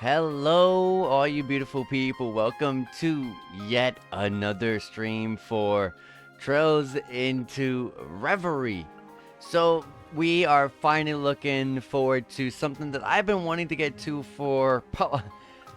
Hello, all you beautiful people. Welcome to yet another stream for Trails into Reverie. So, we are finally looking forward to something that I've been wanting to get to for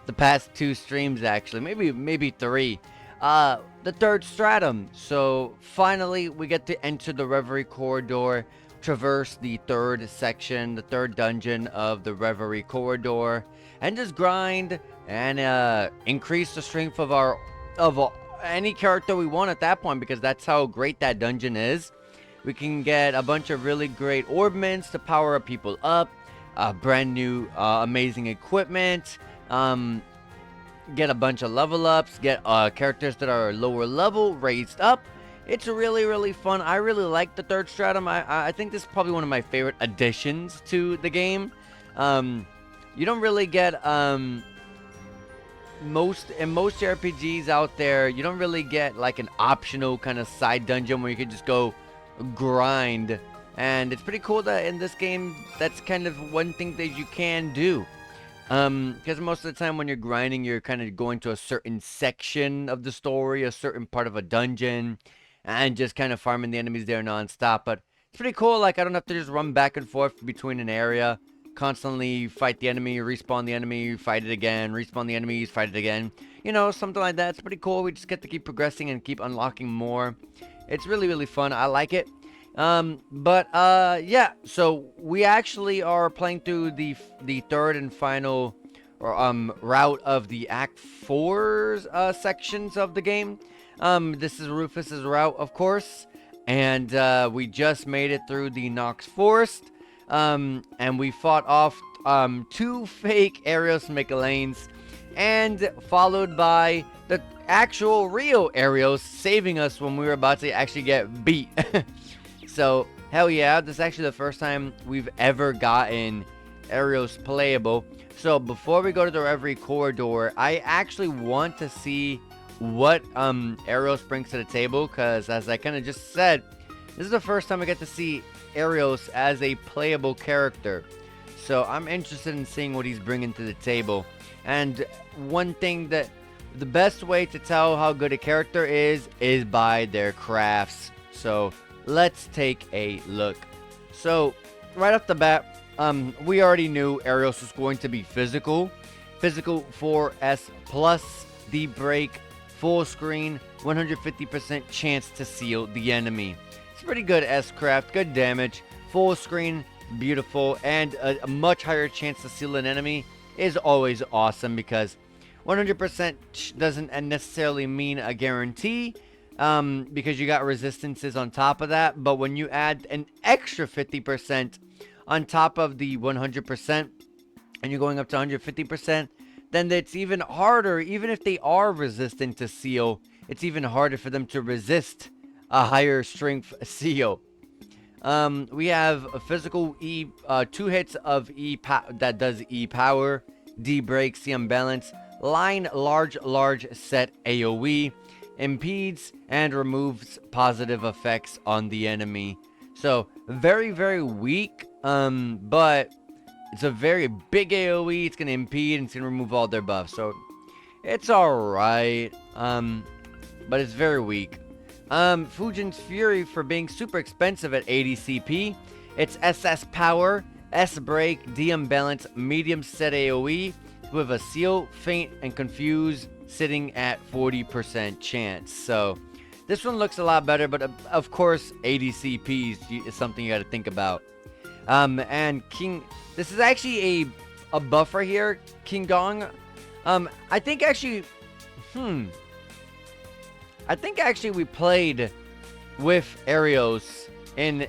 the past two streams, actually. Maybe three. The third Stratum. So, finally, we get to enter the Reverie corridor, traverse the third section, the third dungeon of the Reverie corridor, and just grind and increase the strength of any character we want at that point, because that's how great that dungeon is. We can get a bunch of really great orbments to power up people up, brand new amazing equipment, get a bunch of level ups, get characters that are lower level raised up. It's really fun. I really like the third stratum. I think this is probably one of my favorite additions to the game. You don't really get most RPGs out there, you don't really get like an optional kind of side dungeon where you can just go grind. And it's pretty cool that in this game that's kind of one thing that you can do. Because most of the time when you're grinding, you're kind of going to a certain section of the story, a certain part of a dungeon, and just kind of farming the enemies there non-stop. But it's pretty cool. Like, I don't have to just run back and forth between an area, constantly fight the enemy, respawn the enemy, fight it again, respawn the enemies, fight it again. You know, something like that. It's pretty cool. We just get to keep progressing and keep unlocking more. It's really fun. I like it. Yeah, so we actually are playing through the third and final route of the Act 4's sections of the game. This is Rufus's route, of course, and we just made it through the Nox Forest, and we fought off two fake Arios Michelines, and followed by the actual real Arios saving us when we were about to actually get beat. So, hell yeah, this is actually the first time we've ever gotten Arios playable. So, before we go to the Reverie corridor, I actually want to see what Arios brings to the table, because as I kind of just said, this is the first time I get to see Arios as a playable character. So, I'm interested in seeing what he's bringing to the table. And one thing that the best way to tell how good a character is by their crafts. So, let's take a look. So, right off the bat, we already knew Arios was going to be physical. Physical 4S plus, deep break, full screen, 150% chance to seal the enemy. It's pretty good S-craft, good damage, full screen, beautiful, and a much higher chance to seal an enemy is always awesome, because 100% doesn't necessarily mean a guarantee, because you got resistances on top of that. But when you add an extra 50% on top of the 100%, and you're going up to 150%, then it's even harder. Even if they are resistant to seal, it's even harder for them to resist a higher strength seal. We have a physical E, 2 hits of E that does E power, D break, C unbalance, line large set AoE, impedes and removes positive effects on the enemy. So very weak, but it's a very big AoE. It's gonna impede and it's gonna remove all their buffs, so it's alright, but it's very weak. Fujin's Fury, for being super expensive at 80 CP, it's SS power, S break, D unbalance, medium set AoE with a seal, feint, and confuse sitting at 40% chance. So this one looks a lot better, but of course 80 CP is something you got to think about. And King, this is actually a buffer here, King Gong. I think actually we played with Arios in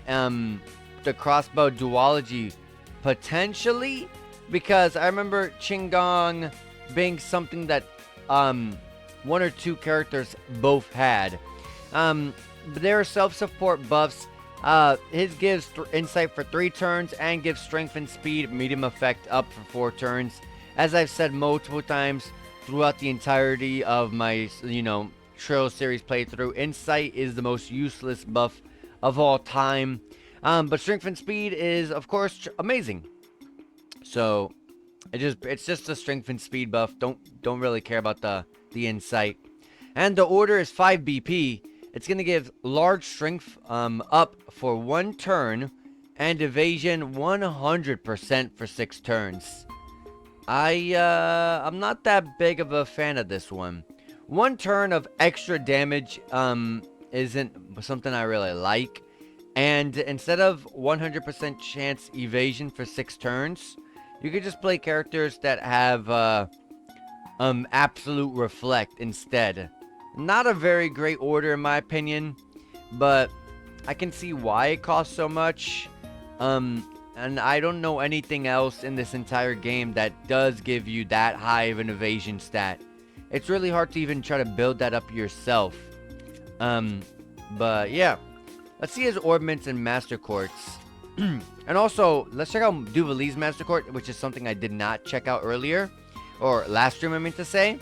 the crossbow duology, potentially, because I remember Qinggong being something that one or two characters both had. There are self-support buffs. His gives insight for 3 turns and gives strength and speed medium effect up for 4 turns. As I've said multiple times throughout the entirety of my, Trail series playthrough, insight is the most useless buff of all time. But strength and speed is, of course, amazing. So, It's just a strength and speed buff. Don't really care about the insight. And the order is 5 BP. It's gonna give large strength up for 1 turn and evasion 100% for 6 turns. I'm not that big of a fan of this one. 1 turn of extra damage isn't something I really like. And instead of 100% chance evasion for 6 turns, you could just play characters that have absolute reflect instead. Not a very great order in my opinion, but I can see why it costs so much. And I don't know anything else in this entire game that does give you that high of an evasion stat. It's really hard to even try to build that up yourself. But yeah. Let's see his orbments and master courts. And also, let's check out Duvali's master court, which is something I did not check out earlier. Or last stream, I meant to say.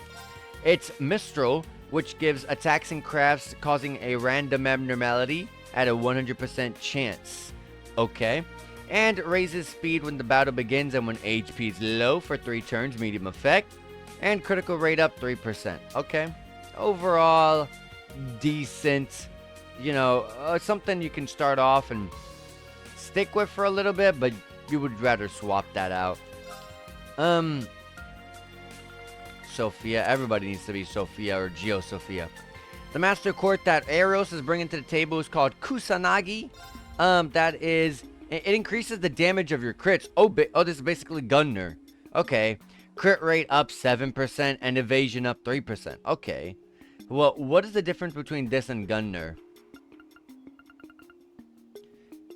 It's Mistral, which gives attacks and crafts causing a random abnormality at a 100% chance. Okay. And raises speed when the battle begins and when HP is low for 3 turns, medium effect. And critical rate up 3%. Okay. Overall, decent. You know, something you can start off and stick with for a little bit, but you would rather swap that out. Sophia. Everybody needs to be Sophia or Geo Sophia. The master court that Eros is bringing to the table is called Kusanagi. That is... It increases the damage of your crits. Oh, this is basically Gunner. Okay. Crit rate up 7% and evasion up 3%. Okay. Well, what is the difference between this and Gunner?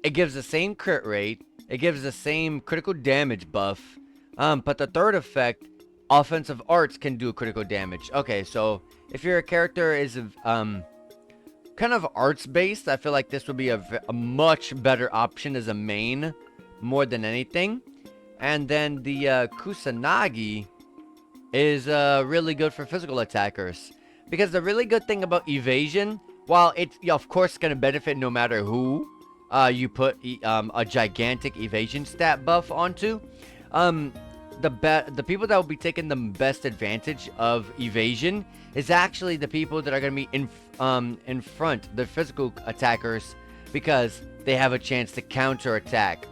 It gives the same crit rate. It gives the same critical damage buff. But the third effect, offensive arts, can do critical damage. Okay, so if your character is kind of arts based, I feel like this would be a much better option as a main more than anything. And then the Kusanagi is really good for physical attackers, because the really good thing about evasion, while it's of course going to benefit no matter who you put a gigantic evasion stat buff onto, the people that will be taking the best advantage of evasion is actually the people that are going to be in front, the physical attackers, because they have a chance to counter attack.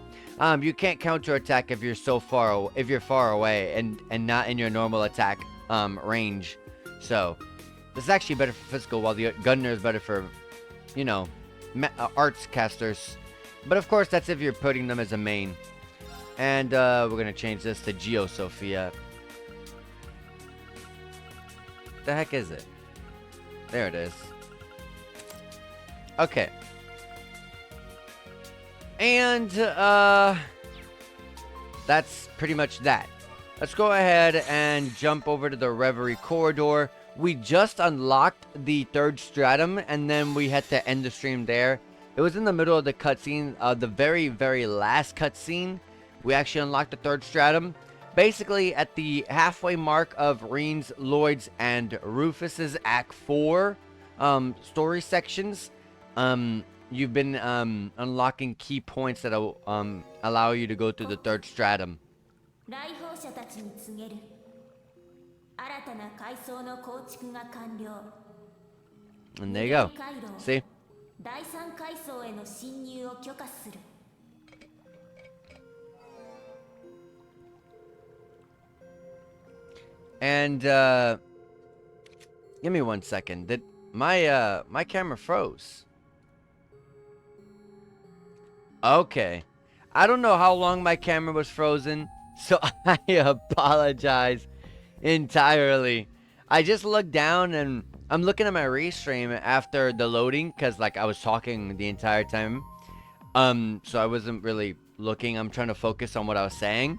You can't counter attack if you're far away and not in your normal attack range. So this is actually better for physical, while the gunner is better for, you know, arts casters. But of course, that's if you're putting them as a main. And we're gonna change this to Geo Sophia. The heck is it? There it is. Okay. And that's pretty much that. Let's go ahead and jump over to the Reverie corridor. We just unlocked the 3rd stratum, and then we had to end the stream there. It was in the middle of the cutscene, the very, very last cutscene. We actually unlocked the 3rd stratum. Basically, at the halfway mark of Reen's, Lloyd's, and Rufus's Act 4 story sections, you've been unlocking key points that will allow you to go through the 3rd stratum. And there you go. See? And give me 1 second. Did my camera froze? Okay. I don't know how long my camera was frozen, so I apologize entirely. I just looked down and I'm looking at my restream after the loading, because like I was talking the entire time. So I wasn't really looking. I'm trying to focus on what I was saying.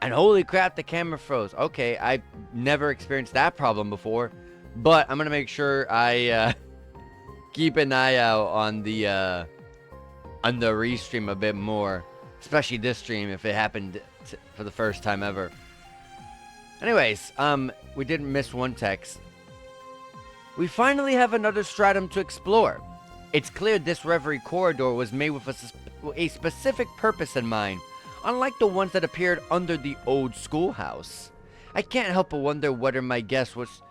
And holy crap, the camera froze. Okay, I've never experienced that problem before. But I'm going to make sure I keep an eye out on the restream a bit more. Especially this stream, if it happened for the first time ever. Anyways, we didn't miss one text. We finally have another stratum to explore. It's clear this Reverie corridor was made with a specific purpose in mind. unlike the ones that appeared under the old schoolhouse. I can't help but wonder whether my guess was...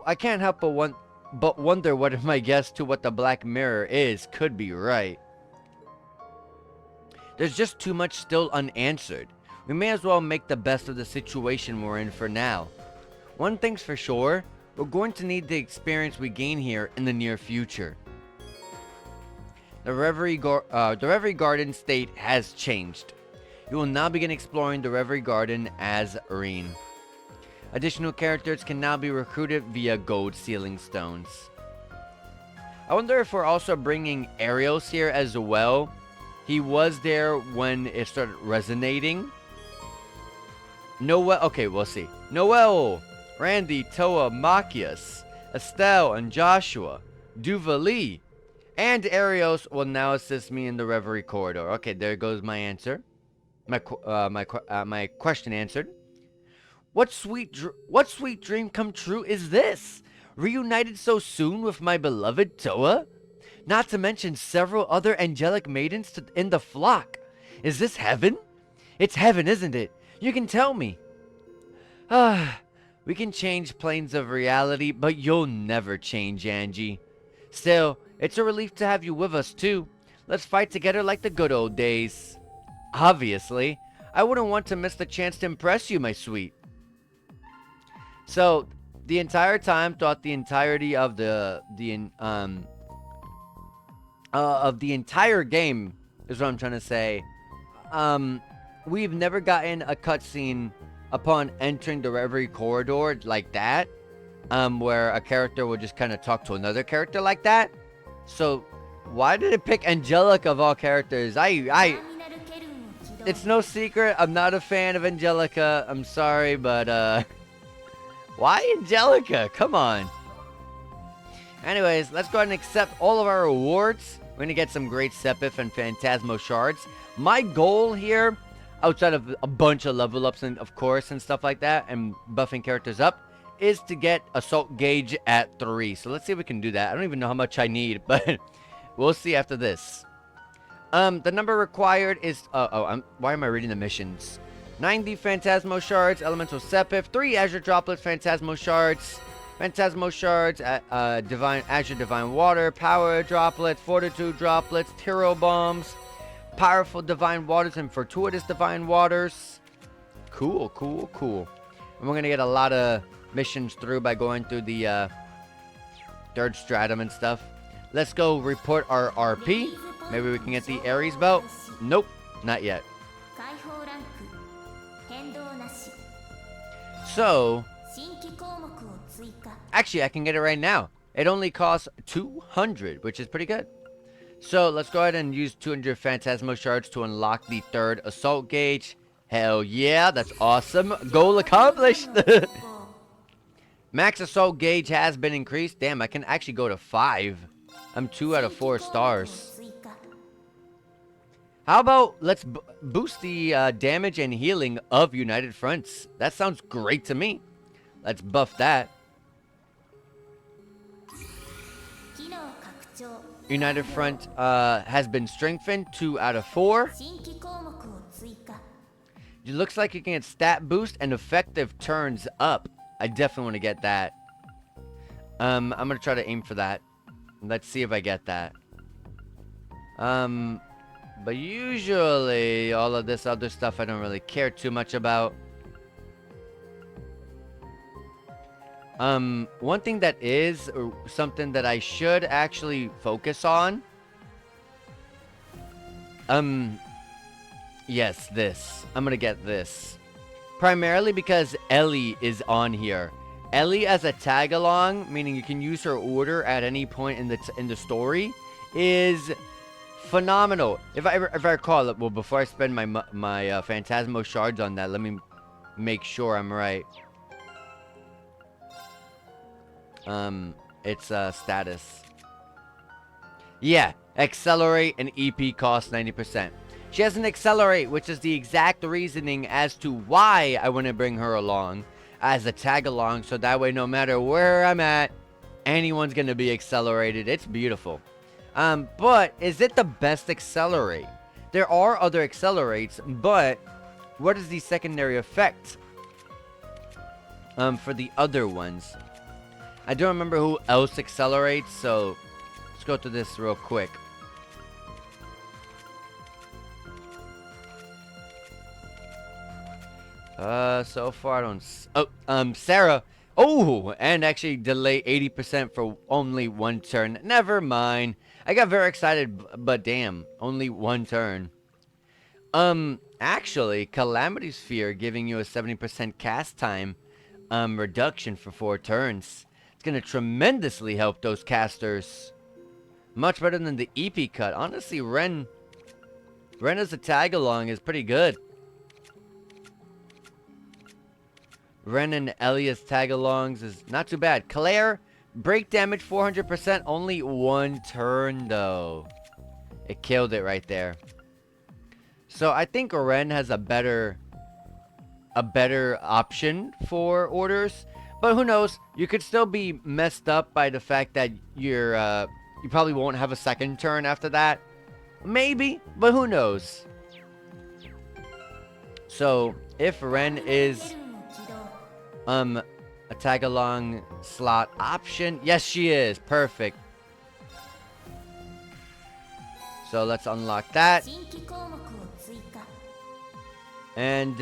I can't help but wonder whether my guess to what the Black Mirror is could be right. There's just too much still unanswered. We may as well make the best of the situation we're in for now. One thing's for sure, we're going to need the experience we gain here in the near future. The Reverie Garden state has changed. You will now begin exploring the Reverie Garden as Arene. Additional characters can now be recruited via gold sealing stones. I wonder if we're also bringing Arios here as well. He was there when it started resonating. Noel, okay, we'll see. Noel, Randy, Toa, Machias, Estelle, and Joshua, Duvali, and Arios will now assist me in the Reverie corridor. Okay, there goes my answer. My question answered. What sweet dream come true is this? Reunited so soon with my beloved Toa? Not to mention several other angelic maidens in the flock. Is this heaven? It's heaven, isn't it? You can tell me. We can change planes of reality, but you'll never change, Angie. Still, it's a relief to have you with us, too. Let's fight together like the good old days. Obviously, I wouldn't want to miss the chance to impress you, my sweet. So, the entire time, throughout the entirety of the entire game, is what I'm trying to say. We've never gotten a cutscene upon entering the Reverie corridor like that, where a character will just kind of talk to another character like that. So, why did it pick Angelica of all characters? It's no secret, I'm not a fan of Angelica. I'm sorry, but, why Angelica? Come on. Anyways, let's go ahead and accept all of our rewards. We're gonna get some great Sepith and Phantasmo shards. My goal here, outside of a bunch of level ups and of course and stuff like that, and buffing characters up, is to get Assault Gauge at 3. So let's see if we can do that. I don't even know how much I need, but we'll see after this. The number required is... why am I reading the missions? 90 Phantasmo shards, Elemental Sepith, 3 Azure Droplets, Phantasmo shards, Azure Divine Water, Power Droplets, Fortitude Droplets, Hero Bombs, Powerful Divine Waters, and Fortuitous Divine Waters. Cool. And we're gonna get a lot of missions through by going through the third stratum and stuff. Let's go report our RP. Maybe we can get the Ares belt. Nope, not yet. So, actually, I can get it right now. It only costs 200, which is pretty good. So, let's go ahead and use 200 Phantasmo shards to unlock the third Assault Gauge. Hell yeah, that's awesome. Goal accomplished. Max Assault Gauge has been increased. Damn, I can actually go to 5. I'm 2 out of 4 stars. How about let's boost the damage and healing of United Fronts. That sounds great to me. Let's buff that. United Front has been strengthened 2 out of 4. It looks like you can get stat boost and effective turns up. I definitely want to get that. I'm going to try to aim for that. Let's see if I get that. But usually, all of this other stuff I don't really care too much about. One thing that is something that I should actually focus on. Yes, this. I'm gonna get this. Primarily because Ellie is on here. Ellie as a tag-along, meaning you can use her order at any point in the story, is phenomenal. If I recall, well, before I spend my Phantasmo shards on that, let me make sure I'm right. It's status. Yeah, accelerate and EP costs 90%. She has an accelerate, which is the exact reasoning as to why I want to bring her along as a tag along, so that way no matter where I'm at, anyone's gonna be accelerated. It's beautiful. But is it the best accelerate? There are other accelerates, but what is the secondary effect for the other ones? I don't remember who else accelerates, so let's go through this real quick. So far I don't... Sarah. Oh, and actually delay 80% for only one turn. Never mind. I got very excited, but damn, only one turn. Actually, Calamity Sphere giving you a 70% cast time, reduction for 4 turns. It's gonna tremendously help those casters. Much better than the EP cut. Honestly, Ren as a tag-along is pretty good. Ren and Elias tag-alongs is not too bad. Claire, break damage 400%, only one turn though. It killed it right there. So I think Ren has a better option for orders, but who knows? You could still be messed up by the fact that you probably won't have a second turn after that. Maybe, but who knows? So if Ren is a tag along slot option, yes she is. Perfect. So let's unlock that. And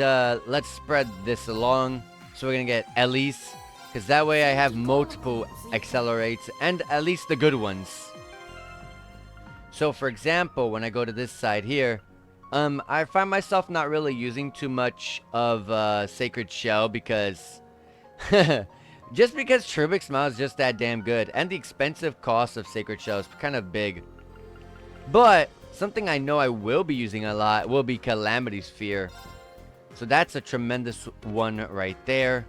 let's spread this along. So we're gonna get Elise, because that way I have multiple accelerates and at least the good ones. So for example, when I go to this side here, I find myself not really using too much of Sacred Shell because just because Trubik Smile is just that damn good, and the expensive cost of Sacred Shell is kind of big. But something I know I will be using a lot will be Calamity Sphere. So that's a tremendous one right there.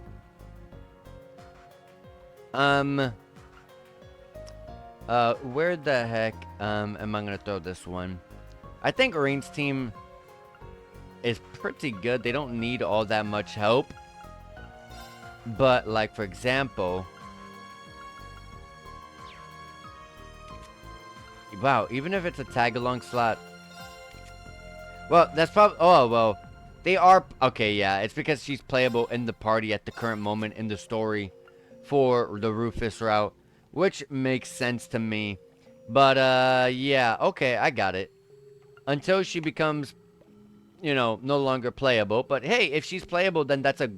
Where the heck am I gonna throw this one? I think Rain's team is pretty good. They don't need all that much help. But like for example, wow, even if it's a tag along slot, well, that's probably, oh well, they are okay. Yeah, it's because she's playable in the party at the current moment in the story for the Rufus route, which makes sense to me. But yeah, okay, I got it. Until she becomes, you know, no longer playable. But hey, if she's playable, then that's a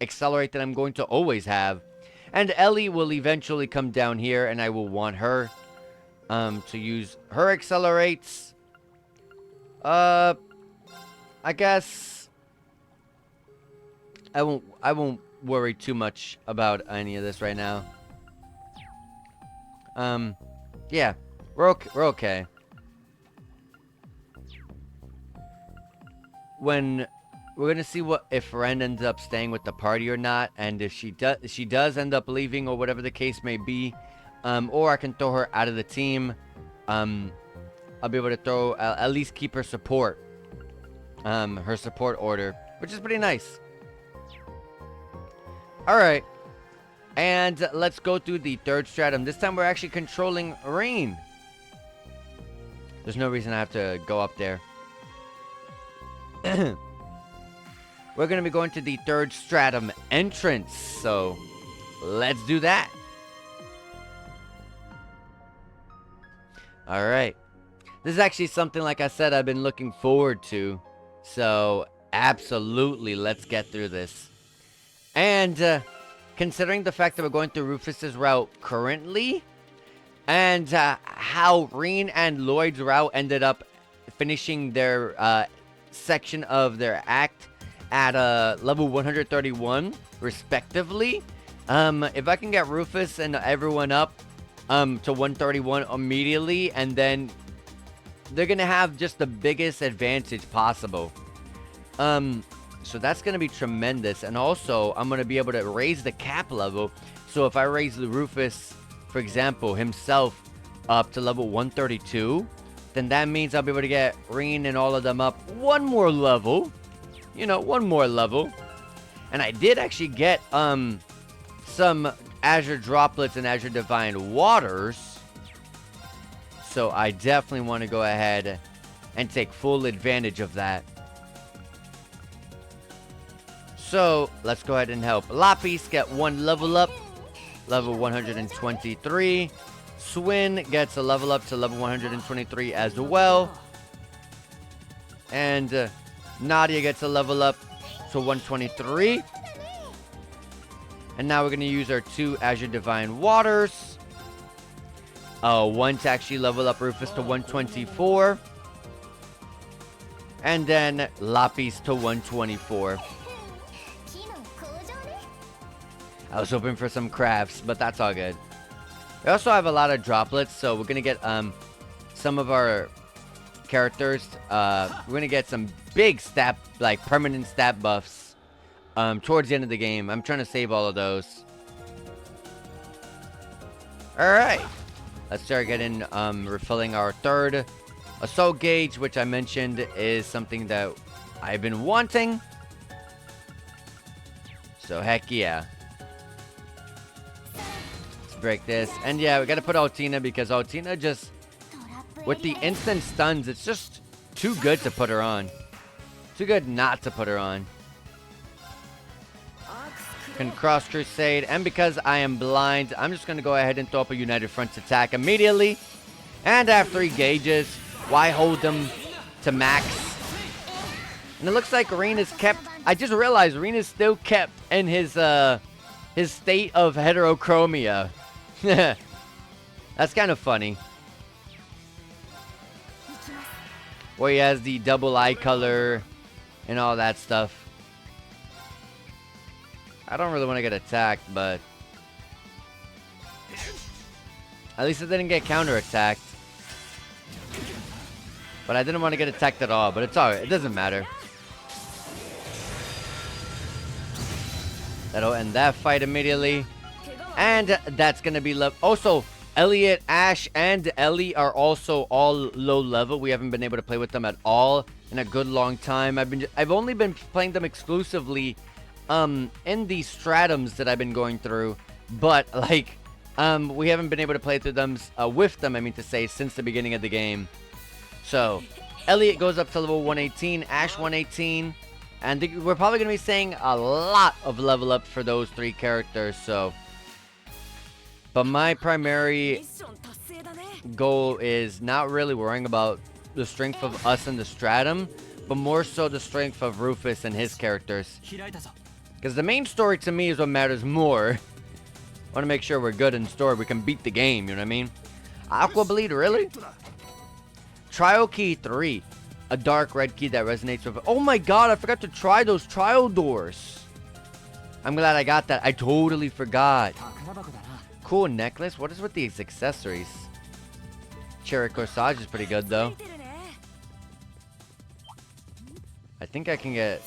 accelerate that I'm going to always have. And Ellie will eventually come down here, and I will want her to use her accelerates. I guess I won't worry too much about any of this right now. Yeah, we're okay. When we're gonna see what if Ren ends up staying with the party or not, and if she does end up leaving or whatever the case may be, or I can throw her out of the team. I'll be able to throw at least keep her support, her support order, which is pretty nice. All right, and let's go through the third stratum. This time we're actually controlling Rain. There's no reason I have to go up there. We're going to be going to the third stratum entrance, so let's do that. Alright. This is actually something, like I said, I've been looking forward to. So, absolutely, let's get through this. And, considering the fact that we're going through Rufus's route currently, and how Reen and Lloyd's route ended up finishing their section of their act at level 131 respectively, if I can get Rufus and everyone up to 131 immediately, and then they're gonna have just the biggest advantage possible. So that's gonna be tremendous. And also I'm gonna be able to raise the cap level. So if I raise the Rufus, for example, himself up to level 132, then that means I'll be able to get Reen and all of them up one more level. You know, one more level. And I did actually get some Azure Droplets and Azure Divine Waters. So I definitely want to go ahead and take full advantage of that. So let's go ahead and help Lapis get 1 level up, level 123. Swin gets a level up to level 123 as well. And Nadia gets a level up to 123. And now we're going to use our 2 Azure Divine Waters. One to actually level up Rufus to 124. And then Lapis to 124. I was hoping for some crafts, but that's all good. We also have a lot of droplets, so we're gonna get some of our characters. We're gonna get some big stat, like permanent stat buffs, towards the end of the game. I'm trying to save all of those. All right, let's start getting refilling our 3rd assault gauge, which I mentioned is something that I've been wanting. So heck yeah. Break this. And yeah, we gotta put Altina because Altina just, with the instant stuns, it's just too good to put her on. Too good not to put her on. Can cross crusade, and because I am blind, I'm just gonna go ahead and throw up a United Front attack immediately. And I have 3 gauges. Why hold them to max? And it looks like Rena's kept, I just realized Rena's still kept in his state of heterochromia. That's kind of funny. Where he has the double eye color and all that stuff. I don't really want to get attacked, but at least I didn't get counterattacked. But I didn't want to get attacked at all, but it's alright. It doesn't matter. That'll end that fight immediately. And that's going to be love. Also, Elliot, Ash, and Ellie are also all low level. We haven't been able to play with them at all in a good long time. I've only been playing them exclusively in the Stratums that I've been going through. But, like, we haven't been able to play through them, with them, I mean to say, since the beginning of the game. So, Elliot goes up to level 118, Ash 118. And we're probably going to be seeing a lot of level up for those 3 characters, so. But my primary goal is not really worrying about the strength of us in the Stratum, but more so the strength of Rufus and his characters. Because the main story to me is what matters more. I want to make sure we're good in story. We can beat the game, you know what I mean? Aqua Bleed, really? Trial Key 3. A dark red key that resonates with... Oh my god, I forgot to try those trial doors. I'm glad I got that. I totally forgot. Cool necklace. What is with these accessories? Cherry Corsage is pretty good, though. I think I can get...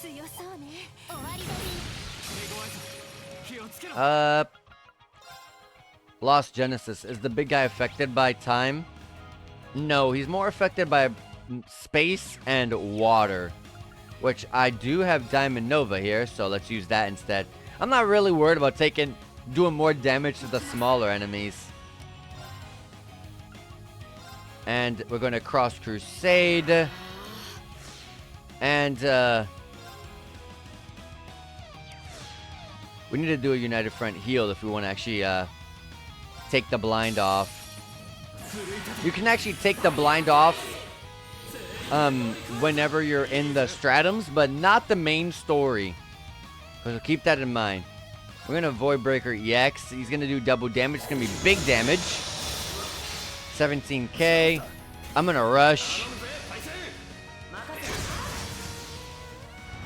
Lost Genesis. Is the big guy affected by time? No, he's more affected by space and water. Which I do have Diamond Nova here, so let's use that instead. I'm not really worried about doing more damage to the smaller enemies. And we're going to cross crusade. And we need to do a United Front heal if we want to actually take the blind off. You can actually take the blind off whenever you're in the Stratums, but not the main story. So keep that in mind. We're going to Void Breaker EX. He's going to do double damage. It's going to be big damage. 17k. I'm going to rush.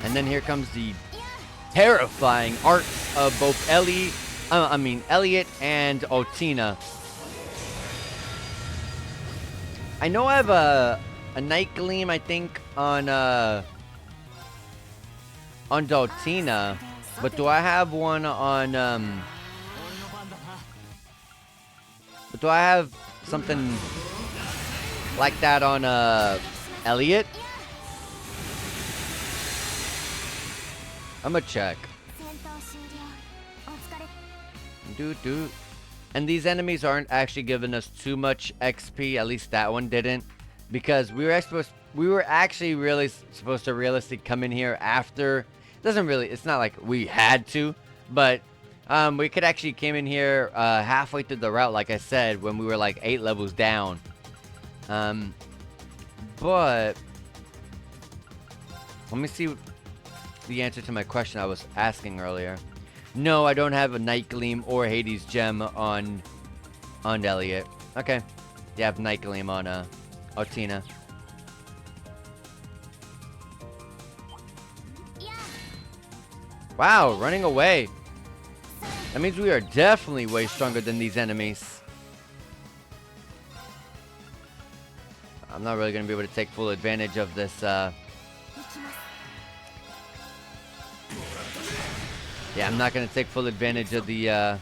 And then here comes the terrifying art of both Elliot and Altina. I know I have a Night Gleam, I think, on Altina, but do I have one on but do I have something like that on Elliot? I'm gonna check. And these enemies aren't actually giving us too much XP, at least that one didn't, because we we were actually really supposed to realistically come in here after. It's not like we had to, but we could actually came in here halfway through the route, like I said, when we were like 8 levels down. But let me see the answer to my question I was asking earlier. No, I don't have a Night Gleam or Hades Gem on Elliot. Okay. You have Night Gleam on Otina. Wow, running away. That means we are definitely way stronger than these enemies. I'm not really going to be able to take full advantage of this. Yeah, I'm not going to take full advantage of the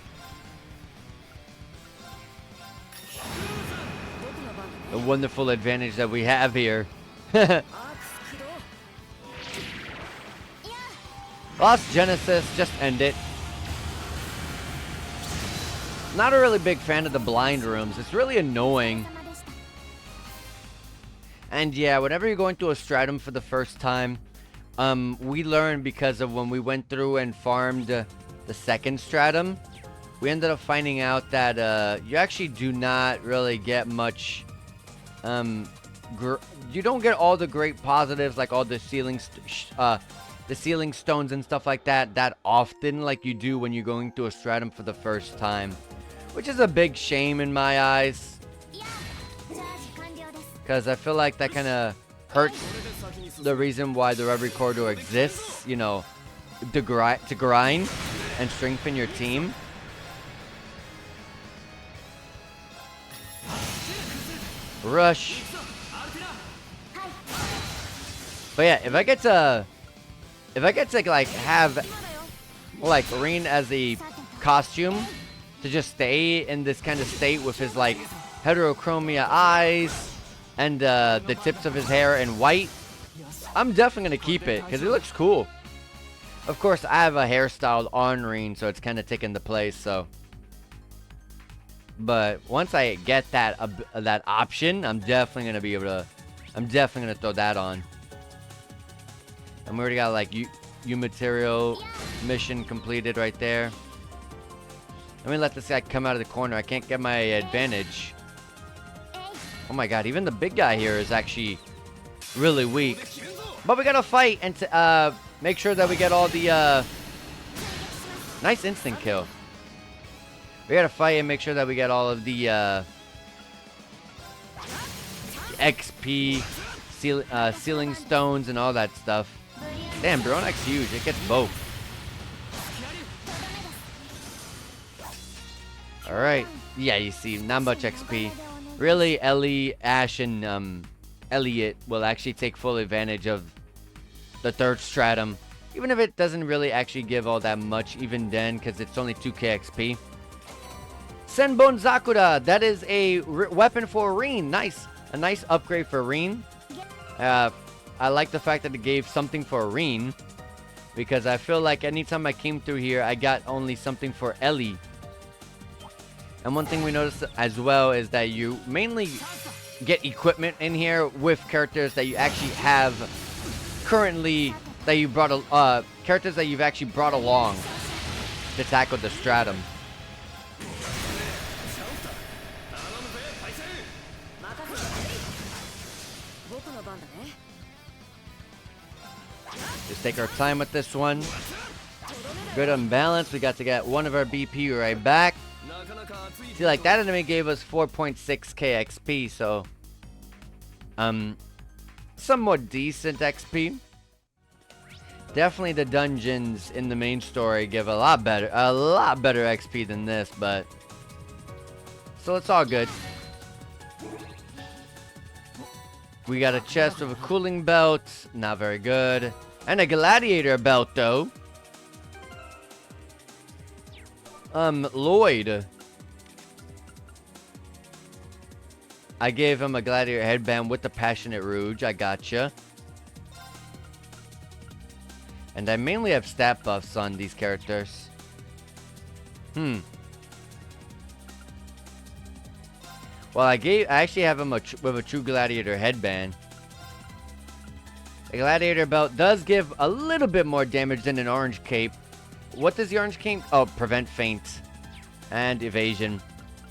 wonderful advantage that we have here. Lost Genesis, just end it. Not a really big fan of the blind rooms. It's really annoying. And yeah, whenever you're going through a stratum for the first time, we learned because of when we went through and farmed the second stratum, we ended up finding out that you actually do not really get much. You don't get all the great positives, like all the ceiling stones and stuff like that often like you do when you're going through a stratum for the first time, which is a big shame in my eyes, because I feel like that kind of hurts the reason why the Reverie corridor exists, you know, to grind and strengthen your team. Rush. But yeah, if I get to like have like Rin as a costume to just stay in this kind of state with his like heterochromia eyes and the tips of his hair in white, I'm definitely gonna keep it because it looks cool. Of course, I have a hairstyle on Rin, so it's kind of taking the place. So, but once I get that option, I'm definitely gonna be able to. I'm definitely gonna throw that on. And we already got like U material mission completed right there. Let me let this guy come out of the corner. I can't get my advantage. Oh my god, even the big guy here is actually really weak. But we gotta fight and make sure that we get all the nice instant kill. We gotta fight and make sure that we get all of the XP, ceiling stones, and all that stuff. Damn, Bronek's huge. It gets both. Alright. Yeah, you see, not much XP. Really, Ellie, Ash, and Elliot will actually take full advantage of the third stratum. Even if it doesn't really actually give all that much even then, because it's only 2k XP. Senbon Zakura. That is a weapon for Rin. Nice. A nice upgrade for Rin. I like the fact that it gave something for Rin, because I feel like anytime I came through here, I got only something for Ellie. And one thing we noticed as well is that you mainly get equipment in here with characters that you actually have currently, that you brought, characters that you've actually brought along to tackle the stratum. Just take our time with this one. Good unbalanced. We got to get one of our BP right back. See, like that enemy gave us 4.6k XP, so somewhat decent XP. Definitely the dungeons in the main story give a lot better XP than this, but so it's all good. We got a chest with a cooling belt, not very good. And a gladiator belt, though. Lloyd. I gave him a gladiator headband with the passionate rouge. I gotcha. And I mainly have stat buffs on these characters. Well, I actually have him with a true gladiator headband. The Gladiator belt does give a little bit more damage than an orange cape. What does the orange cape? Oh, prevent feint and evasion,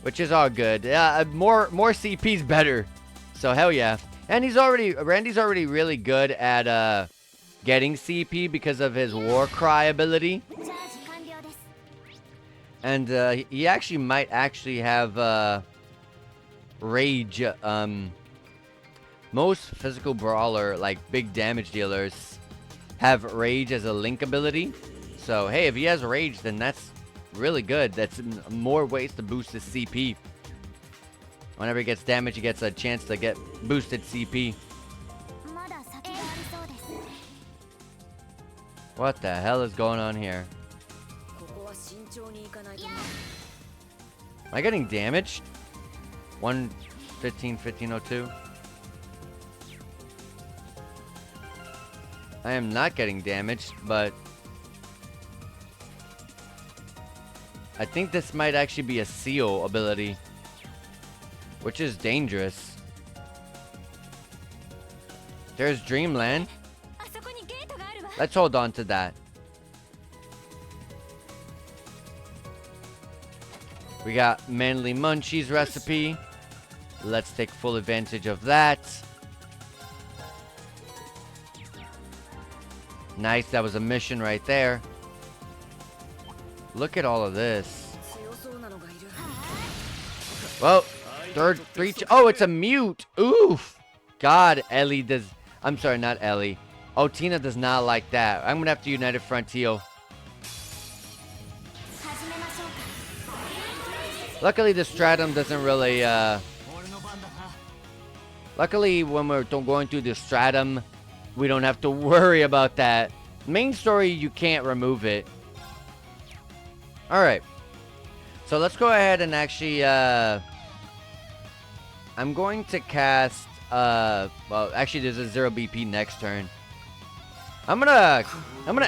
which is all good. More CP's better. So hell yeah. And Randy's already really good at getting CP because of his war cry ability. And he actually might have rage. Most physical brawler, like big damage dealers, have rage as a link ability. So hey, if he has rage, then that's really good. That's more ways to boost his CP. Whenever he gets damage, he gets a chance to get boosted CP. What the hell is going on here? Am I getting damaged? 115, 1502. I am not getting damaged, but I think this might actually be a seal ability, which is dangerous. There's Dreamland. Let's hold on to that. We got Manly Munchies recipe. Let's take full advantage of that. Nice, that was a mission right there. Look at all of this. Well, oh, it's a mute. Oof. God, Ellie does. I'm sorry, not Ellie. Oh, Tina does not like that. I'm gonna have to United Front heal. Luckily, the Stratum doesn't really, Luckily, when we're going through the Stratum, we don't have to worry about that. Main story, you can't remove it. Alright. So let's go ahead and actually, I'm going to cast, well, actually there's a 0 BP next turn. I'm gonna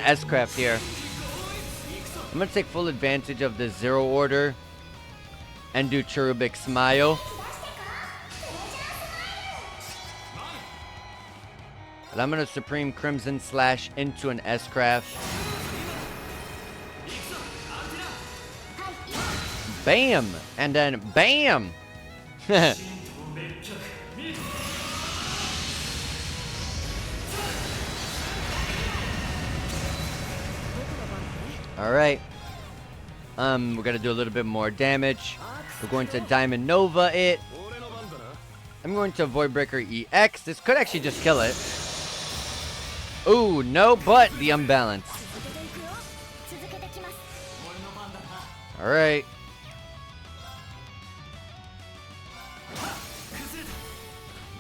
S-craft here. I'm gonna take full advantage of the 0 order and do Cherubic Smile. And I'm gonna Supreme Crimson Slash into an S-craft. Bam! And then BAM! Alright. We're gonna do a little bit more damage. We're going to Diamond Nova it. I'm going to Void Breaker EX. This could actually just kill it. Ooh, no, but the unbalance. Alright.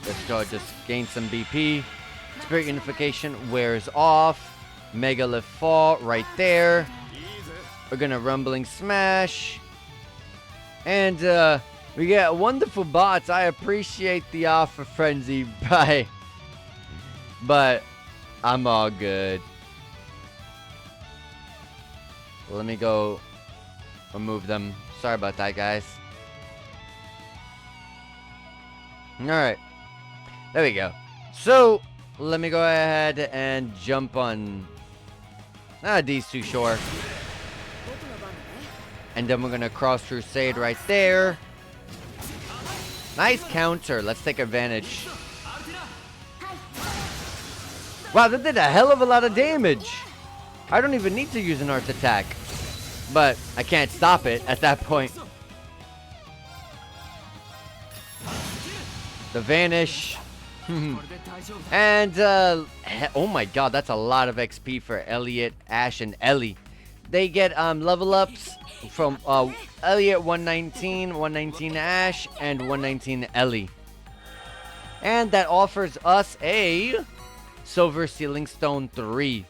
Let's go just gain some BP. Spirit Unification wears off. Megalith Fall right there. We're gonna Rumbling Smash. And we get wonderful bots. I appreciate the offer, Frenzy. Bye. But I'm all good. Let me go remove them. Sorry about that, guys. Alright. There we go. So, let me go ahead and jump on these two, sure. And then we're going to cross Crusade right there. Nice counter. Let's take advantage. Wow, that did a hell of a lot of damage. I don't even need to use an Art Attack. But I can't stop it at that point. The Vanish. And, oh my god, that's a lot of XP for Elliot, Ash, and Ellie. They get level ups from Elliot 119 Ash, and 119 Ellie. And that offers us a Silver Sealing Stone 3.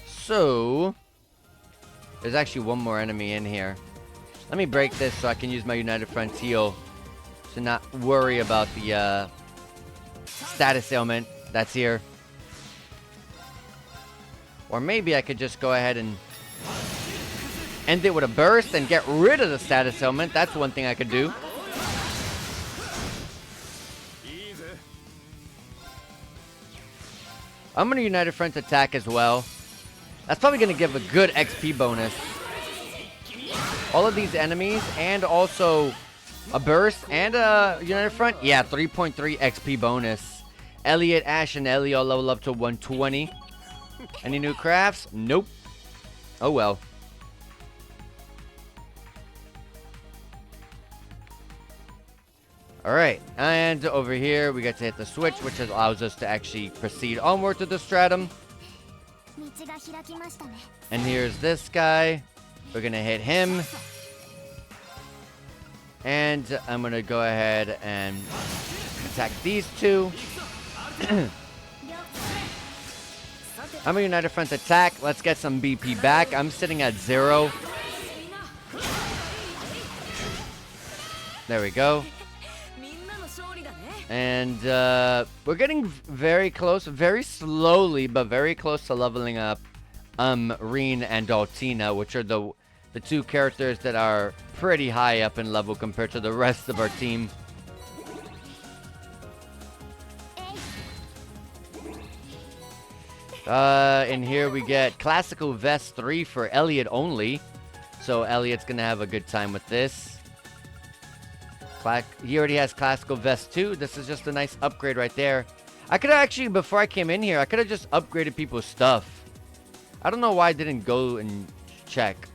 So, there's actually one more enemy in here. Let me break this so I can use my United Front heal to not worry about the status ailment that's here. Or maybe I could just go ahead and end it with a burst and get rid of the status ailment. That's one thing I could do. I'm gonna United Front attack as well. That's probably gonna give a good XP bonus. All of these enemies and also a burst and a United Front. Yeah, 3.3 XP bonus. Elliot, Ash, and Ellie all level up to 120. Any new crafts? Nope. Oh well. Alright, and over here we get to hit the switch, which allows us to actually proceed onward to the Stratum. And here's this guy. We're gonna hit him. And I'm gonna go ahead and attack these two. I'm a United Front attack. Let's get some BP back. I'm sitting at 0. There we go. And we're getting very close, very slowly, but very close to leveling up Reen and Altina, which are the two characters that are pretty high up in level compared to the rest of our team. In here we get Classical Vest 3 for Elliot only. So Elliot's gonna have a good time with this. He already has Classical Vest 2. This is just a nice upgrade right there. I could have actually, before I came in here, I could have just upgraded people's stuff. I don't know why I didn't go and check.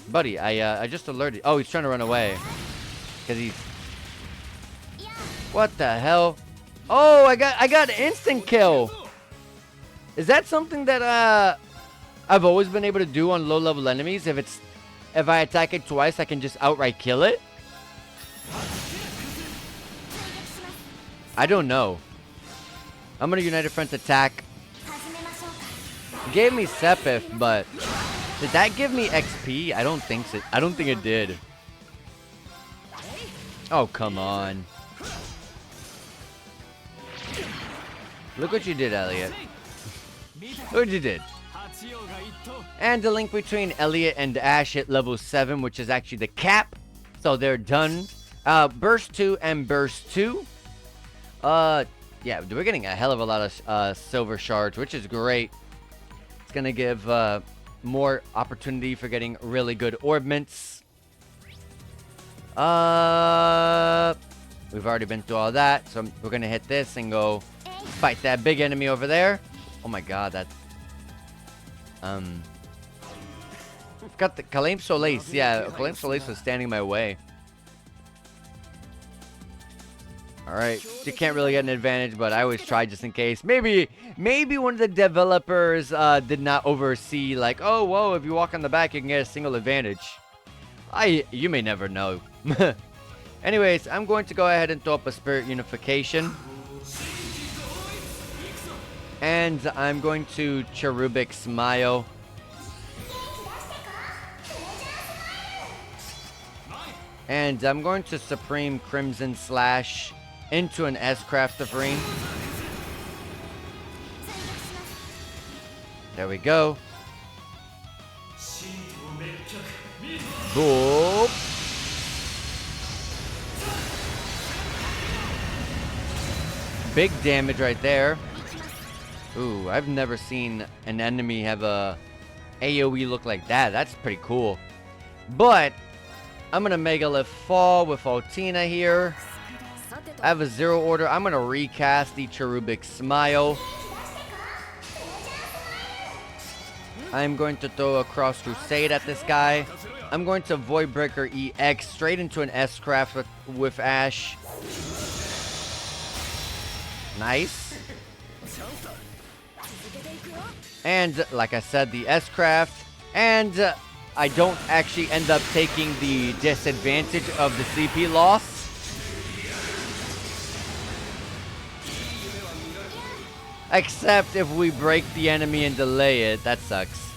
Buddy, I just alerted. Oh, he's trying to run away. Because he's... What the hell? Oh, I got an instant kill. Is that something that I've always been able to do on low level enemies? If I attack it twice, I can just outright kill it? I don't know. I'm gonna United Front attack. It gave me Sepith, but did that give me XP? I don't think so. I don't think it did. Oh, come on. Look what you did, Elliot. Look what you did. And the link between Elliot and Ash at level 7, which is actually the cap. So they're done. Burst 2 and Burst 2. Yeah, we're getting a hell of a lot of silver shards, which is great. It's going to give more opportunity for getting really good orbments. We've already been through all that. So we're going to hit this and go fight that big enemy over there. Oh my god, that... got the Kalaim Solace. Yeah, Kalaim Solace was standing in my way. Alright, you can't really get an advantage, but I always try just in case. Maybe one of the developers did not oversee, like, oh, whoa, if you walk on the back, you can get a single advantage. You may never know. Anyways, I'm going to go ahead and throw up a Spirit Unification. And I'm going to Cherubic Smile. And I'm going to Supreme Crimson Slash into an S-Craft of Ring. There we go. Boop. Big damage right there. Ooh, I've never seen an enemy have a AoE look like that. That's pretty cool. But I'm going to Megalith Fall with Altina here. I have a 0 order. I'm going to recast the Cherubic Smile. I'm going to throw a Cross Crusade at this guy. I'm going to Voidbreaker EX straight into an S-Craft with Ash. Nice. And like I said, the S-Craft. And I don't actually end up taking the disadvantage of the CP loss. Except if we break the enemy and delay it. That sucks.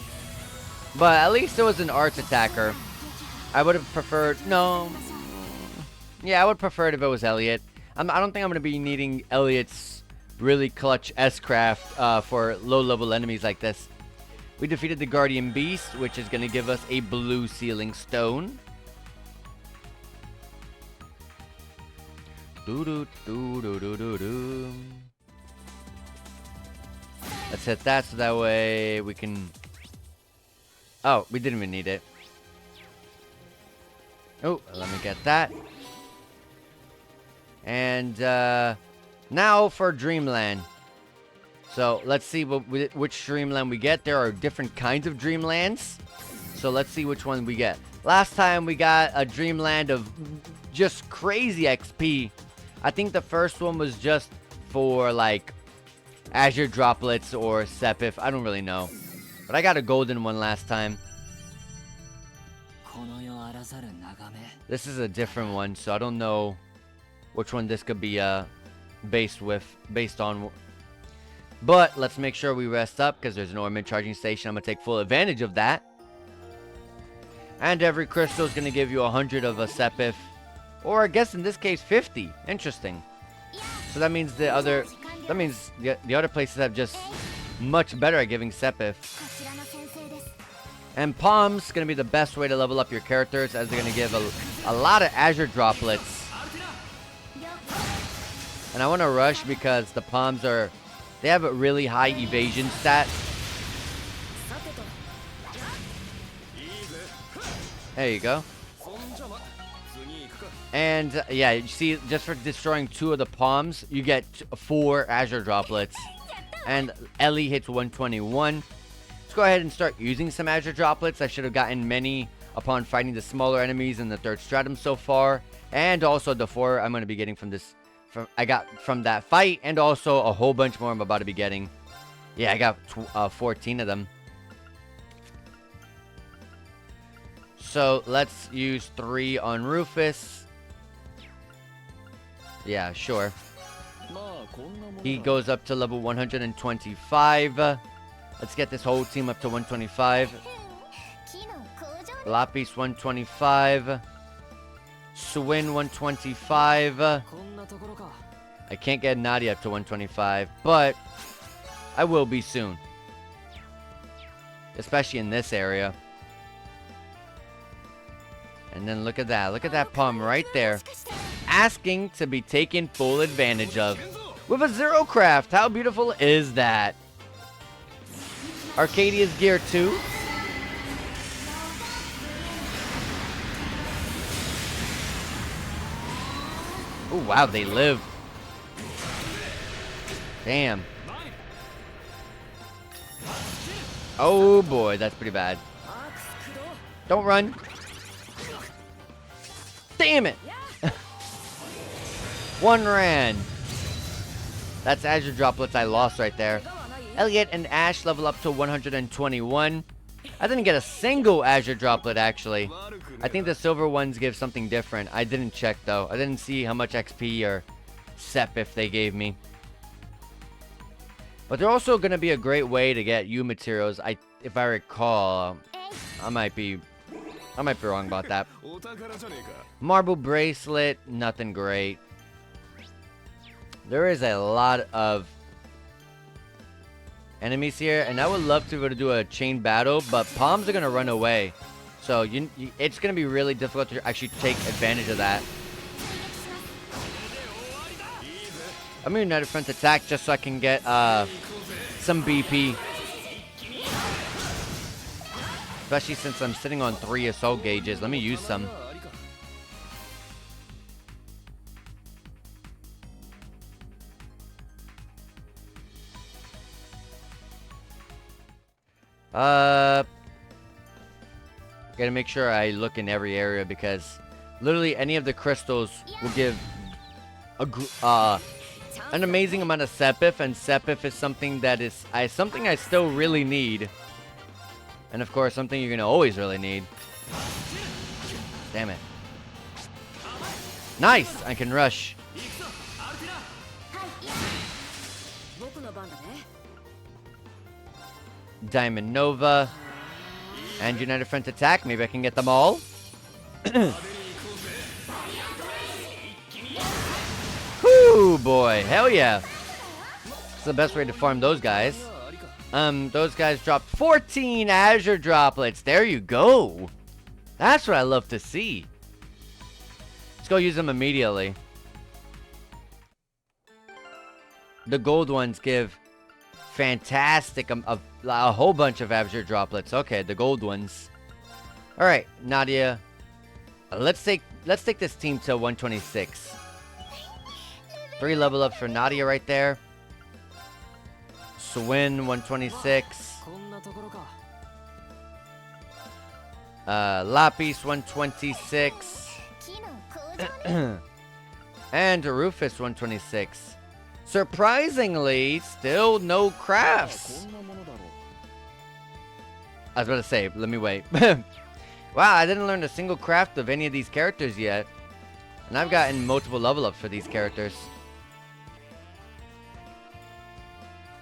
But at least it was an arts attacker. I would have preferred... No. Yeah, I would prefer it if it was Elliot. I don't think I'm going to be needing Elliot's really clutch S-Craft for low-level enemies like this. We defeated the Guardian Beast, which is going to give us a blue Sealing Stone. Let's hit that so that way we can... Oh, we didn't even need it. Oh, let me get that. And now for Dreamland. So let's see which Dreamland we get. There are different kinds of Dreamlands. So let's see which one we get. Last time we got a Dreamland of just crazy XP. I think the first one was just for like Azure Droplets or Sepith. I don't really know. But I got a golden one last time. This is a different one, so I don't know which one this could be based on. But let's make sure we rest up because there's an ornament charging station. I'm going to take full advantage of that. And every crystal is going to give you 100 of a Sepith. Or I guess in this case 50. Interesting. So that means the other places have just much better at giving Sepith. And Palms going to be the best way to level up your characters as they're going to give a lot of Azure Droplets. And I want to rush because the Palms they have a really high evasion stat. There you go. And yeah, you see, just for destroying 2 of the Palms, you get 4 Azure Droplets. And Ellie hits 121. Let's go ahead and start using some Azure Droplets. I should have gotten many upon fighting the smaller enemies in the 3rd Stratum so far. And also the 4 I'm going to be getting from this. I got from that fight, and also a whole bunch more I'm about to be getting. Yeah, I got 14 of them. So let's use 3 on Rufus. Yeah, sure. He goes up to level 125. Let's get this whole team up to 125. Lapis 125. Swin 125. I can't get Nadia up to 125, but I will be soon. Especially in this area. And then look at that. Look at that Palm right there. Asking to be taken full advantage of. With a Zero Craft. How beautiful is that? Arcadia's Gear 2. Oh, wow, they live. Damn. Oh, boy, that's pretty bad. Don't run. Damn it. 1 ran. That's Azure Droplets I lost right there. Elliot and Ash level up to 121. I didn't get a single Azure Droplet, actually. I think the silver ones give something different. I didn't check, though. I didn't see how much XP or Sepith they gave me. But they're also going to be a great way to get U materials. If I recall, I might be wrong about that. Marble Bracelet, nothing great. There is a lot of enemies here, and I would love to be able to do a chain battle, but Palms are going to run away. So it's going to be really difficult to actually take advantage of that. I'm going to United Front attack just so I can get some BP. Especially since I'm sitting on 3 assault gauges. Let me use some. Gotta make sure I look in every area because literally any of the crystals will give an amazing amount of Sepith, and Sepith is something that is something I still really need. And of course, something you're gonna always really need. Damn it. Nice! I can rush. Diamond Nova. And United Front attack. Maybe I can get them all. Whoo, boy. Hell yeah. It's the best way to farm those guys. Those guys dropped 14 Azure Droplets. There you go. That's what I love to see. Let's go use them immediately. The gold ones give fantastic. A whole bunch of Azure droplets. Okay, the gold ones. All right, Nadia. Let's take this team to 126. 3 level ups for Nadia right there. Swin 126. Lapis 126. And Rufus 126. Surprisingly, still no crafts. I was about to say, let me wait. Wow, I didn't learn a single craft of any of these characters yet. And I've gotten multiple level ups for these characters.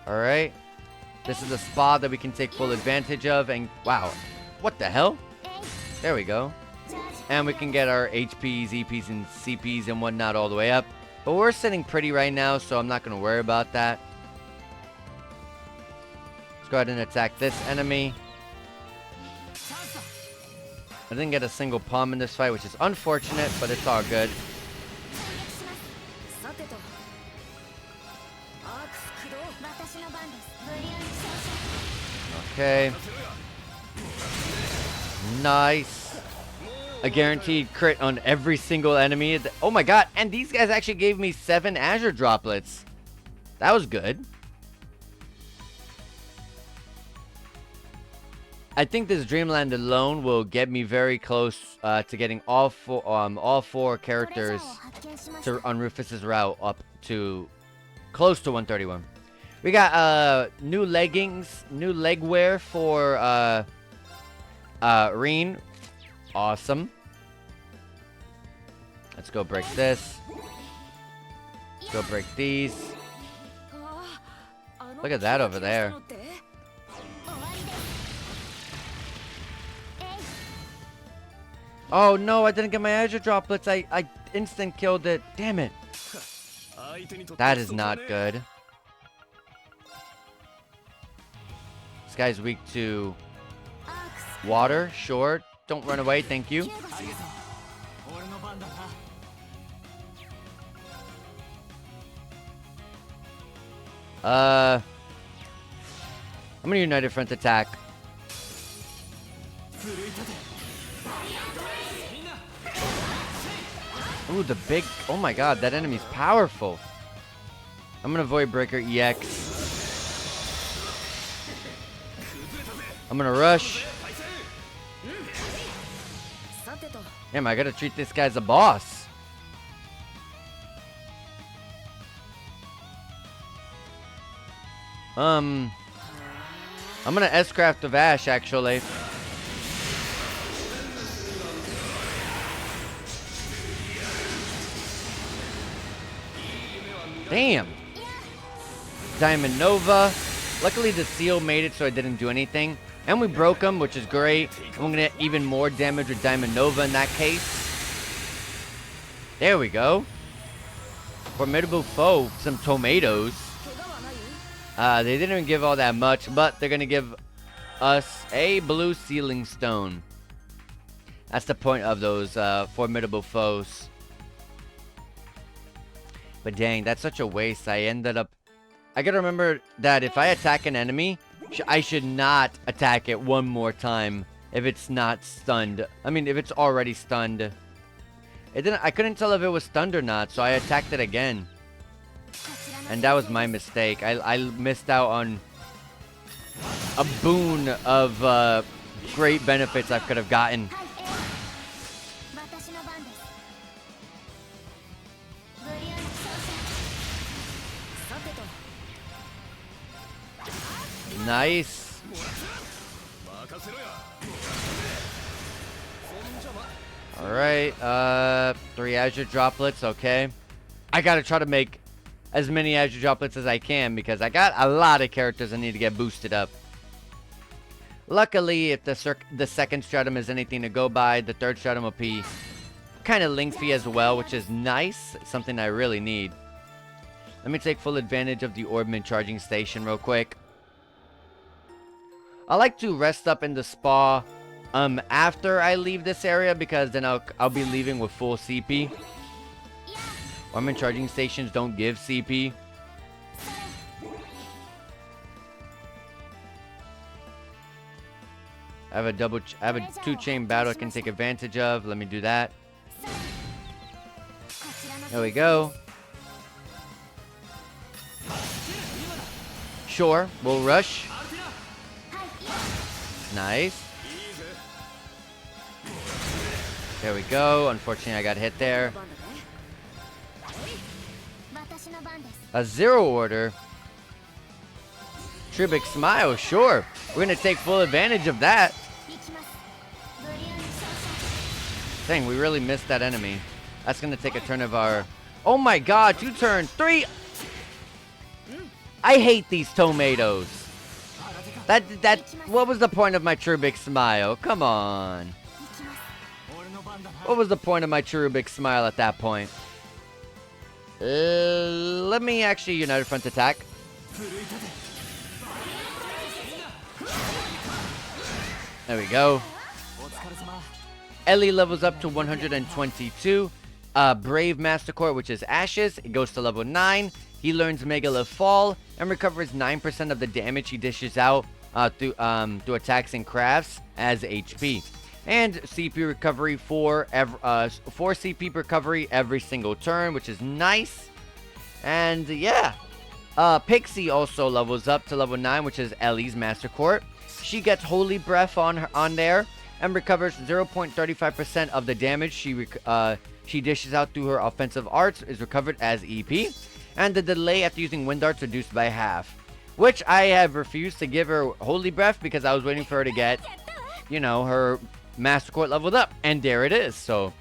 Alright. This is a spa that we can take full advantage of. And wow, what the hell? There we go. And we can get our HPs, EPs, and CPs and whatnot all the way up. But we're sitting pretty right now, so I'm not going to worry about that. Let's go ahead and attack this enemy. I didn't get a single palm in this fight, which is unfortunate, but it's all good. Okay. Nice. A guaranteed crit on every single enemy. Oh my god, and these guys actually gave me 7 Azure droplets. That was good. I think this Dreamland alone will get me very close to getting all four characters on Rufus's route up to close to 131. We got new leggings, new leg wear for Reen. Awesome. Let's go break this. Let's go break these. Look at that over there. Oh no, I didn't get my Azure droplets. I instant killed it. Damn it. That is not good. This guy's weak to water. Sure. Don't run away. Thank you. I'm gonna United Front attack. Ooh, the big... Oh my god, that enemy's powerful. I'm gonna Void Breaker EX. I'm gonna rush. Damn, I gotta treat this guy as a boss. I'm gonna S-Craft of Ash, actually. Damn. Diamond Nova. Luckily, the seal made it so I didn't do anything. And we broke him, which is great. I'm going to get even more damage with Diamond Nova in that case. There we go. Formidable foe. Some tomatoes. They didn't even give all that much, but they're going to give us a blue sealing stone. That's the point of those formidable foes. But dang, that's such a waste. I ended up... I gotta remember that if I attack an enemy, I should not attack it one more time if it's not stunned. I mean, if it's already stunned. I couldn't tell if it was stunned or not, so I attacked it again. And that was my mistake. I missed out on a boon of great benefits I could have gotten. Nice. Alright, 3 Azure droplets, okay. I gotta try to make as many Azure droplets as I can because I got a lot of characters I need to get boosted up. Luckily, if the second Stratum is anything to go by, the third Stratum will be kind of lengthy as well, which is nice. Something I really need. Let me take full advantage of the Orbman charging station real quick. I like to rest up in the spa after I leave this area because then I'll be leaving with full CP. Orbman charging stations don't give CP. I have a I have a 2-chain battle I can take advantage of. Let me do that. There we go. Sure, we'll rush. Nice. There we go. Unfortunately, I got hit there. A 0 order. True Big Smile, sure. We're going to take full advantage of that. Dang, we really missed that enemy. That's going to take a turn of our... Oh my god, 2 turns. 3! I hate these tomatoes. What was the point of my True Smile? Come on. What was the point of my True Smile at that point? Let me actually United Front attack. There we go. Ellie levels up to 122. Brave Master Core, which is Ashes, it goes to level 9. He learns Megalith Fall and recovers 9% of the damage he dishes out through attacks and crafts as HP. And CP recovery for 4 CP recovery every single turn, which is nice. And yeah, Pixie also levels up to level 9, which is Ellie's Master Core. She gets Holy Breath on there and recovers 0.35% of the damage she dishes out through her offensive arts is recovered as EP. And the delay after using Wind Arts reduced by half. Which I have refused to give her Holy Breath because I was waiting for her to get, you know, her Master Core leveled up. And there it is. So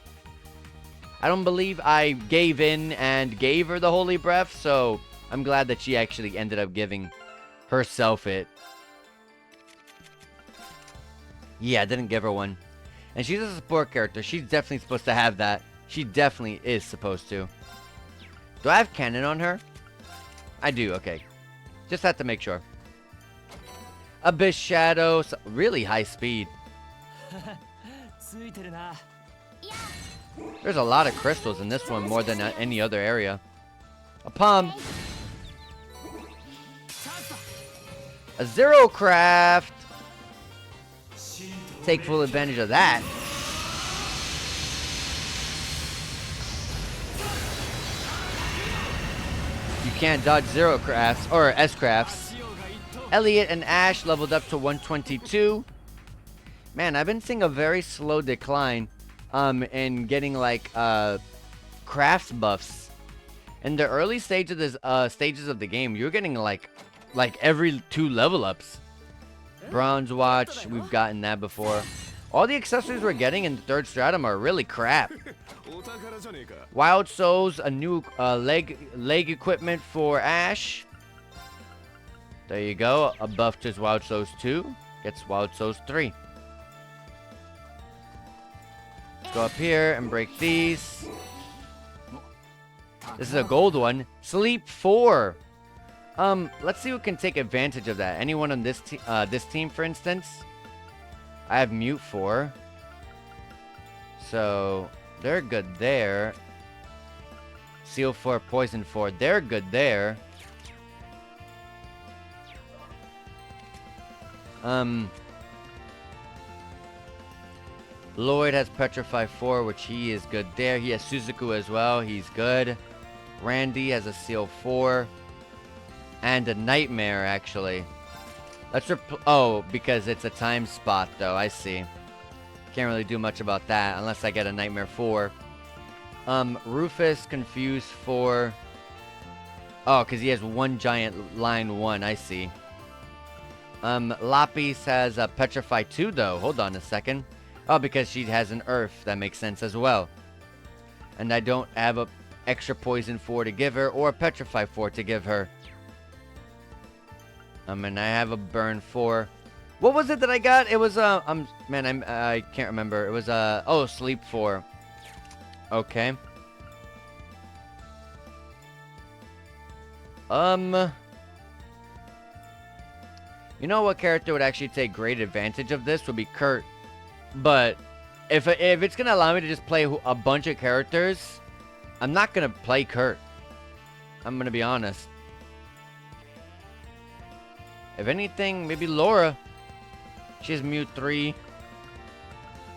I don't believe I gave in and gave her the Holy Breath. So I'm glad that she actually ended up giving herself it. Yeah, I didn't give her one. And she's a support character. She's definitely supposed to have that. She definitely is supposed to. Do I have cannon on her? I do, okay. Just have to make sure. Abyss Shadow, really high speed. There's a lot of crystals in this one, more than any other area. A Palm. A Zero Craft. Take full advantage of that. You can't dodge Zero Crafts, or S Crafts. Elliot and Ash leveled up to 122. Man, I've been seeing a very slow decline in getting like crafts buffs. In the early stages of the game, you're getting like every 2 level ups. Bronze Watch, we've gotten that before. All the accessories we're getting in the 3rd Stratum are really crap. Wild Souls, a new leg equipment for Ash. There you go. A buff to Wild Souls 2. Gets Wild Souls 3. Let's go up here and break these. This is a gold one. Sleep 4. Let's see who can take advantage of that. Anyone on this team, for instance? I have Mute 4. So they're good there. Seal 4, Poison 4. They're good there. Lloyd has Petrify 4, which he is good there. He has Suzuku as well. He's good. Randy has a Seal 4. And a Nightmare, actually. Let's oh, because it's a time spot, though. I see. Can't really do much about that unless I get a Nightmare 4. Rufus, Confused 4. Oh, because he has 1 giant line 1. I see. Lapis has a Petrify 2, though. Hold on a second. Oh, because she has an Earth. That makes sense as well. And I don't have a extra Poison 4 to give her or a Petrify 4 to give her. And I have a Burn 4. What was it that I got? It was, man, I can't remember. It was, oh, Sleep 4. Okay. You know what character would actually take great advantage of this would be Kurt. But if it's going to allow me to just play a bunch of characters, I'm not going to play Kurt. I'm going to be honest. If anything, maybe Laura. She has Mute 3.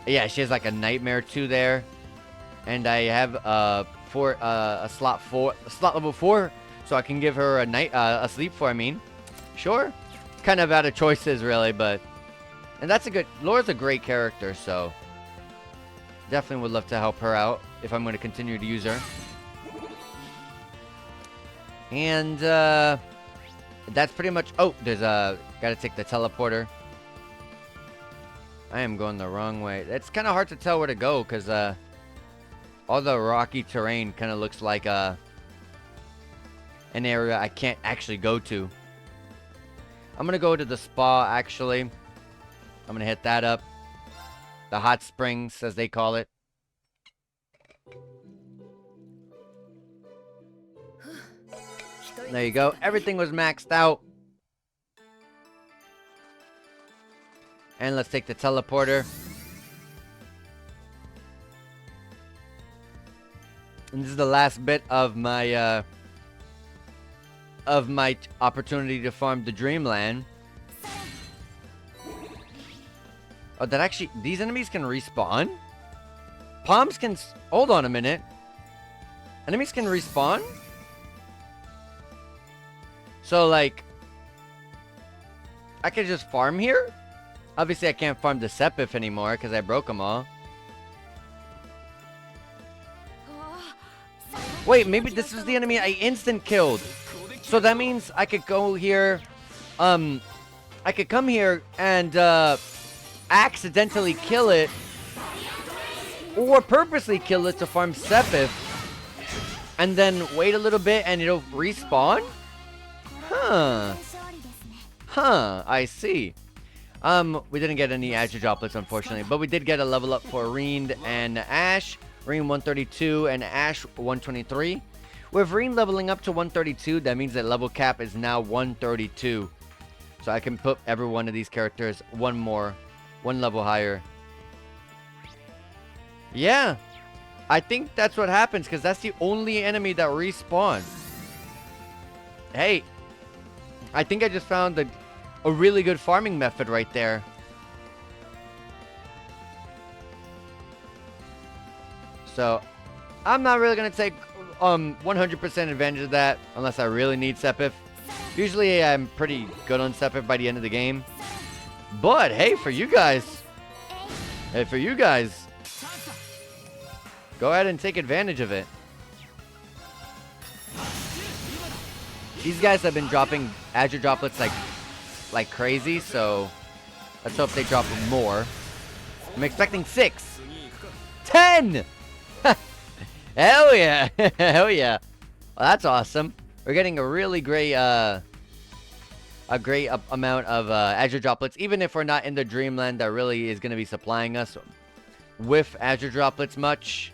Yeah, she has like a Nightmare 2 there. And I have a slot level 4, so I can give her a sleep 4, I mean. Sure. Kind of out of choices really, but and that's a good Laura's a great character, so definitely would love to help her out if I'm going to continue to use her. And that's pretty much... Oh, there's gotta take the teleporter. I am going the wrong way. It's kind of hard to tell where to go because all the rocky terrain kind of looks like an area I can't actually go to. I'm gonna go to the spa, actually. I'm gonna hit that up. The hot springs, as they call it. There you go. Everything was maxed out. And let's take the teleporter. And this is the last bit of my opportunity to farm the Dreamland. Oh, that actually... These enemies can respawn? Palms can... Hold on a minute. Enemies can respawn? So, like... I could just farm here? Obviously, I can't farm the Sepith anymore because I broke them all. Wait, maybe this is the enemy I instant killed. So that means I could go here... I could come here and, accidentally kill it, or purposely kill it to farm Sepith, and then wait a little bit and it'll respawn? Huh. I see. We didn't get any Azure Droplets, unfortunately, but we did get a level up for Reen and Ash. Reen 132 and Ash 123. With Reen leveling up to 132, that means that level cap is now 132. So I can put every one of these characters one level higher. Yeah, I think that's what happens because that's the only enemy that respawns. Hey, I think I just found a really good farming method right there. So I'm not really gonna take 100% advantage of that unless I really need Sepith. Usually I'm pretty good on Sepith by the end of the game. But hey, for you guys, go ahead and take advantage of it. These guys have been dropping Azure Droplets like crazy, so let's hope they drop more. I'm expecting 6. 10! Hell yeah! Hell yeah! Well, that's awesome. We're getting a really great amount of Azure Droplets, even if we're not in the Dreamland that really is going to be supplying us with Azure Droplets much.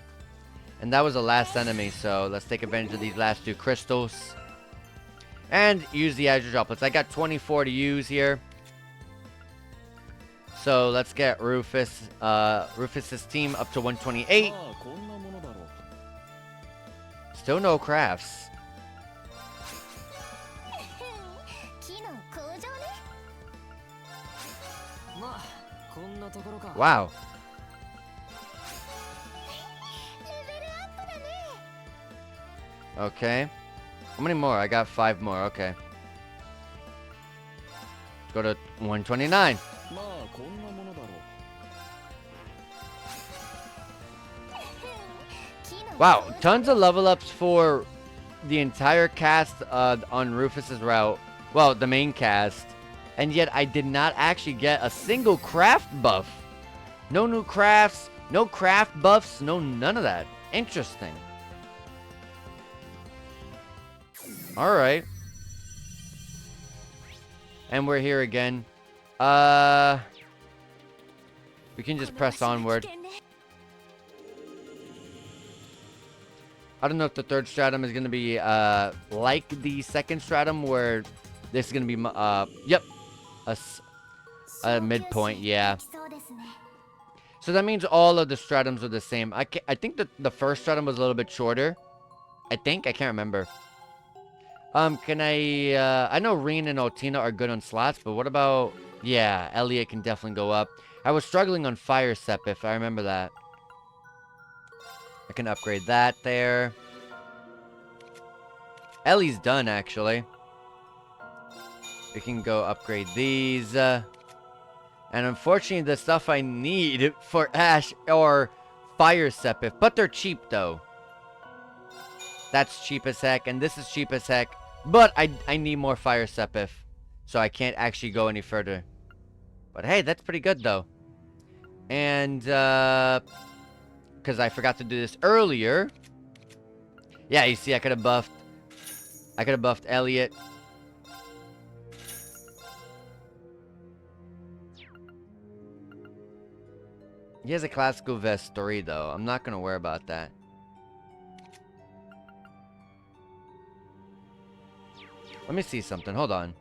And that was the last enemy, so let's take advantage of these last 2 crystals and use the Azure Droplets. I got 24 to use here, so let's get Rufus's team up to 128. Still no crafts. Wow. Okay. How many more? I got 5 more. Okay. Go to 129. Wow, tons of level ups for the entire cast on Rufus's route. Well, the main cast. And yet I did not actually get a single craft buff. No new crafts, no craft buffs, none of that. Interesting. Alright. And we're here again. We can just press onward. I don't know if the 3rd stratum is going to be like the 2nd stratum, where this is going to be, yep, a midpoint, yeah. So that means all of the stratums are the same. I think that the 1st stratum was a little bit shorter. I can't remember. Can I know Reen and Otina are good on slots, but what about Yeah, Elliot can definitely go up. I was struggling on Fire Sepith. I remember that. I can upgrade that there. Ellie's done, actually. We can go upgrade these. And unfortunately, the stuff I need for Ash or Fire Sepith. But they're cheap, though. That's cheap as heck, and this is cheap as heck. But I need more Fire Sepith. So I can't actually go any further. But hey, that's pretty good, though. And, because I forgot to do this earlier. Yeah, you see, I could have buffed Elliot. He has a classical vest 3, though. I'm not going to worry about that. Let me see something. Hold on.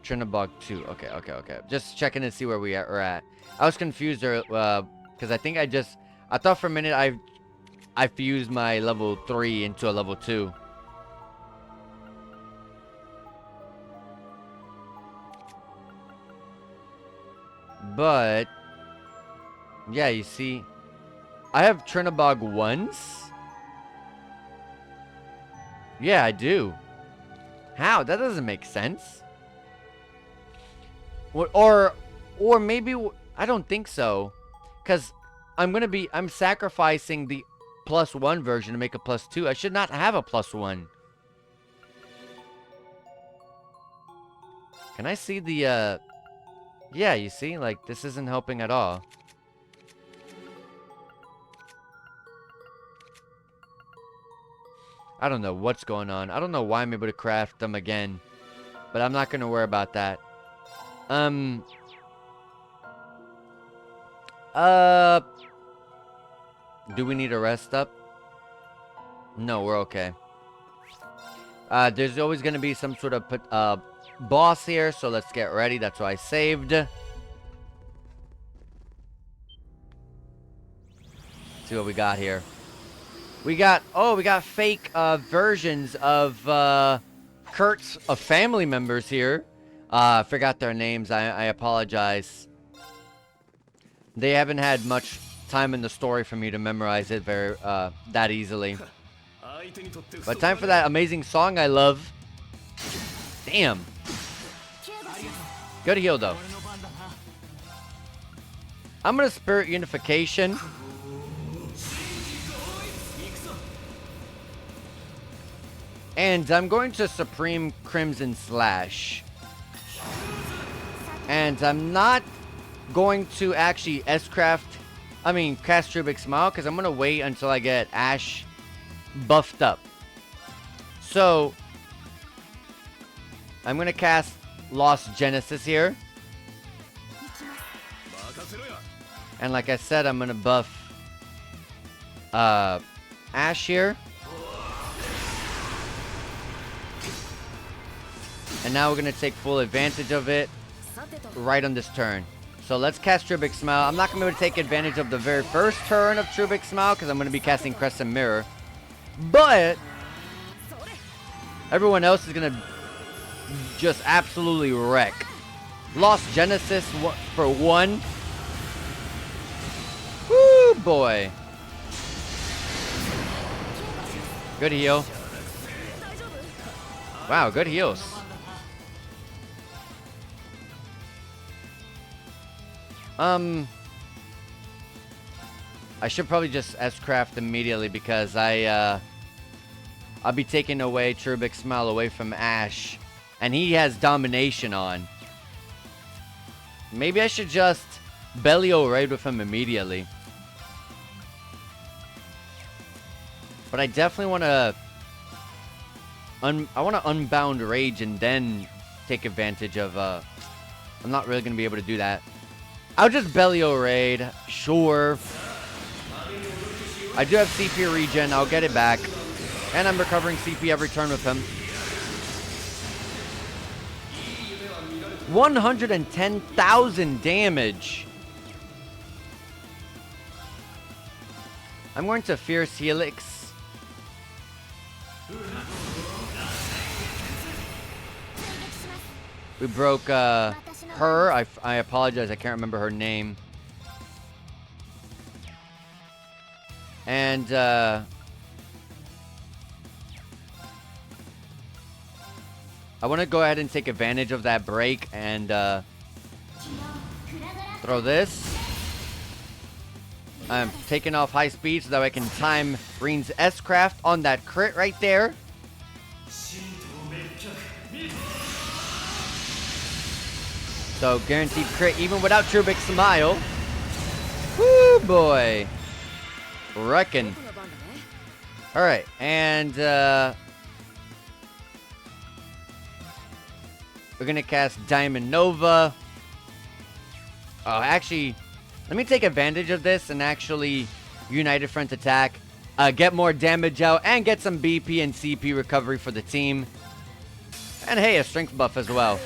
Trinabog 2. Okay. Just checking to see where we're at. I was confused because I thought for a minute I fused my level 3 into a level 2. But yeah, you see, I have Trinabog 1s. Yeah, I do. How? That doesn't make sense. Or maybe I don't think so, because I'm sacrificing the +1 version to make a +2. I should not have a +1. Can I see the yeah, you see, like, this isn't helping at all. I don't know what's going on. I don't know why I'm able to craft them again, but I'm not going to worry about that. Do we need a rest up? No, we're okay. There's always going to be some sort of boss here, so let's get ready. That's why I saved. See what we got here. We got fake versions of Kurt's family members here. I forgot their names. I apologize. They haven't had much time in the story for me to memorize it that easily. But time for that amazing song I love. Damn. Good heal, though. I'm going to Spirit Unification. And I'm going to Supreme Crimson Slash. And I'm not going to actually cast Trubik Smile, because I'm going to wait until I get Ash buffed up. So, I'm going to cast Lost Genesis here. And like I said, I'm going to buff Ash here. And now we're going to take full advantage of it right on this turn. So let's cast Trubik Smile. I'm not going to be able to take advantage of the very first turn of Trubik Smile because I'm going to be casting Crescent Mirror. But everyone else is going to just absolutely wreck. Lost Genesis for 1. Woo, boy. Good heal. Wow, good heals. I should probably just S-Craft immediately because I'll be taking away Trubik Smile away from Ash. And he has Domination on. Maybe I should just Bellio raid with him immediately. But I definitely want to... I want to Unbound Rage and then take advantage of... I'm not really going to be able to do that. I'll just Bellio raid. Sure. I do have CP regen. I'll get it back. And I'm recovering CP every turn with him. 110,000 damage. I'm going to Fierce Helix. We broke her. I apologize. I can't remember her name. And I want to go ahead and take advantage of that break and throw this. I'm taking off high speed so that I can time Reen's S-Craft on that crit right there. So guaranteed crit even without Trubik's smile. Woo boy. Reckon. Alright, and we're gonna cast Diamond Nova. Oh, actually, let me take advantage of this and actually United Front attack. Get more damage out and get some BP and CP recovery for the team. And hey, a strength buff as well.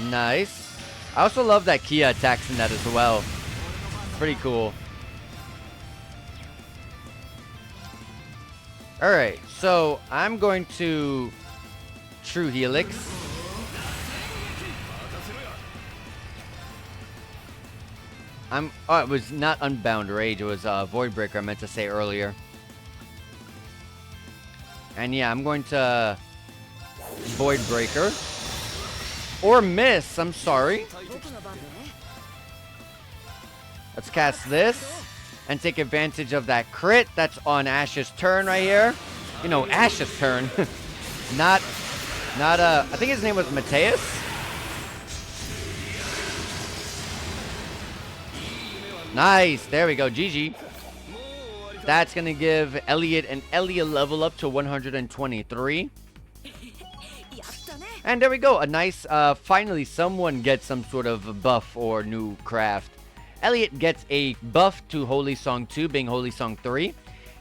Nice. I also love that Kia attacks in that as well. Pretty cool. Alright, so I'm going to True Helix. Oh, it was not Unbound Rage, it was Void Breaker I meant to say earlier. And yeah, I'm going to Void Breaker. Or miss, I'm sorry. Let's cast this and take advantage of that crit that's on Ash's turn right here. You know, Ash's turn. not I think his name was Mateus. Nice, there we go, GG. That's gonna give Elliot and Ellie a level up to 123. And there we go, a nice, finally someone gets some sort of buff or new craft. Elliot gets a buff to Holy Song 2, being Holy Song 3.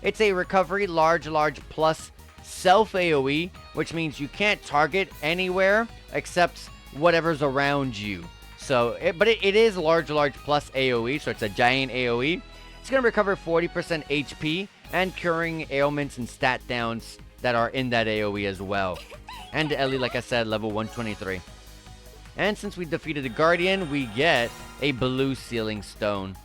It's a recovery, large plus self AoE, which means you can't target anywhere except whatever's around you. So, it is large plus AoE, so it's a giant AoE. It's going to recover 40% HP and curing ailments and stat downs that are in that AoE as well. And Ellie, like I said, level 123. And since we defeated the Guardian, we get a blue Sealing Stone.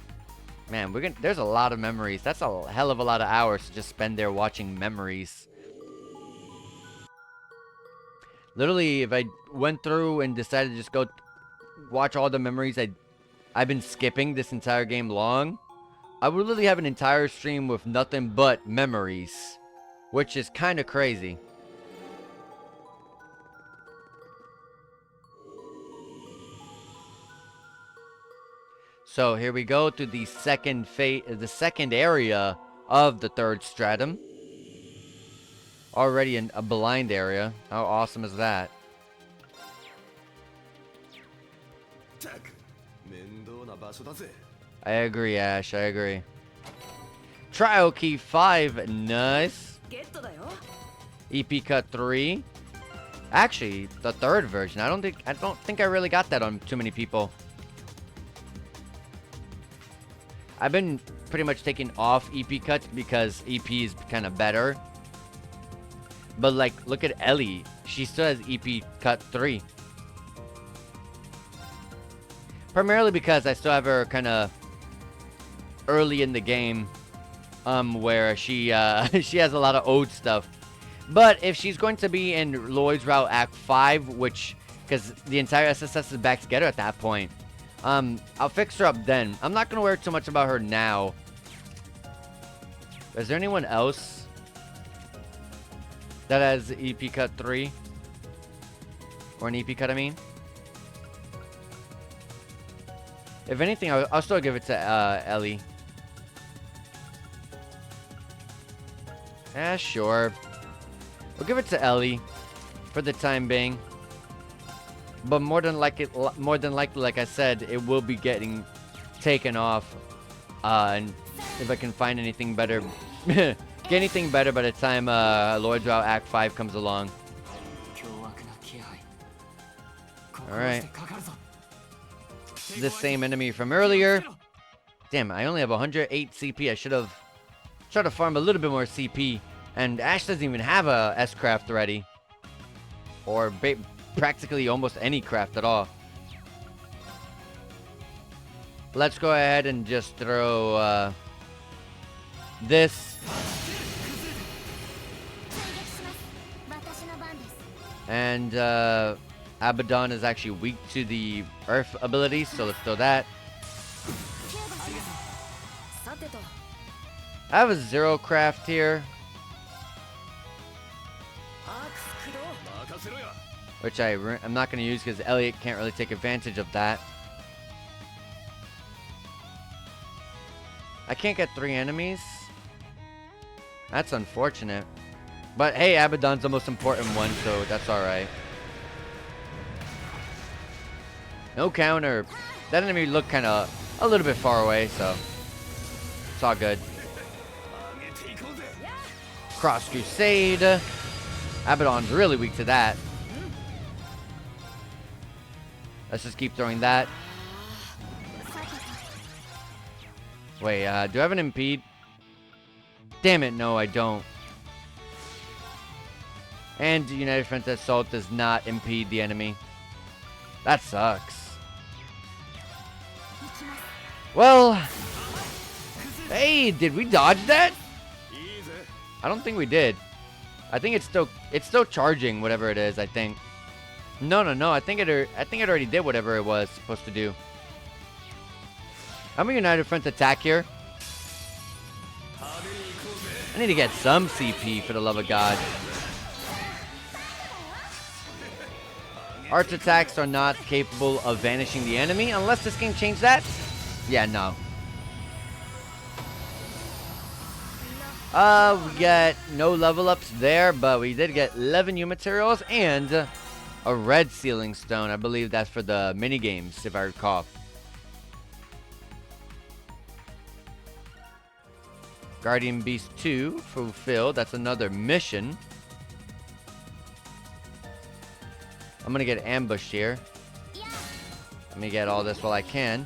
Man, there's a lot of memories. That's a hell of a lot of hours to just spend there watching memories. Literally, if I went through and decided to just go watch all the memories I've been skipping this entire game long, I would literally have an entire stream with nothing but memories, which is kind of crazy. So here we go to the second area of the third stratum. Already in a blind area. How awesome is that? I agree, Ash. I agree. Trial Key 5. Nice. EP Cut 3. Actually, the third version. I don't think I really got that on too many people. I've been pretty much taking off EP cuts because EP is kind of better. But like, look at Ellie. She still has EP cut 3. Primarily because I still have her kind of early in the game, where she she has a lot of old stuff. But if she's going to be in Lloyd's Route Act 5, which, because the entire SSS is back together at that point, I'll fix her up then. I'm not going to worry too much about her now. Is there anyone else that has EP Cut 3? Or an EP Cut, I mean? If anything, I'll still give it to Ellie. Yeah, sure. We'll give it to Ellie for the time being. But more than likely, like I said, it will be getting taken off. And if I can find anything better, get anything better by the time Lloyd's Route Act 5 comes along. Alright. The same enemy from earlier. Damn, I only have 108 CP. I should have tried to farm a little bit more CP And Ash doesn't even have a S-craft ready. Or practically almost any craft at all. Let's go ahead and just throw this. And Abaddon is actually weak to the Earth abilities, so let's throw that. I have a Zero craft here, which I'm not going to use because Elliot can't really take advantage of that. I can't get 3 enemies. That's unfortunate. But hey, Abaddon's the most important one, so that's alright. No counter. That enemy looked kind of a little bit far away, so it's all good. Cross Crusade. Abaddon's really weak to that. Let's just keep throwing that. Wait, do I have an impede? Damn it, no, I don't. And United Front Assault does not impede the enemy. That sucks. Well, hey, did we dodge that? I don't think we did. I think it's still charging whatever it is. I think. No. I think it already did whatever it was supposed to do. I'm a United Front attack here. I need to get some CP for the love of God. Arch attacks are not capable of vanishing the enemy unless this game changed that. Yeah, no. We got no level ups there, but we did get 11 new materials and a red sealing stone. I believe that's for the mini games, if I recall. Guardian Beast 2 fulfilled. That's another mission. I'm gonna get ambushed here. Let me get all this while I can.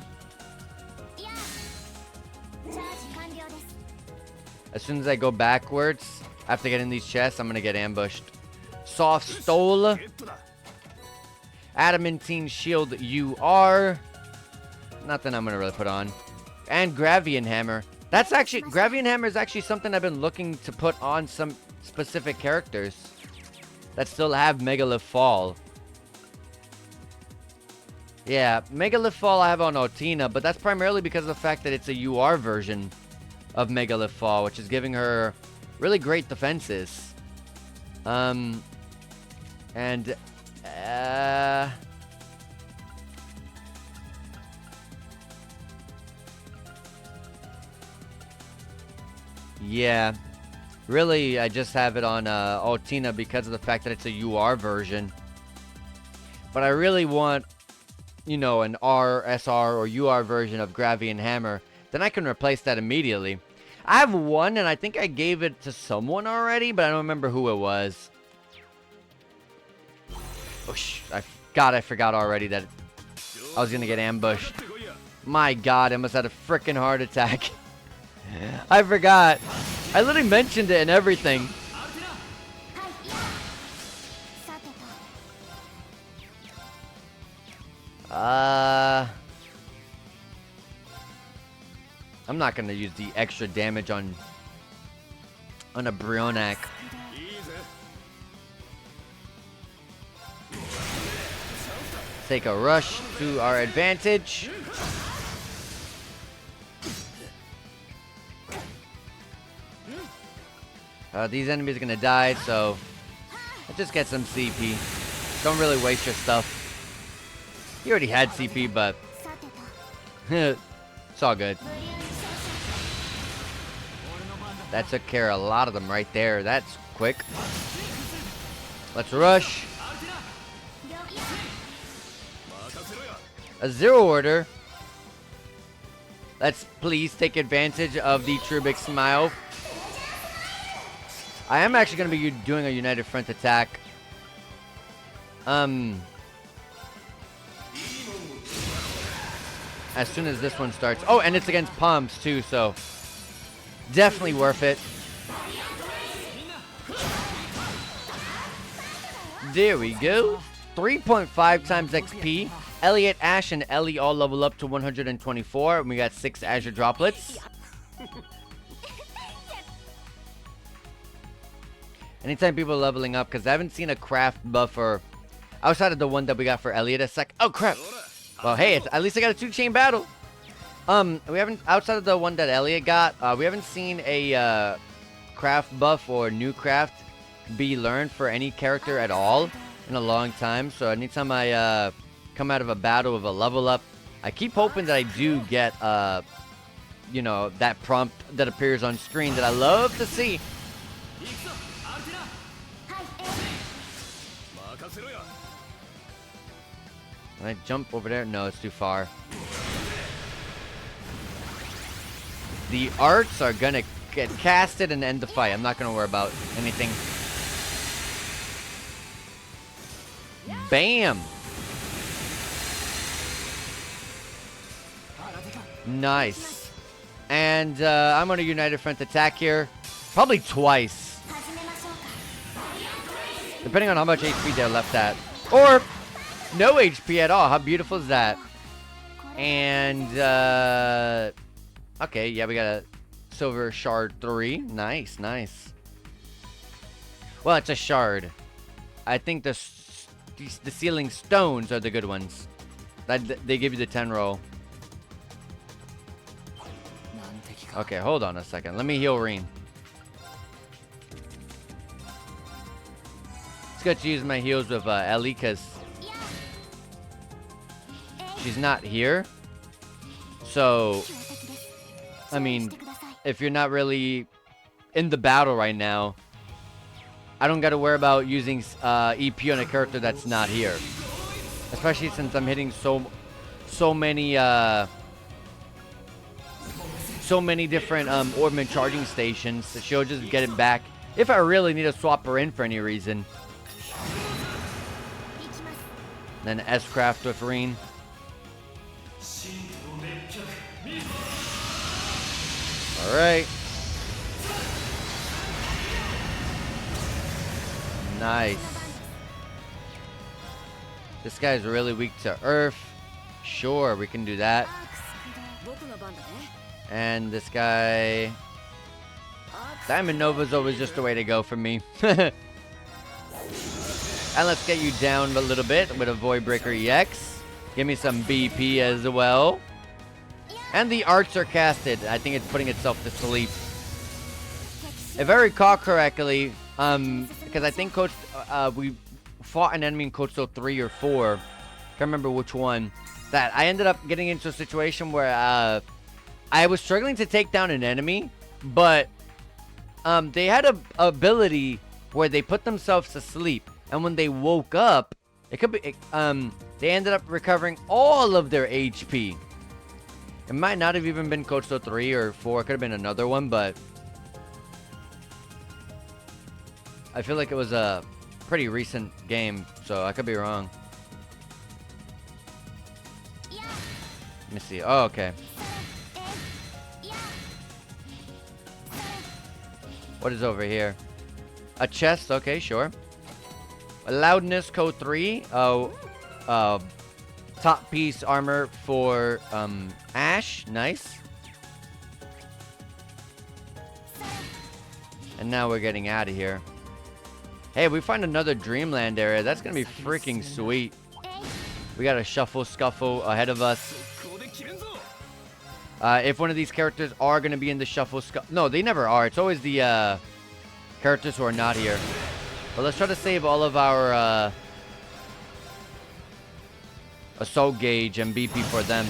As soon as I go backwards, after getting these chests, I'm gonna get ambushed. Soft Stole. Adamantine Shield UR. Nothing I'm gonna really put on. And Gravian Hammer. That's actually, Gravian Hammer is actually something I've been looking to put on some specific characters that still have Megalith Fall. Yeah, Megalith Fall I have on Altina, but that's primarily because of the fact that it's a UR version of Megalith Fall, which is giving her really great defenses. Yeah, really, I just have it on Altina because of the fact that it's a UR version. But I really want, you know, an RSR or UR version of Gravian Hammer. Then I can replace that immediately. I have one, and I think I gave it to someone already, but I don't remember who it was. Oh, God, I forgot already that I was going to get ambushed. My God, I must have had a freaking heart attack. I forgot. I literally mentioned it and everything. I'm not gonna use the extra damage on a Brionac. Take a rush to our advantage. These enemies are gonna die, so let's just get some CP. Don't really waste your stuff. You already had CP, but it's all good. That took care of a lot of them right there. That's quick. Let's rush. A zero order. Let's please take advantage of the Trubik Smile. I am actually going to be doing a United Front attack. As soon as this one starts. Oh, and it's against Palms too, so definitely worth it. There we go. 3.5 times XP. Elliot, Ash, and Ellie all level up to 124. And we got 6 Azure Droplets. Anytime people are leveling up, because I haven't seen a craft buffer outside of the one that we got for Elliot a sec. Oh, crap. Well, hey, at least I got a 2-chain battle. We haven't, outside of the one that Elliot got, we haven't seen a craft buff or new craft be learned for any character at all in a long time. So anytime I come out of a battle with a level up, I keep hoping that I do get, you know, that prompt that appears on screen that I love to see. Can I jump over there? No, it's too far. The arts are gonna get casted and end the fight. I'm not gonna worry about anything. Bam! Nice. And I'm on a United Front attack here. Probably twice. Depending on how much HP they're left at. Or no HP at all. How beautiful is that? And, okay, yeah, we got a silver shard 3. Nice, nice. Well, it's a shard. I think the ceiling stones are the good ones. They give you the 10 roll. Okay, hold on a second. Let me heal Reen. It's good to use my heals with Ellie because she's not here. So, I mean, if you're not really in the battle right now, I don't got to worry about using EP on a character that's not here. Especially since I'm hitting so many different orbment charging stations. So she'll just get it back if I really need to swap her in for any reason. Then S-Craft with Reen. Alright. Nice. This guy's really weak to Earth. Sure, we can do that. And this guy... Diamond Nova's always just the way to go for me. And let's get you down a little bit with a Void Breaker EX. Give me some BP as well. And the arts are casted. I think it's putting itself to sleep. If I recall correctly, because I think we fought an enemy in Koto 3 or 4. Can't remember which one. That I ended up getting into a situation where I was struggling to take down an enemy, but they had a ability where they put themselves to sleep, and when they woke up, it could be they ended up recovering all of their HP. It might not have even been Koto 3 or 4. It could have been another one, but I feel like it was a pretty recent game, so I could be wrong. Let me see. Oh, okay. What is over here? A chest. Okay, sure. A loudness code 3. Oh, top piece armor for Ash. Nice. And now we're getting out of here. Hey, we find another Dreamland area. That's gonna be freaking sweet. We got a Shuffle Scuffle ahead of us. If one of these characters are gonna be in the Shuffle Scuffle... No, they never are. It's always the characters who are not here. But let's try to save all of our Assault Gauge and BP for them.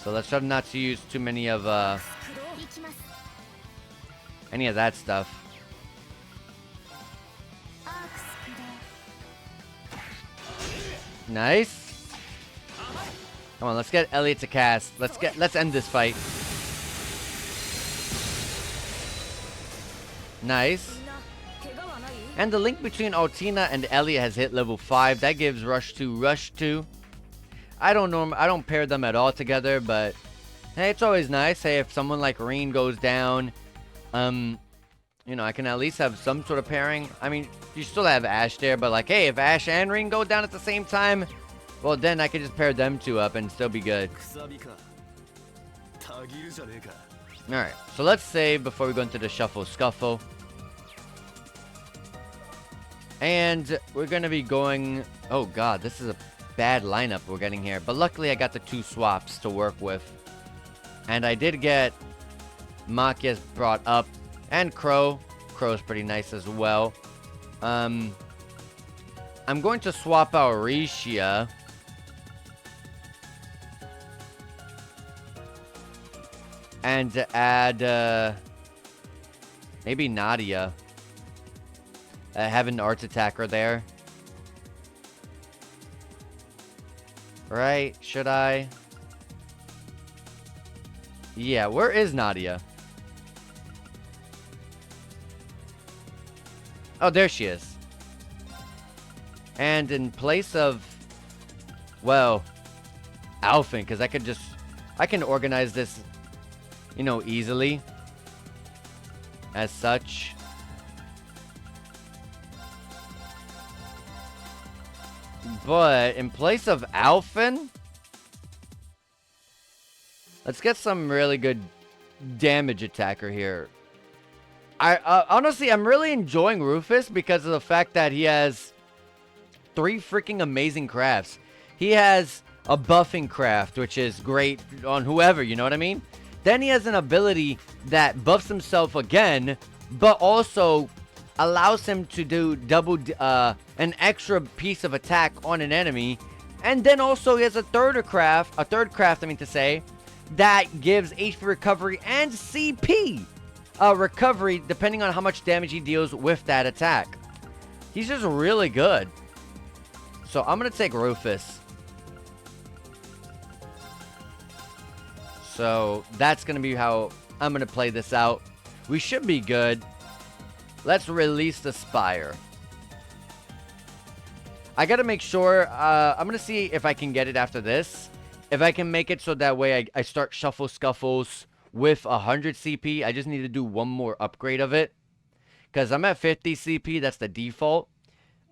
So let's try not to use too many of any of that stuff. Nice. Come on, let's get Elliot to cast. Let's end this fight. Nice. And the link between Altina and Elliot has hit level 5. That gives Rush 2. I don't pair them at all together, but hey, it's always nice. Hey, if someone like Reen goes down, you know, I can at least have some sort of pairing. I mean, you still have Ash there, but like, hey, if Ash and Ring go down at the same time, well, then I could just pair them two up and still be good. Alright, so let's save before we go into the Shuffle Scuffle. And we're going to be going... Oh god, this is a bad lineup we're getting here. But luckily I got the 2 swaps to work with. And I did get Machias brought up. And Crow. Crow's pretty nice as well. I'm going to swap out Rishia. And add, maybe Nadia. Having the Arts Attacker there. Right? Should I? Yeah, where is Nadia? Oh, there she is. And in place of, well, Alphen, because I can organize this, you know, easily. As such. But in place of Alphen, let's get some really good damage attacker here. Honestly, I'm really enjoying Rufus because of the fact that he has 3 freaking amazing crafts. He has a buffing craft, which is great on whoever, you know what I mean? Then he has an ability that buffs himself again, but also allows him to do an extra piece of attack on an enemy. And then also he has a third craft, I mean to say, that gives HP recovery and CP recovery depending on how much damage he deals with that attack. He's just really good. So I'm going to take Rufus. So that's going to be how I'm going to play this out. We should be good. Let's release the Spire. I got to make sure. I'm going to see if I can get it after this. If I can make it so that way I start Shuffle Scuffles with 100 CP. I just need to do one more upgrade of it. Because I'm at 50 CP. That's the default.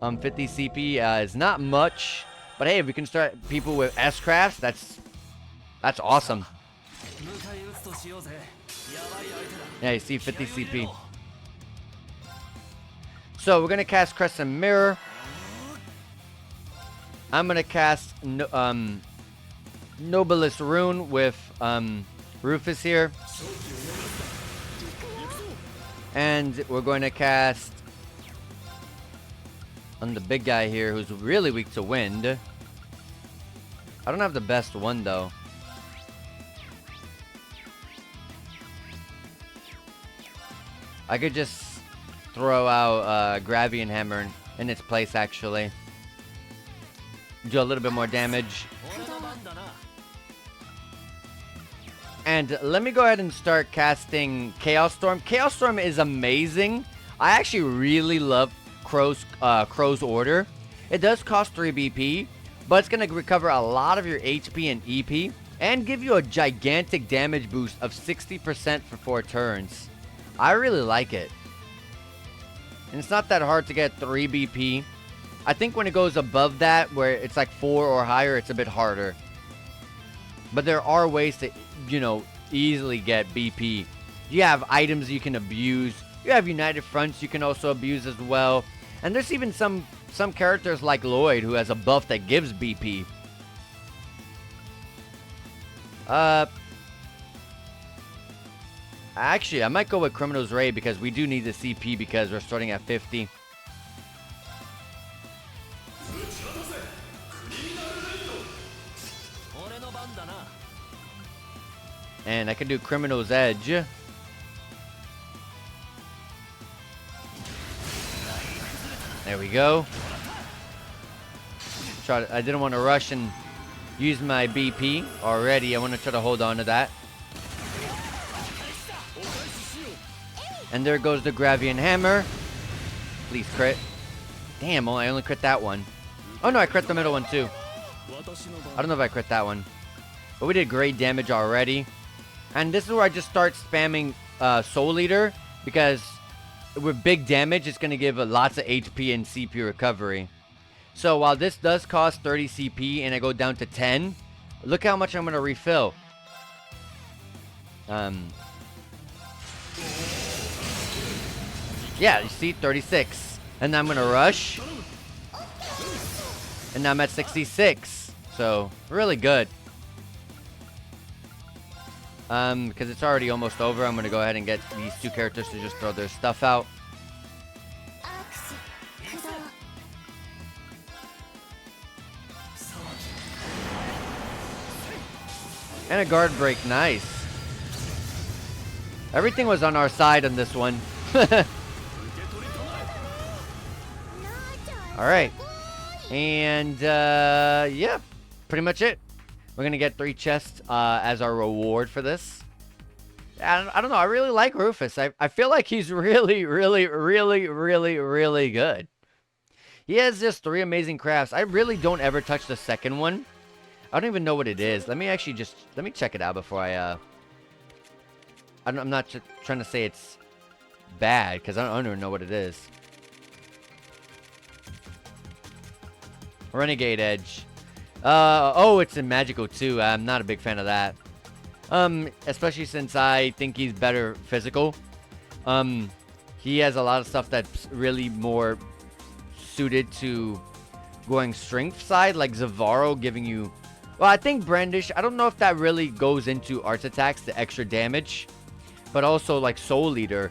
50 CP is not much. But hey, if we can start people with S-Crafts, that's awesome. Yeah, you see 50 CP. So we're going to cast Crescent Mirror. I'm going to cast Nobilis Rune with Rufus here. And we're going to cast on the big guy here who's really weak to wind. I don't have the best one though. I could just throw out Gravian Hammer in its place actually. Do a little bit more damage. And let me go ahead and start casting Chaos Storm. Chaos Storm is amazing. I actually really love Crow's Order. It does cost 3 BP, but it's going to recover a lot of your HP and EP and give you a gigantic damage boost of 60% for 4 turns. I really like it. And it's not that hard to get 3 BP. I think when it goes above that, where it's like 4 or higher, it's a bit harder. But there are ways to, you know, easily get BP. You have items you can abuse. You have United Fronts you can also abuse as well. And there's even some characters like Lloyd who has a buff that gives BP. Actually, I might go with Criminal's Raid because we do need the CP because we're starting at 50. And I can do Criminal's Edge. There we go. I didn't want to rush and use my BP already. I want to try to hold on to that. And there goes the Gravian Hammer. Please crit. Damn, I only crit that one. Oh no, I crit the middle one too. I don't know if I crit that one. But we did great damage already. And this is where I just start spamming Soul Eater. Because with big damage, it's going to give lots of HP and CP recovery. So while this does cost 30 CP and I go down to 10, look how much I'm going to refill. Yeah, you see, 36. And then I'm going to rush. And now I'm at 66. So, really good. Because it's already almost over, I'm going to go ahead and get these two characters to just throw their stuff out. And a guard break, nice. Everything was on our side on this one. Alright. And, yeah, pretty much it. We're going to get 3 chests as our reward for this. I don't know. I really like Rufus. I feel like he's really, really, really, really, really good. He has just 3 amazing crafts. I really don't ever touch the second one. I don't even know what it is. Let me actually just... Let me check it out before I'm not trying to say it's bad, because I don't even know what it is. Renegade Edge. Oh, it's in Magical too. I'm not a big fan of that. Especially since I think he's better physical. He has a lot of stuff that's really more suited to going strength side, like Zavaro giving you... Well, I think Brandish, I don't know if that really goes into arts attacks, the extra damage. But also, like Soul Leader,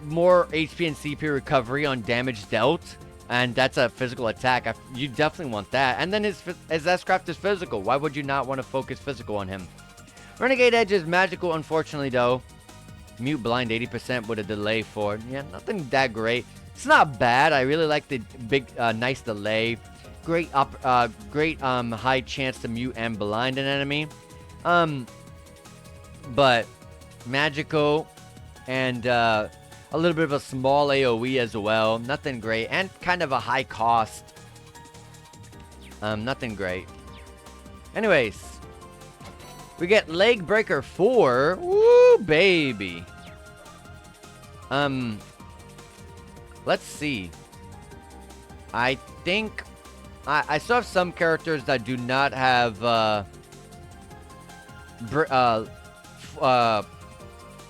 more HP and CP recovery on damage dealt. And that's a physical attack. You definitely want that. And then his S-Craft is physical. Why would you not want to focus physical on him? Renegade Edge is magical, unfortunately, though. Mute Blind 80% with a delay for... Yeah, nothing that great. It's not bad. I really like the big, nice delay. Great high chance to mute and blind an enemy. But magical and a little bit of a small AoE as well. Nothing great. And kind of a high cost. Nothing great. Anyways. We get Leg Breaker 4. Woo, baby. Let's see. I think... I still have some characters that do not have a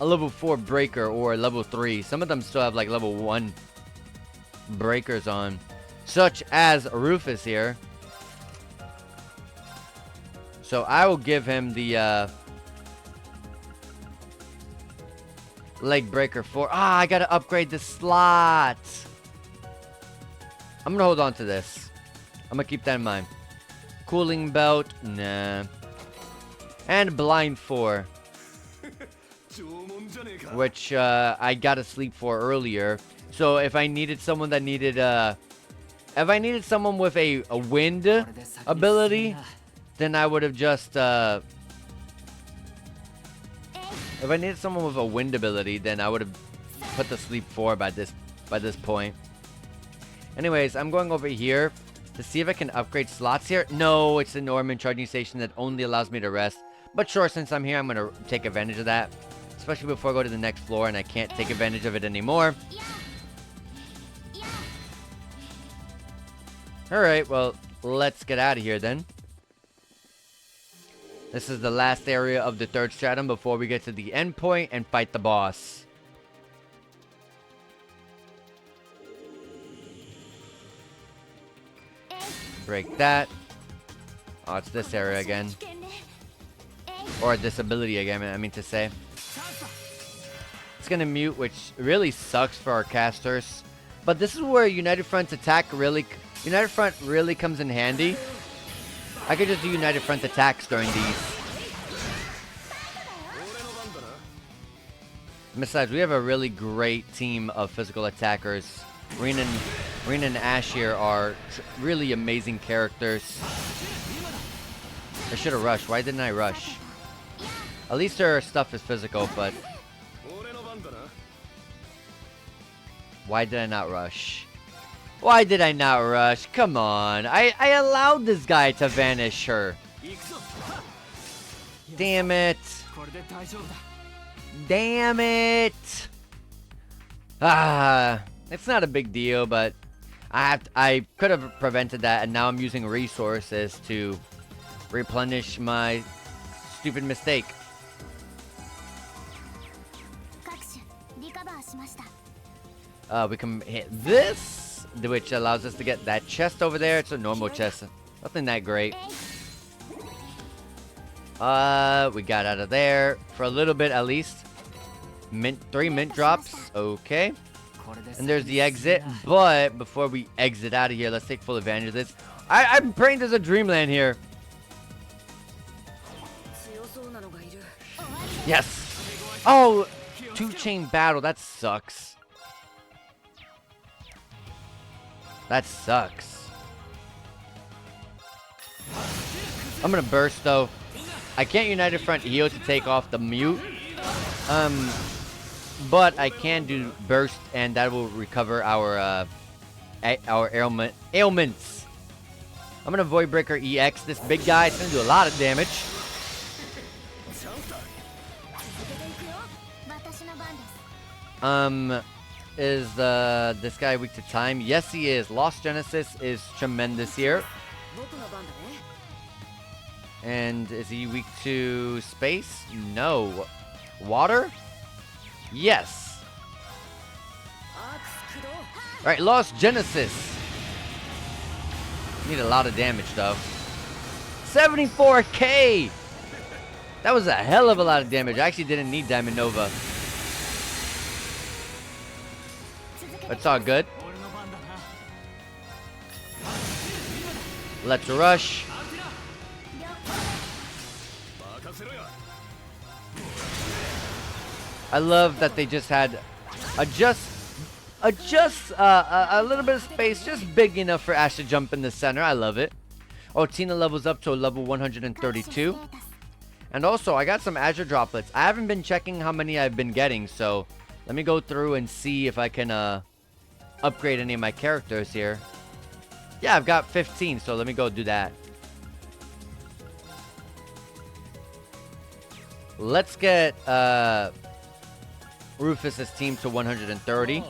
level 4 breaker or a level 3. Some of them still have like level 1 breakers on. Such as Rufus here. So I will give him the Leg Breaker 4. Ah, I gotta upgrade the slot. I'm gonna hold on to this. I'm gonna keep that in mind. Cooling Belt, nah. And Blind 4. Which I gotta sleep for earlier. So if I needed someone that needed if I needed someone with a wind ability, then I would have just if I needed someone with a wind ability, then I would have put the sleep 4 by this point. Anyways, I'm going over here to see if I can upgrade slots here. No, it's the Norman charging station that only allows me to rest. But sure, since I'm here, I'm going to take advantage of that. Especially before I go to the next floor and I can't take advantage of it anymore. Alright, well, let's get out of here then. This is the last area of the 3rd stratum before we get to the end point and fight the boss. Break that. Oh, it's this area again. Or this ability again, I mean to say. It's gonna mute, which really sucks for our casters. But this is where United Front's attack really... United Front really comes in handy. I could just do United Front attacks during these. Besides, we have a really great team of physical attackers. Rena and Ash here are really amazing characters. I should have rushed. Why didn't I rush? At least her stuff is physical, but... Why did I not rush? Why did I not rush? Come on. I allowed this guy to vanish her. Damn it. Damn it. It's not a big deal, but I could have prevented that, and now I'm using resources to replenish my stupid mistake. We can hit this, which allows us to get that chest over there. It's a normal chest, nothing that great. We got out of there for a little bit at least. 3 mint drops, okay. And there's the exit, but before we exit out of here, let's take full advantage of this. I'm praying there's a dreamland here. Yes. Oh, 2-chain battle. That sucks. That sucks. I'm gonna burst though. I can't United Front heal to take off the mute. But I can do burst, and that will recover our ailments. I'm gonna Void Breaker EX this big guy. It's gonna do a lot of damage. Is this guy weak to time? Yes, he is. Lost Genesis is tremendous here. And is he weak to space? No. Water? Yes. Alright, Lost Genesis. Need a lot of damage though. 74k! That was a hell of a lot of damage. I actually didn't need Diamond Nova. But it's all good. Let's rush. I love that they just had a little bit of space, just big enough for Ash to jump in the center. I love it. Oh, Tina levels up to a level 132. And also, I got some Azure droplets. I haven't been checking how many I've been getting, so let me go through and see if I can upgrade any of my characters here. Yeah, I've got 15, so let me go do that. Let's get Rufus's team to 130.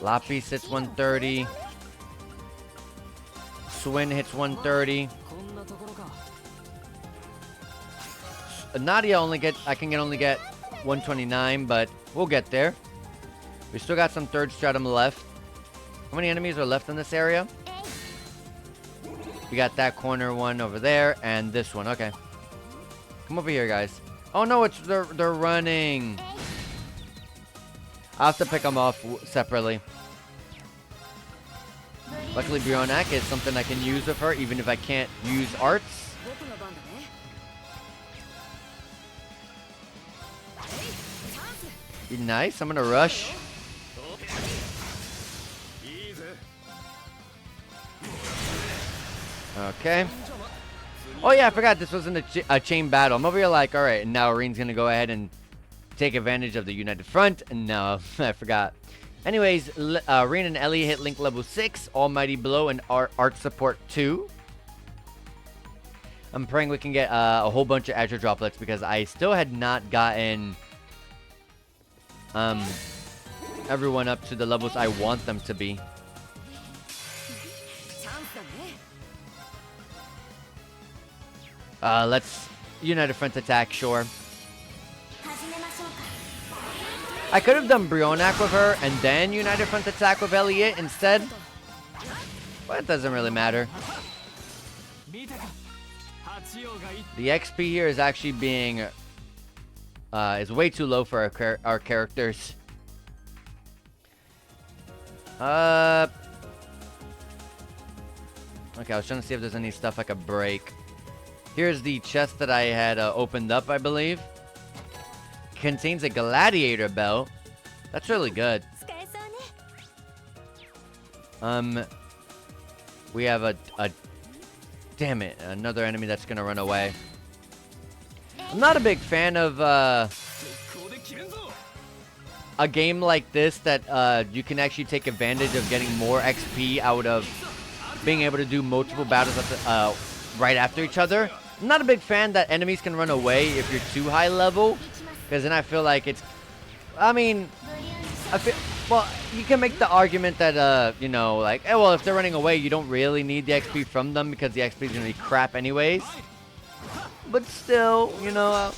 Lapis hits 130. Swin hits 130. Nadia I can only get 129, but we'll get there. We still got some third stratum left. How many enemies are left in this area? We got that corner one over there and this one. Okay. Come over here, guys. Oh no, they're running. I'll have to pick them off separately. Luckily, Brionac is something I can use with her, even if I can't use arts. Nice. I'm gonna rush. Okay. Oh yeah, I forgot this wasn't a chain battle. I'm over here like, alright, and now Arene's gonna go ahead and take advantage of the United Front. And no, I forgot. Anyways, Arene and Ellie hit Link level 6, Almighty Blow, and Art Support 2. I'm praying we can get a whole bunch of Azure droplets because I still had not gotten everyone up to the levels I want them to be. Let's United Front attack, sure. I could have done Brionac with her and then United Front attack with Elliot instead. But it doesn't really matter. The XP here is actually being is way too low for our characters. Okay, I was trying to see if there's any stuff I could break. Here's the chest that I had opened up, I believe. Contains a gladiator belt. That's really good. We have a damn it, another enemy that's gonna run away. I'm not a big fan of a game like this that you can actually take advantage of getting more XP out of being able to do multiple battles at the, right after each other. I'm not a big fan that enemies can run away if you're too high level. Because then I feel like it's... I mean, I feel... Well, you can make the argument that, you know, like, well, if they're running away, you don't really need the XP from them because the XP is going to be crap anyways. But still, you know,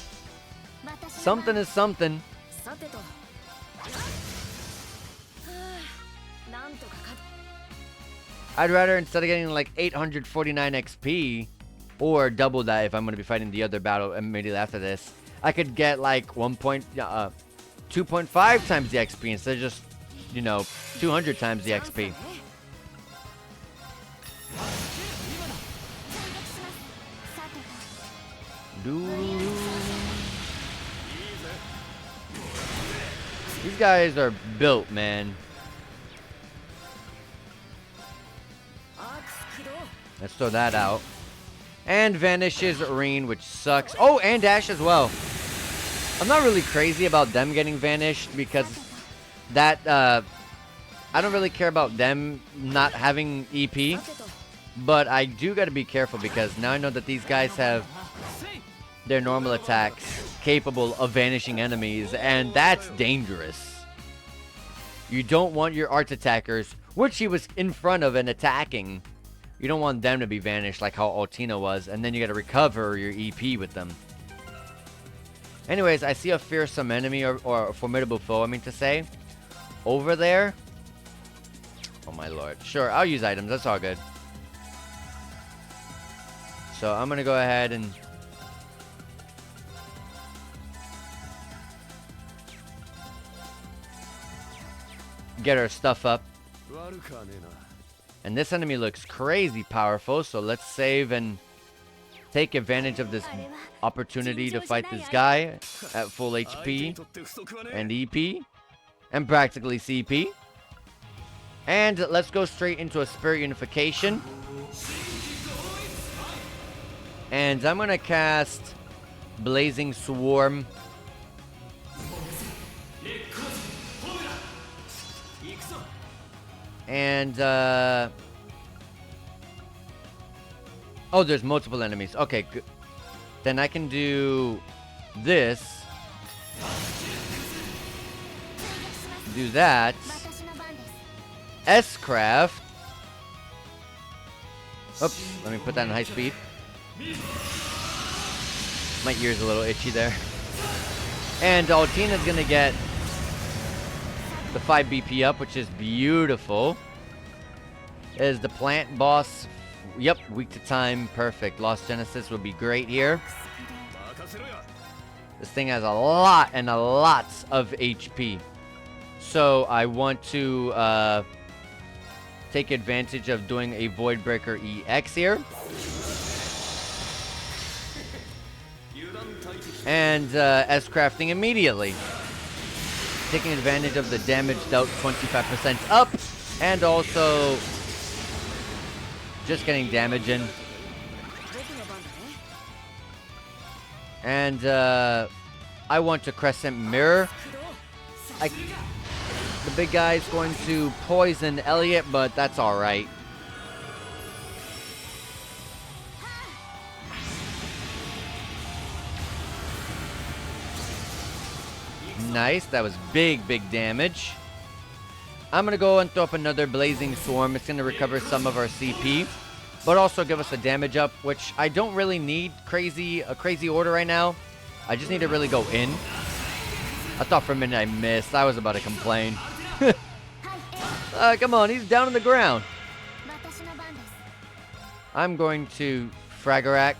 something is something. I'd rather, instead of getting like 849 XP, or double that if I'm going to be fighting the other battle immediately after this, I could get like 2.5 times the XP instead of just, you know, 200 times the XP. These guys are built, man. Let's throw that out. And vanishes Reen, which sucks. Oh, and Dash as well. I'm not really crazy about them getting vanished because that, I don't really care about them not having EP. But I do got to be careful because now I know that these guys have their normal attacks capable of vanishing enemies, and that's dangerous. You don't want your arch attackers, which he was in front of and attacking, you don't want them to be vanished like how Altina was, and then you got to recover your EP with them. Anyways, I see a fearsome enemy or a formidable foe, I mean to say, over there. Oh my lord. Sure, I'll use items, that's all good. So I'm going to go ahead and get our stuff up. And this enemy looks crazy powerful, so let's save and take advantage of this opportunity to fight this guy at full HP and EP and practically CP. And let's go straight into a Spirit Unification. And I'm going to cast Blazing Swarm. And, oh, there's multiple enemies. Okay, good. Then I can do this. Do that. S-Craft. Oops, let me put that in high speed. My ear's a little itchy there. And Altina's gonna get the 5 BP up, which is beautiful. Is the plant boss. Yep, weak to time. Perfect. Lost Genesis would be great here. This thing has a lot and a lot of HP. So I want to take advantage of doing a Void Breaker EX here. And S-Crafting immediately. Taking advantage of the damage dealt 25% up. And also just getting damage in. And I want to Crescent Mirror. The big guy is going to poison Elliot, but that's alright. Nice, that was big damage. I'm going to go and throw up another Blazing Swarm. It's going to recover some of our CP, but also give us a damage up, which I don't really need a crazy order right now. I just need to really go in. I thought for a minute I missed. I was about to complain. Come on, he's down on the ground. I'm going to Fragarak.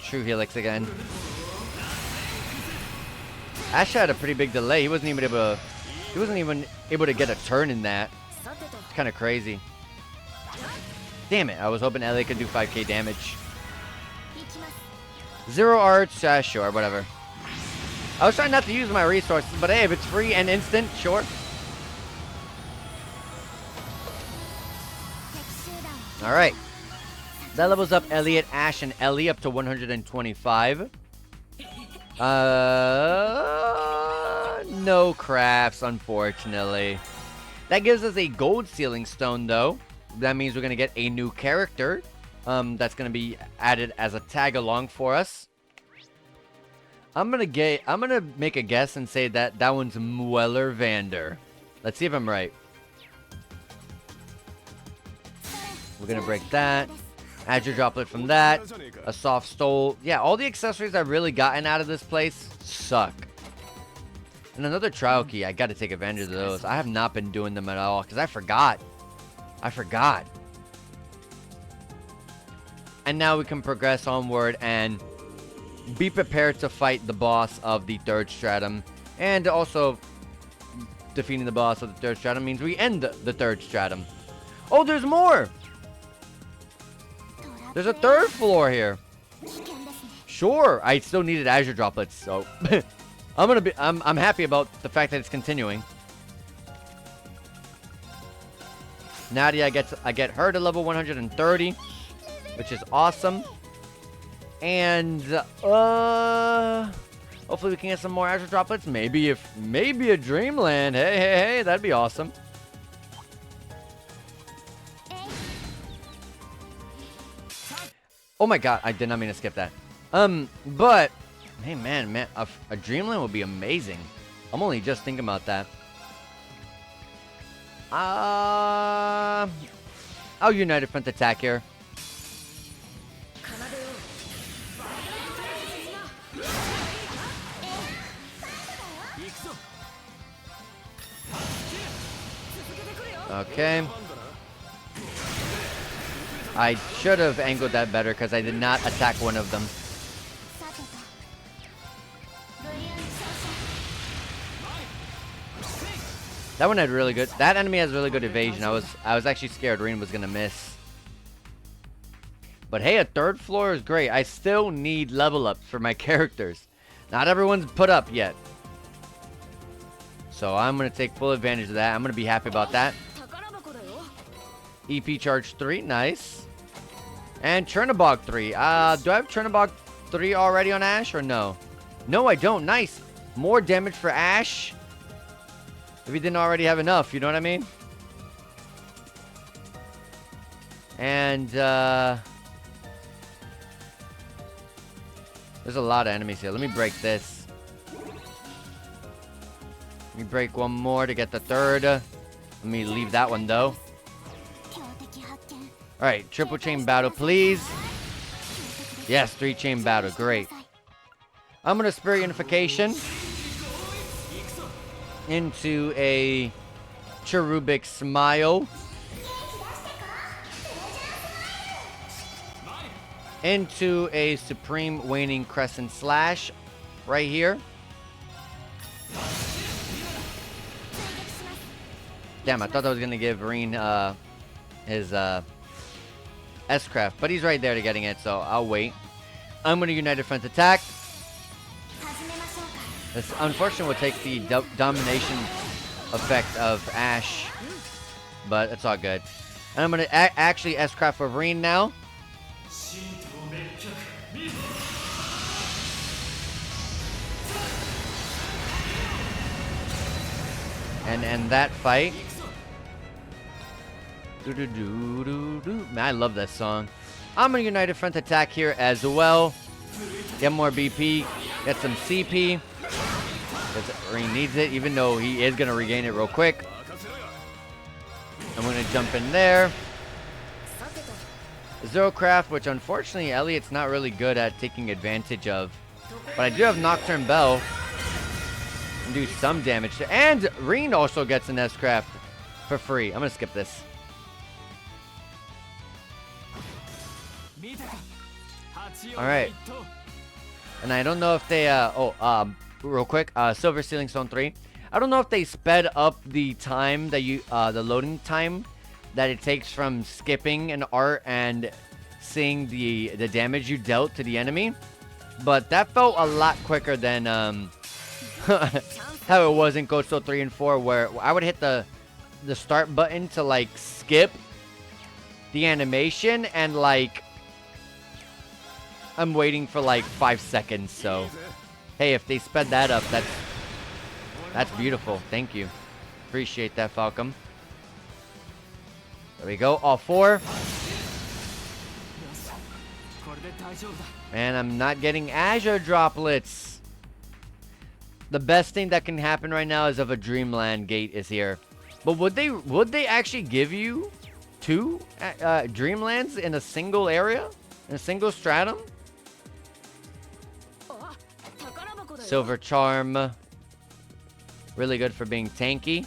True Helix again. Ash had a pretty big delay. He wasn't even able to get a turn in that. It's kind of crazy. Damn it, I was hoping Elliot could do 5k damage. 0 arts, sure, whatever. I was trying not to use my resources, but hey, if it's free and instant, sure. Alright. That levels up Elliot, Ash, and Ellie up to 125. No crafts, unfortunately. That gives us a gold sealing stone, though. That means we're going to get a new character. That's going to be added as a tag along for us. I'm gonna make a guess and say that that one's Mueller Vander. Let's see if I'm right. We're gonna break that. Azure Droplet from that. A soft stole. Yeah, all the accessories I've really gotten out of this place suck. And another trial key. I gotta take advantage of those. I have not been doing them at all because I forgot. And now we can progress onward and be prepared to fight the boss of the third stratum. And also, defeating the boss of the third stratum means we end the third stratum. Oh, there's more! There's a third floor here. Sure, I still needed Azure Droplets, so I'm happy about the fact that it's continuing. Nadia, I get her to level 130, which is awesome. And hopefully we can get some more Azure Droplets. Maybe a Dreamland. Hey, that'd be awesome. Oh my god, I did not mean to skip that. But hey, man, a Dreamland would be amazing. I'm only just thinking about that. I'll United Front attack here. Okay. I should have angled that better because I did not attack one of them. That one had really good. That enemy has really good evasion. I was actually scared Reen was gonna miss. But hey, a third floor is great. I still need level ups for my characters. Not everyone's put up yet. So I'm gonna take full advantage of that. I'm gonna be happy about that. EP charge 3, nice. And Chernobog 3. Do I have Chernobog 3 already on Ash or no? No, I don't. Nice. More damage for Ash. If he didn't already have enough, you know what I mean? And there's a lot of enemies here. Let me break this. Let me break one more to get the third. Let me leave that one though. Alright, triple chain battle, please. Yes, 3 chain battle. Great. I'm going to Spirit Unification into a Cherubic Smile. Into a Supreme Waning Crescent Slash right here. Damn, I thought I was going to give Reen his S-Craft, but he's right there to getting it, so I'll wait. I'm going to United Front attack. This unfortunately will take the domination effect of Ash, but it's all good. And I'm going to actually S-Craft for Reen now. And end that fight. Man, I love that song. I'm gonna United Front attack here as well. Get more BP. Get some CP. Reen needs it, even though he is gonna regain it real quick. I'm gonna jump in there. Zero Craft, which unfortunately Elliot's not really good at taking advantage of. But I do have Nocturne Bell. And do some damage to. And Reen also gets an S-Craft for free. I'm gonna skip this. Alright. And I don't know if they, real quick, Silver Sealing Stone 3. I don't know if they sped up the time that you, the loading time that it takes from skipping an art and seeing the damage you dealt to the enemy. But that felt a lot quicker than, how it was in Ghost 3 and 4, where I would hit the start button to, like, skip the animation, and, like, I'm waiting for like 5 seconds, so hey, if they sped that up, That's beautiful. Thank you. Appreciate that, Falcom. There we go. All 4. And I'm not getting Azure droplets. The best thing that can happen right now is if a Dreamland gate is here. But would they actually give you 2 Dreamlands in a single area? In a single stratum? Silver Charm. Really good for being tanky.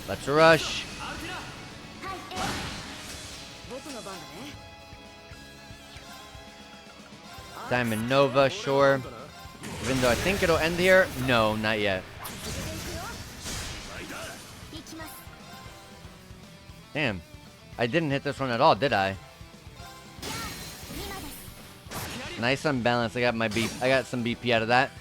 Let's rush. Diamond Nova, sure. Even though I think it'll end here. No, not yet. Damn. I didn't hit this one at all, did I? Nice unbalance. I got some BP out of that.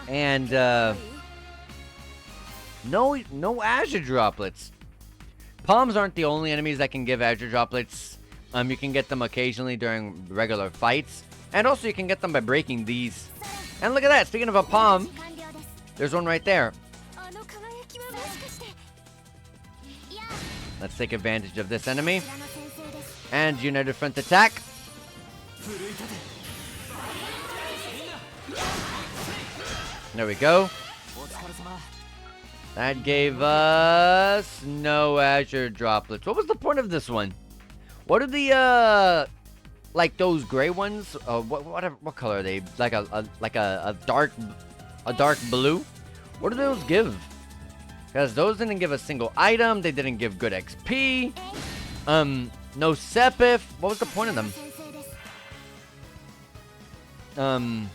And no Azure droplets. Palms aren't the only enemies that can give Azure droplets. You can get them occasionally during regular fights. And also you can get them by breaking these. And look at that, speaking of a palm, there's one right there. Let's take advantage of this enemy. And United Front attack. There we go. That gave us no Azure droplets. What was the point of this one? What are the like those gray ones? What color are they? Like a dark blue? What do those give? Because those didn't give a single item. They didn't give good XP. No Sepif. What was the point of them?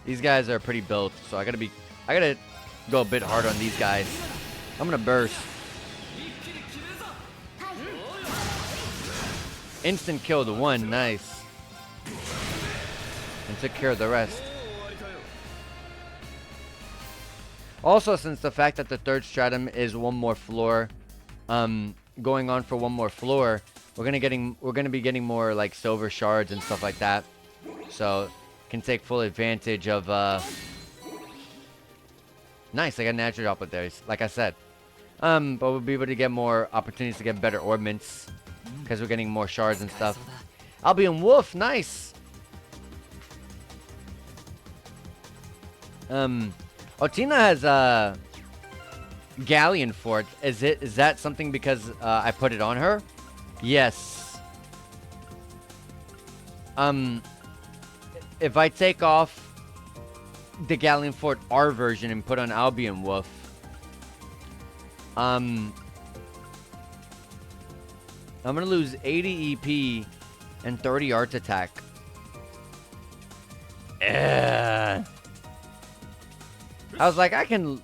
These guys are pretty built, so I gotta go a bit hard on these guys. I'm gonna burst. Instant kill the one, nice. And took care of the rest. Also, since the fact that the 3rd stratum is one more floor, going on for one more floor, we're gonna be getting more like silver shards and stuff like that. So can take full advantage of nice, I got an Azure droplet there, like I said. But we'll be able to get more opportunities to get better orbments because we're getting more shards and stuff. Albion Wolf, nice. Otina has Galleon Fort. Is that something because I put it on her? Yes. If I take off the Galleon Fort R version and put on Albion Wolf, I'm gonna lose 80 EP and 30 art attack. I was like, I can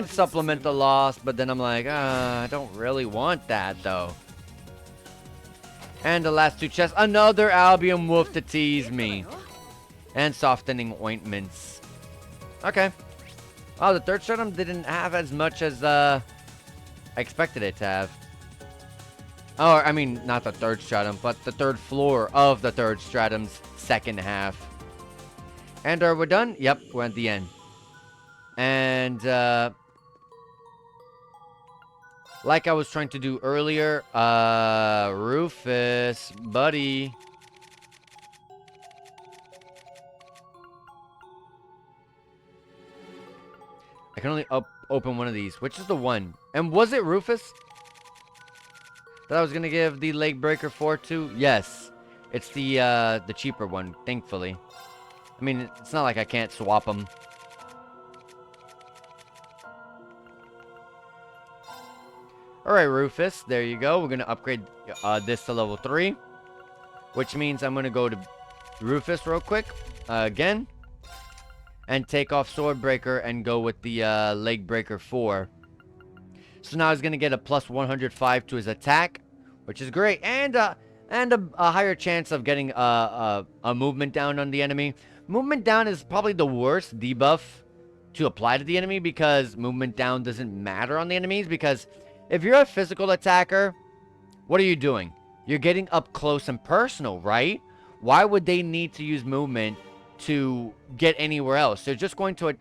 supplement the loss, but then I'm like, I don't really want that though. And the last 2 chests, another Albion Wolf to tease me. And softening ointments. Okay. Oh, the 3rd stratum didn't have as much as I expected it to have. Oh, I mean, not the 3rd stratum, but the 3rd floor of the 3rd stratum's 2nd half. And are we done? Yep, we're at the end. And like I was trying to do earlier, Rufus, buddy. I can only open one of these. Which is the one? And was it Rufus that I was gonna give the Leg Breaker 4 to? Yes, it's the cheaper one. Thankfully, I mean, it's not like I can't swap them. All right, Rufus. There you go. We're gonna upgrade this to level 3, which means I'm gonna go to Rufus real quick again. And take off Swordbreaker and go with the Leg Breaker 4. So now he's going to get a plus 105 to his attack, which is great. And a higher chance of getting a movement down on the enemy. Movement down is probably the worst debuff to apply to the enemy, because movement down doesn't matter on the enemies. Because if you're a physical attacker, what are you doing? You're getting up close and personal, right? Why would they need to use movement to get anywhere else? They're just going to...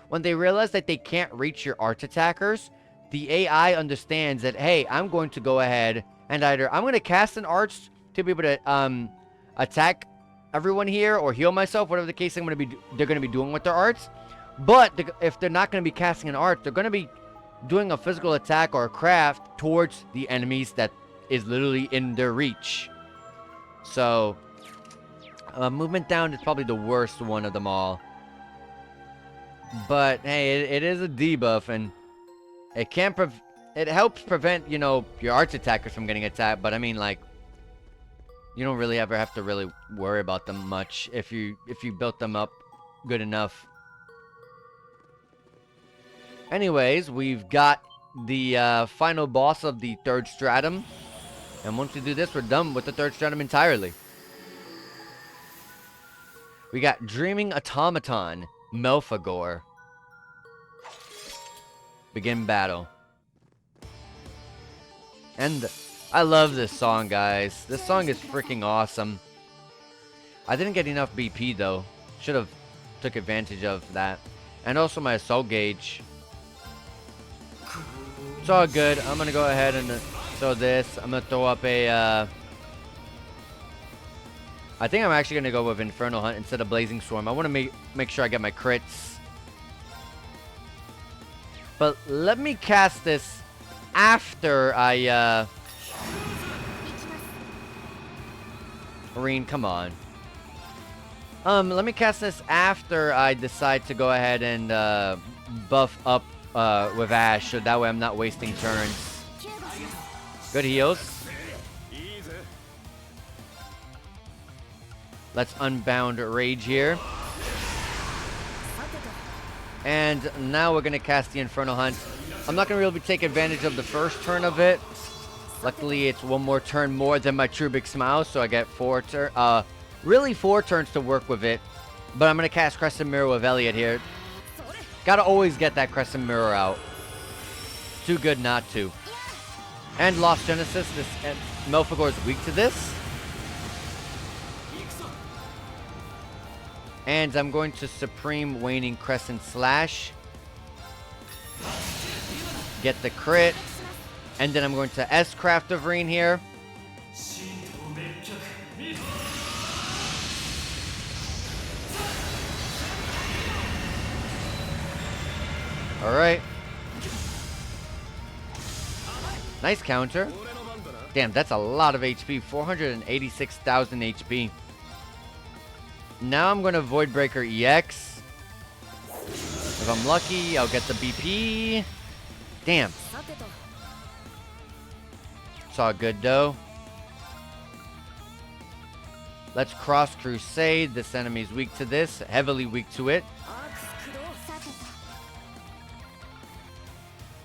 When they realize that they can't reach your arch attackers, the AI understands that, hey, I'm going to go ahead and either I'm going to cast an arch to be able to attack everyone here or heal myself, whatever the case they're going to be doing with their arts. But if they're not going to be casting an arch, they're going to be doing a physical attack or a craft towards the enemies that is literally in their reach. So movement down is probably the worst one of them all. But hey, it is a debuff, and it helps prevent, you know, your arch attackers from getting attacked. But I mean, like, you don't really ever have to really worry about them much if you built them up good enough. Anyways, we've got the final boss of the third stratum, and once we do this, we're done with the third stratum entirely. We got Dreaming Automaton, Melphagor. Begin battle. And I love this song, guys. This song is freaking awesome. I didn't get enough BP, though. Should have took advantage of that. And also my assault gauge. It's all good. I'm going to go ahead and throw this. I'm going to throw up a... I think I'm actually going to go with Infernal Hunt instead of Blazing Swarm. I want to make sure I get my crits. But let me cast this after I... Marine, come on. Let me cast this after I decide to go ahead and buff up with Ash, so that way I'm not wasting turns. Good heals. Let's Unbound Rage here. And now we're going to cast the Infernal Hunt. I'm not going to really take advantage of the first turn of it. Luckily, it's one more turn more than my True Big Smile, so I get really 4 turns to work with it. But I'm going to cast Crescent Mirror with Elliot here. Gotta always get that Crescent Mirror out. Too good not to. And Lost Genesis. Melphagor is weak to this. And I'm going to Supreme Waning Crescent Slash. Get the crit. And then I'm going to S-Craft of Reverie here. Alright. Nice counter. Damn, that's a lot of HP. 486,000 HP. Now I'm going to Void Breaker EX. If I'm lucky, I'll get the BP. Damn. It's all good, though. Let's Cross Crusade. This enemy's weak to this. Heavily weak to it.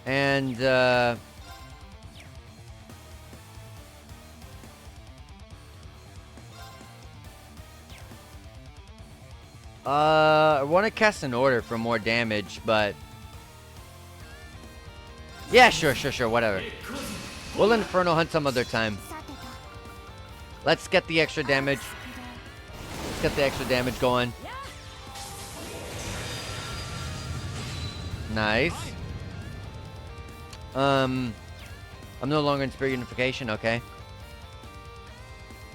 And, I want to cast an order for more damage, but... Yeah, sure, whatever. We'll Infernal Hunt some other time. Let's get the extra damage. Let's get the extra damage going. Nice. I'm no longer in Spirit Unification, okay.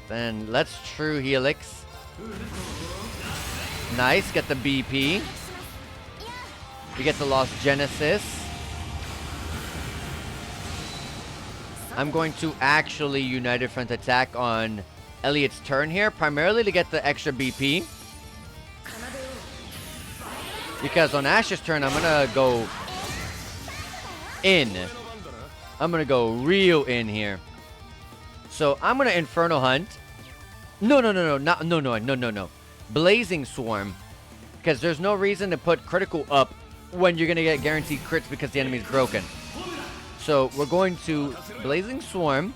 Then let's True Helix. Nice, get the BP. You get the Lost Genesis. I'm going to actually United Front attack on Elliot's turn here, primarily to get the extra BP. Because on Ash's turn, I'm going to go in. I'm going to go real in here. So I'm going to Infernal Hunt. No. Blazing Swarm. Because there's no reason to put critical up when you're going to get guaranteed crits because the enemy's broken. So we're going to Blazing Swarm.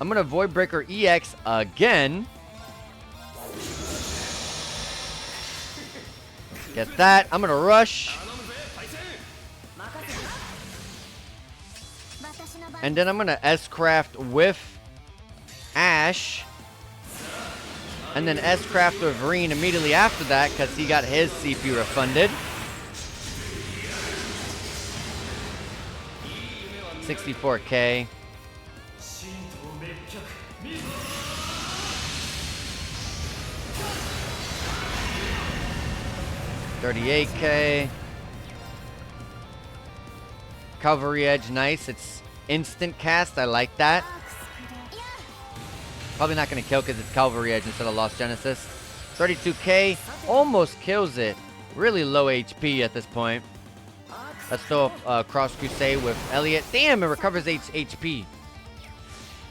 I'm going to Void Breaker EX again. Get that. I'm going to rush. And then I'm going to S-Craft with Ash. And then S-Craft with Reverie immediately after that because he got his CP refunded. 64K. 38K. Cavalry Edge, nice. It's instant cast. I like that. Probably not going to kill because it's Cavalry Edge instead of Lost Genesis. 32K. Almost kills it. Really low HP at this point. Let's throw a Cross Crusade with Elliot. Damn, it recovers HP.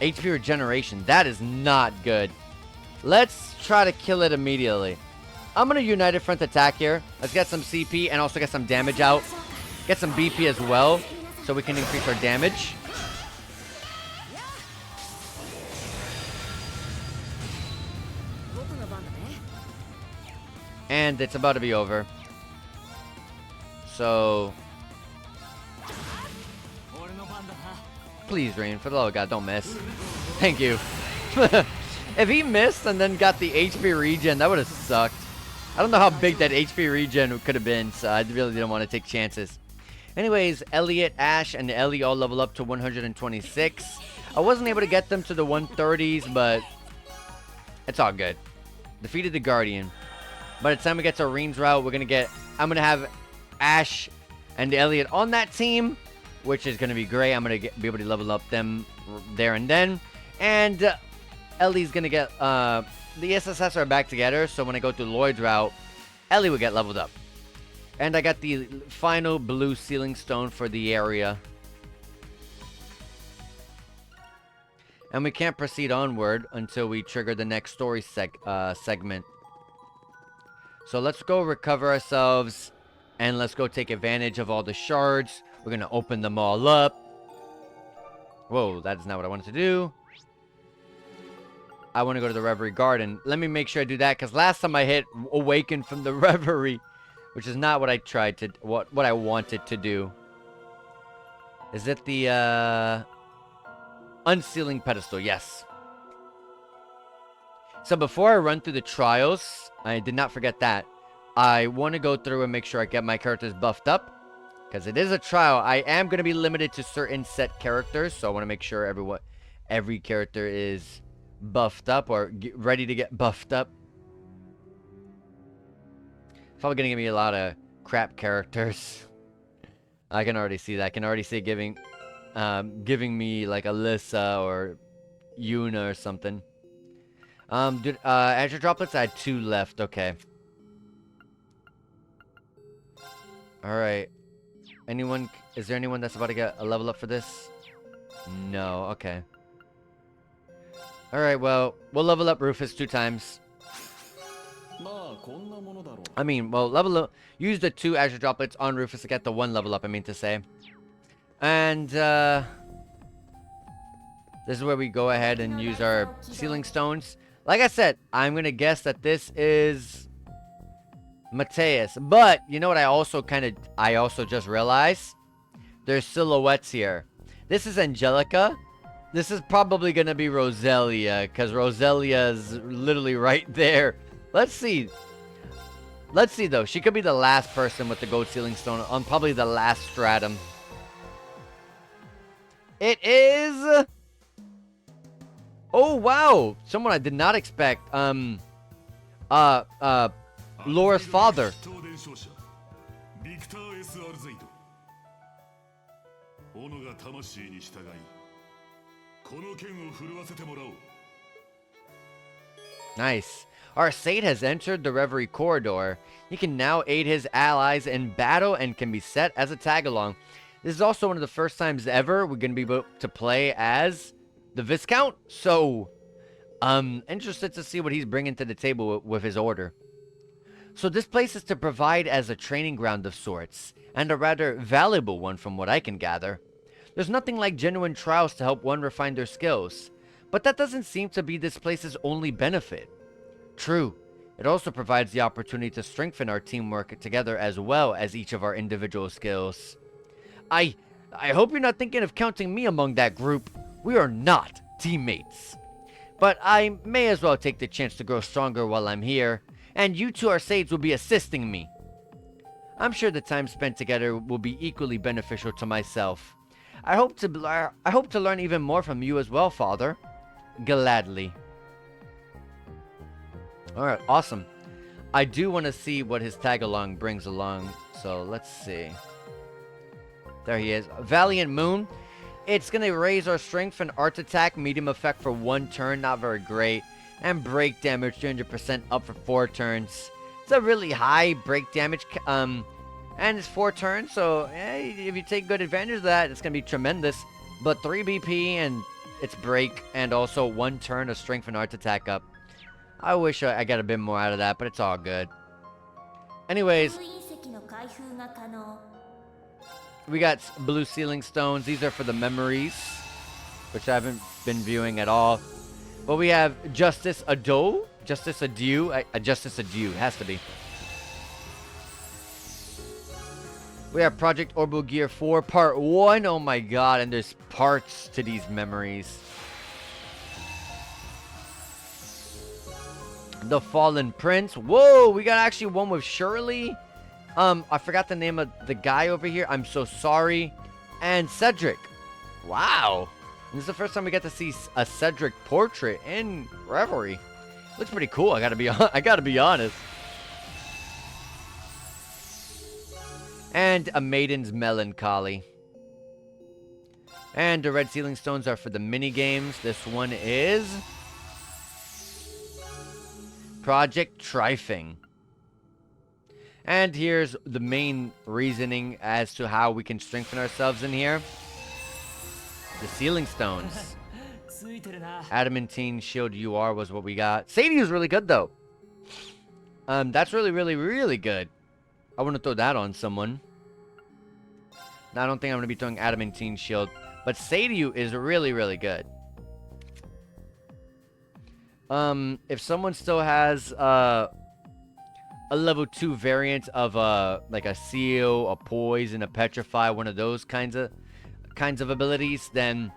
HP regeneration. That is not good. Let's try to kill it immediately. I'm going to United Front attack here. Let's get some CP and also get some damage out. Get some BP as well so we can increase our damage. And it's about to be over. So... please, Rain, for the love of God, don't miss. Thank you. If he missed and then got the HP regen, that would have sucked. I don't know how big that HP regen could have been, so I really didn't want to take chances. Anyways, Elliot, Ash, and Ellie all level up to 126. I wasn't able to get them to the 130s, but it's all good. Defeated the Guardian. By the time we get to Reen's route, I'm going to have Ash and Elliot on that team, which is going to be great. I'm going to be able to level up them there and then. And Ellie's going to get... the SSS are back together, so when I go through Lloyd's route, Ellie will get leveled up. And I got the final blue sealing stone for the area. And we can't proceed onward until we trigger the next story segment. So let's go recover ourselves, and let's go take advantage of all the shards. We're going to open them all up. Whoa, that is not what I wanted to do. I want to go to the Reverie Garden. Let me make sure I do that, because last time I hit Awaken from the Reverie, which is not what I tried to... what I wanted to do. Is it the, Unsealing Pedestal? Yes. So before I run through the trials, I did not forget that. I want to go through and make sure I get my characters buffed up. Because it is a trial. I am going to be limited to certain set characters, so I want to make sure every character is buffed up or ready to get buffed up. Probably going to give me a lot of crap characters. I can already see that. I can already see giving me like Alyssa or Yuna or something. Dude, Azure Droplets, I had 2 left. Okay. Alright. Is there anyone that's about to get a level up for this? No, okay. Alright, well, we'll level up Rufus 2 times. I mean, well, use the 2 Azure Droplets on Rufus to get the 1 level up, I mean to say. And, this is where we go ahead and use our Sealing Stones. Like I said, I'm going to guess that this is Mateus. But, you know what I also just realized? There's silhouettes here. This is Angelica. This is probably going to be Roselia, because Roselia is literally right there. Let's see. Let's see, though. She could be the last person with the gold sealing stone on probably the last stratum. It is... oh, wow. Someone I did not expect. Laura's father. Nice. Our Sate has entered the Reverie corridor. He can now aid his allies in battle and can be set as a tag-along. This is also one of the first times ever we're going to be able to play as the Viscount. So, interested to see what he's bringing to the table with his order. So this place is to provide as a training ground of sorts, and a rather valuable one from what I can gather. There's nothing like genuine trials to help one refine their skills, but that doesn't seem to be this place's only benefit. True, it also provides the opportunity to strengthen our teamwork together as well as each of our individual skills. I I hope you're not thinking of counting me among that group. We are not teammates. But I may as well take the chance to grow stronger while I'm here, and you two Arcades will be assisting me. I'm sure the time spent together will be equally beneficial to myself. I hope to learn even more from you as well, Father. Gladly. Alright, awesome. I do want to see what his tag-along brings along, so let's see. There he is. Valiant Moon. It's going to raise our strength and art attack, medium effect for 1 turn, not very great. And break damage 300% up for 4 turns. It's a really high break damage, and it's 4 turns, so if you take good advantage of that, it's going to be tremendous. But 3 BP and its break, and also 1 turn of strength and art attack up. I wish I got a bit more out of that, but it's all good. Anyways, we got blue ceiling stones. These are for the memories, which I haven't been viewing at all. But we have Justice Ado. Justice Adieu. Justice Adieu. Has to be. We have Project Orbital Gear 4 Part 1. Oh my god. And there's parts to these memories. The Fallen Prince. Whoa. We got actually one with Shirley. I forgot the name of the guy over here. I'm so sorry. And Cedric. Wow. This is the first time we get to see a Cedric portrait in Reverie. Looks pretty cool. I gotta be honest. And a Maiden's Melancholy. And the red ceiling stones are for the mini games. This one is Project Trifing. And here's the main reasoning as to how we can strengthen ourselves in here. The ceiling stones. Adamantine Shield UR was what we got. Sadie is really good though. That's really good. I want to throw that on someone. Now, I don't think I'm going to be throwing Adamantine Shield, but Sadie is really good. If someone still has a level 2 variant of like a Seal, a Poison, a Petrify, one of those kinds of abilities, then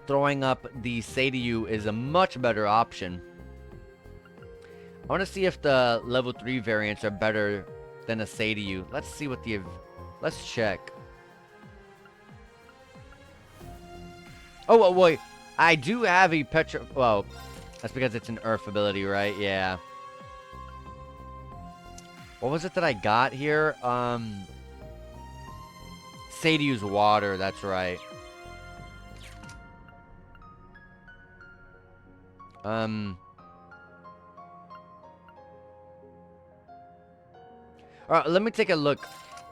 throwing up the Sadie is a much better option. I want to see if the level 3 variants are better than a Sadie. Let's see what the... Let's check. Oh, wait. I do have a well, that's because it's an Earth ability, right? Yeah. What was it that I got here? Sadie's water, that's right. Alright, let me take a look.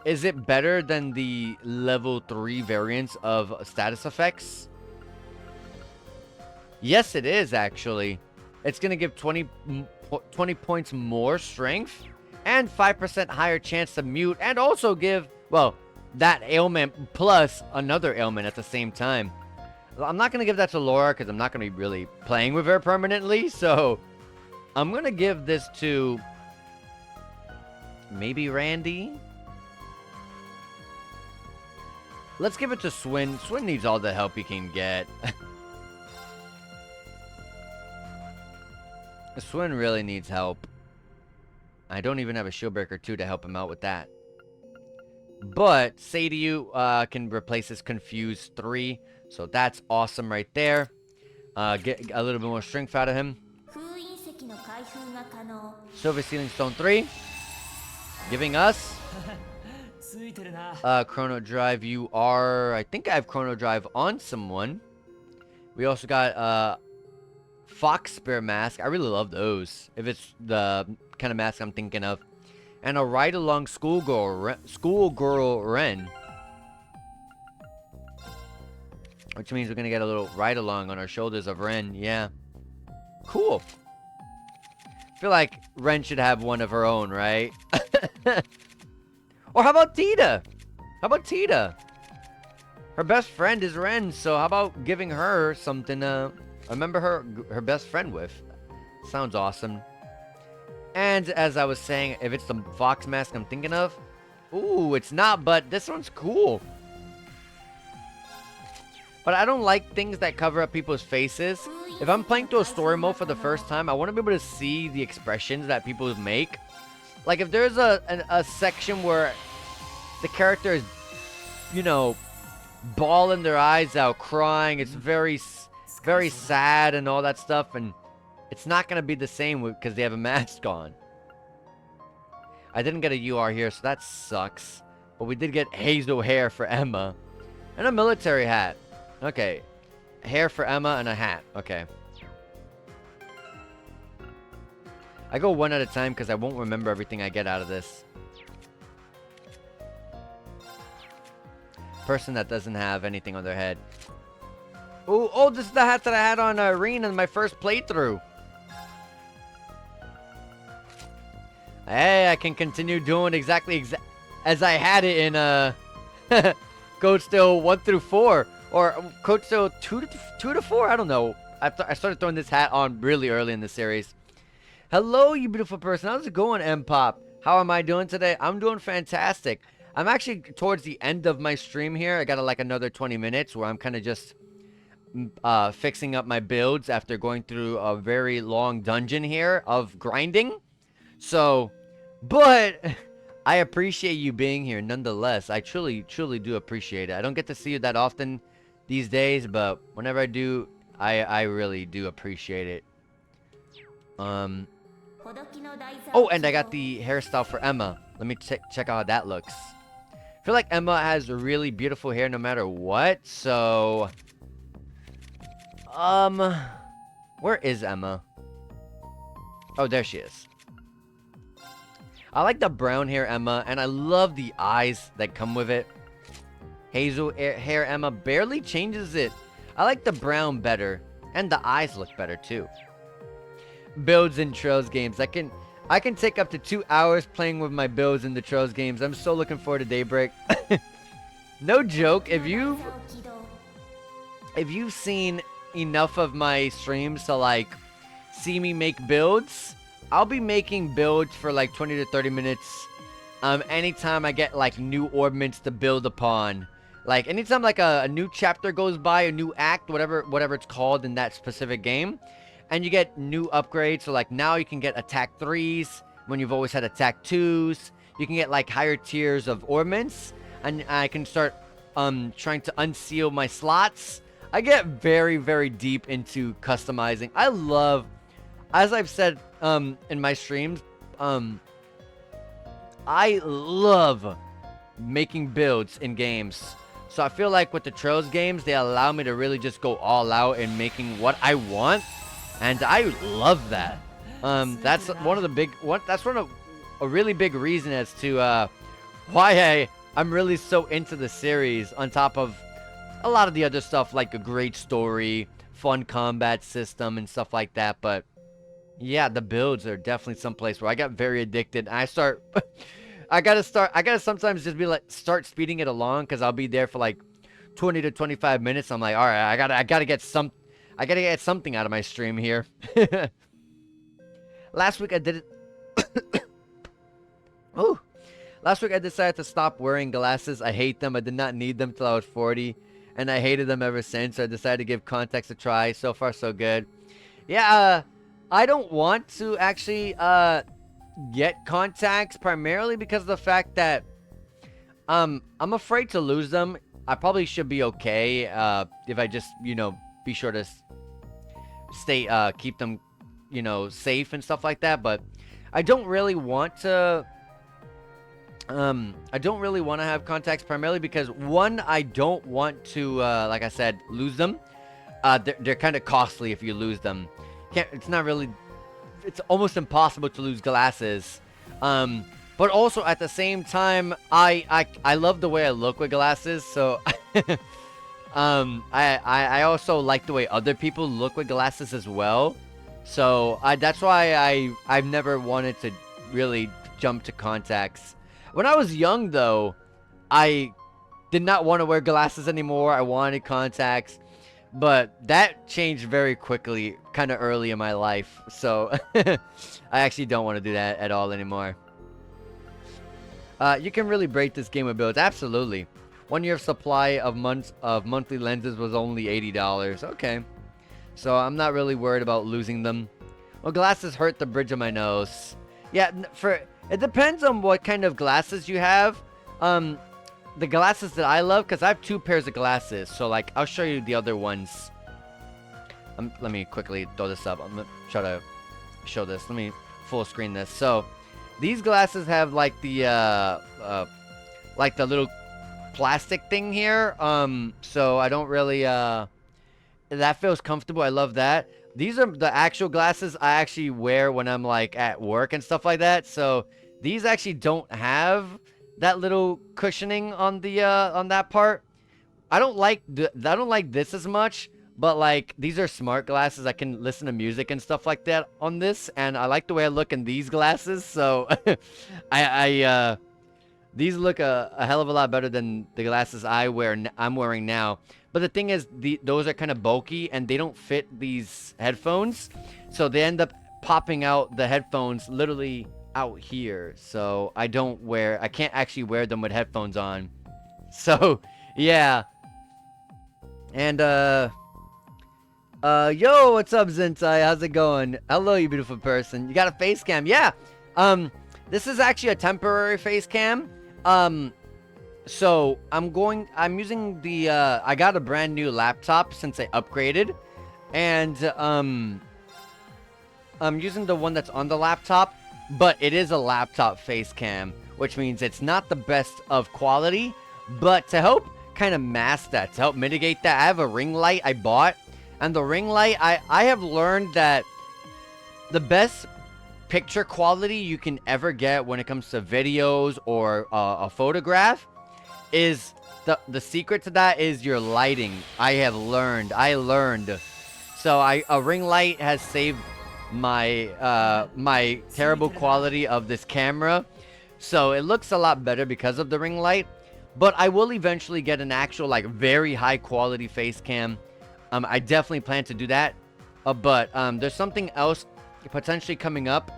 Is it better than the level 3 variants of status effects? Yes, it is, actually. It's going to give 20 points more strength and 5% higher chance to mute, and also give, well, that ailment plus another ailment at the same time. I'm not going to give that to Laura because I'm not going to be really playing with her permanently, so I'm going to give this to maybe Randy. Let's give it to Swin. Swin needs all the help he can get. Swin really needs help. I don't even have a Shieldbreaker 2 to help him out with that. But Sadie can replace his Confused 3. So that's awesome right there. Get a little bit more strength out of him. Silver Ceiling Stone 3. Giving us Chrono Drive UR. I think I have Chrono Drive on someone. We also got Fox Spear Mask. I really love those. If it's the kind of mask I'm thinking of. And a Ride Along Schoolgirl Ren. Which means we're going to get a little ride along on our shoulders of Ren. Yeah. Cool. I feel like Ren should have one of her own, right? Or how about Tita? How about Tita? Her best friend is Ren, so how about giving her something to remember her best friend with? Sounds awesome. And as I was saying, if it's the Fox mask I'm thinking of, ooh, it's not, but this one's cool. but I don't like things that cover up people's faces. If I'm playing through a story mode for the first time, I want to be able to see the expressions that people make. Like if there's a section where the character is, you know, bawling their eyes out, crying, it's very sad and all that stuff, and it's not gonna be the same because they have a mask on. I didn't get a UR here, so that sucks. But we did get hazel hair for Emma. And a military hat. Okay. Hair for Emma and a hat. Okay. I go one at a time because I won't remember everything I get out of this. Person that doesn't have anything on their head. Oh, this is the hat that I had on Arena in my first playthrough. Hey, I can continue doing exactly as I had it in Code Still 1 through 4 or Code Still 2 to 4. I don't know. I started throwing this hat on really early in the series. Hello, you beautiful person. How's it going, M-Pop? How am I doing today? I'm doing fantastic. I'm actually towards the end of my stream here. I got like another 20 minutes where I'm kind of just fixing up my builds after going through a very long dungeon here of grinding. So, but I appreciate you being here nonetheless. I truly do appreciate it. I don't get to see you that often these days, but whenever I do, I really do appreciate it. Oh, and I got the hairstyle for Emma. Let me check out how that looks. I feel like Emma has really beautiful hair no matter what, so where is Emma? Oh, there she is. I like the brown hair Emma, and I love the eyes that come with it. Hazel hair Emma barely changes it. I like the brown better, and the eyes look better too. Builds in Trails games. I can take up to 2 hours playing with my builds in the Trails games. I'm so looking forward to Daybreak. No joke. If you've seen enough of my streams to like see me make builds, I'll be making builds for like 20 to 30 minutes. Anytime I get like new orbments to build upon. Like anytime like a new chapter goes by, a new act, whatever it's called in that specific game, and you get new upgrades. So like now you can get attack 3s when you've always had attack 2s. You can get like higher tiers of orbments, and I can start trying to unseal my slots. I get very, very deep into customizing. I love, as I've said in my streams, I love making builds in games. So I feel like with the Trails games, they allow me to really just go all out in making what I want, and I love that. That's one of the big that's one of a really big reason as to why I'm really so into the series, on top of a lot of the other stuff like a great story, fun combat system, and stuff like that. But yeah, the builds are definitely someplace where I got very addicted. I gotta sometimes just be like, start speeding it along, because I'll be there for like 20 to 25 minutes. I'm like, all right, I gotta get something out of my stream here. Last week I did it. Oh, last week I decided to stop wearing glasses. I hate them. I did not need them till I was 40, and I hated them ever since. So I decided to give contacts a try. So far, so good. Yeah, I don't want to actually get contacts, primarily because of the fact that I'm afraid to lose them. I probably should be okay if I just, be sure to stay keep them, safe and stuff like that. But I don't really want to have contacts, primarily because, one, I don't want to like I said, lose them. They're kind of costly if you lose them. It's almost impossible to lose glasses. But also at the same time, I love the way I look with glasses, so I also like the way other people look with glasses as well. So that's why I've never wanted to really jump to contacts. When I was young, though, I did not want to wear glasses anymore. I wanted contacts. But that changed very quickly, kind of early in my life. So I actually don't want to do that at all anymore. You can really break this game with builds. Absolutely. 1 year of supply of monthly lenses was only $80. Okay. So I'm not really worried about losing them. Well, glasses hurt the bridge of my nose. Yeah, it depends on what kind of glasses you have. The glasses that I love, because I have 2 pairs of glasses. So, like, I'll show you the other ones. Let me quickly throw this up. I'm going to try to show this. Let me full screen this. So, these glasses have, like, the little plastic thing here. So I don't really, that feels comfortable. I love that. These are the actual glasses I actually wear when I'm, like, at work and stuff like that. So, these actually don't have that little cushioning on the on that part. I don't like this as much, but like these are smart glasses. I can listen to music and stuff like that on this, and I like the way I look in these glasses. So these look a hell of a lot better than the glasses I'm wearing now. But the thing is, those are kind of bulky and they don't fit these headphones, so they end up popping out the headphones literally out here. So I can't actually wear them with headphones on. So yeah. And yo, what's up, Zentai? How's it going? Hello, you beautiful person. You got a face cam? Yeah. This is actually a temporary face cam. So I'm using the I got a brand new laptop since I upgraded, and I'm using the one that's on the laptop, but it is a laptop face cam, which means it's not the best of quality, but to help kind of mask that, to help mitigate that, I have a ring light I bought, and the ring light, I have learned that the best picture quality you can ever get when it comes to videos or a photograph is the secret to that is your lighting. I learned. So a ring light has saved my my terrible quality of this camera. So it looks a lot better because of the ring light. But I will eventually get an actual, like, very high quality face cam. I definitely plan to do that. But there's something else potentially coming up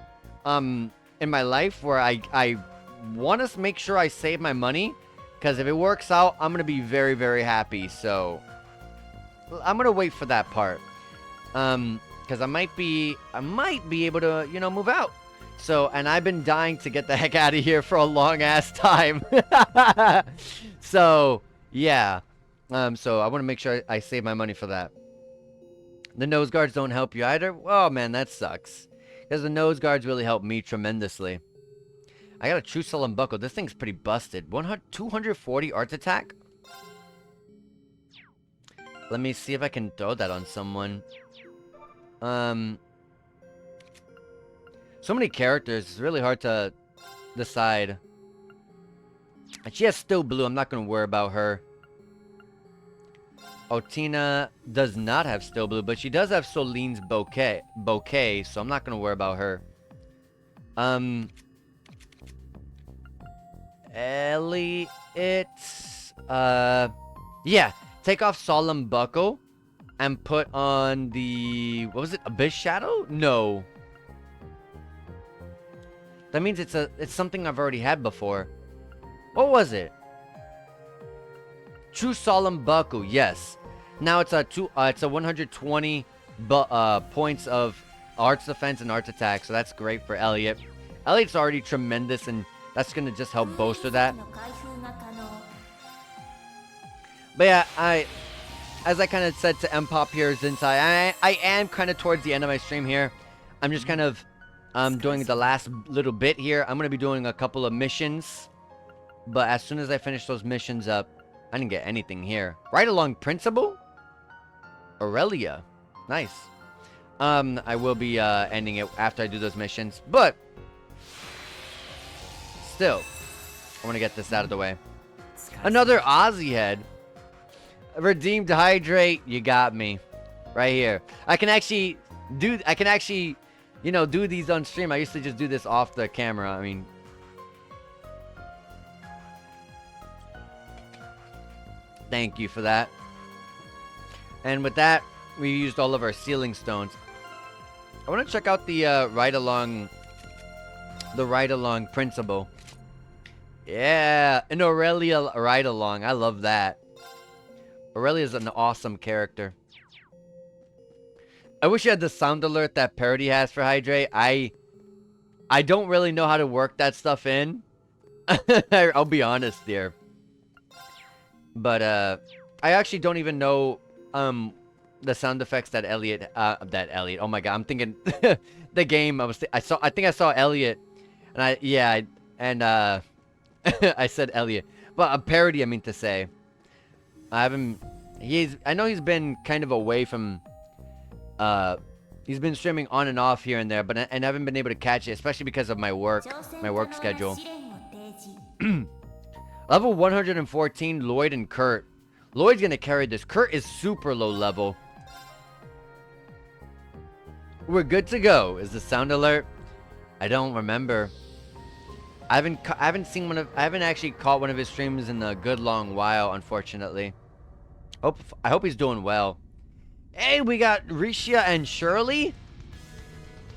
in my life where I want to make sure I save my money. Because if it works out, I'm going to be very, very happy. So I'm going to wait for that part. Because I might be able to, move out. So, and I've been dying to get the heck out of here for a long ass time. So, yeah. So I want to make sure I save my money for that. The nose guards don't help you either? Oh man, that sucks. Because the nose guards really help me tremendously. I got a true sullen buckle. This thing's pretty busted. 240 arts attack? Let me see if I can throw that on someone. So many characters, it's really hard to decide. And she has still blue, I'm not going to worry about her. Otina does not have still blue, but she does have Soline's bouquet, so I'm not going to worry about her. Ellie, yeah, take off Solemn Buckle and put on the, what was it, Abyss Shadow? No. That means it's something I've already had before. What was it? True Solemn Buckle, yes. Now it's a 120 points of arts defense and arts attack, so that's great for Elliot. Elliot's already tremendous, and that's gonna just help bolster that. But yeah, as I kind of said to M-Pop here, Zintai, I am kind of towards the end of my stream here. I'm just kind of doing the last little bit here. I'm going to be doing a couple of missions. But as soon as I finish those missions up, I didn't get anything here. Right along Principal? Aurelia. Nice. I will be ending it after I do those missions. But still, I want to get this out of the way. Another Aussie head. Redeemed Hydrate. You got me. Right here. I can actually do these on stream. I used to just do this off the camera. I mean, thank you for that. And with that, we used all of our sealing stones. I want to check out the ride along Principal. Yeah, an Aurelia ride along. I love that. Aurelia's an awesome character. I wish you had the sound alert that Parody has for Hydrate. I don't really know how to work that stuff in. I'll be honest there. But I actually don't even know the sound effects that Elliot oh my god, I'm thinking the game I think I saw Elliot and I said Elliot. But a Parody I mean to say. I know he's been kind of away from he's been streaming on and off here and there, but I haven't been able to catch it, especially because of my work schedule. Level 114, Lloyd and Kurt. Lloyd's gonna carry this. Kurt is super low level. We're good to go. Is the sound alert? I don't remember. I haven't actually caught one of his streams in a good long while, unfortunately. I hope he's doing well. Hey, we got Risha and Shirley.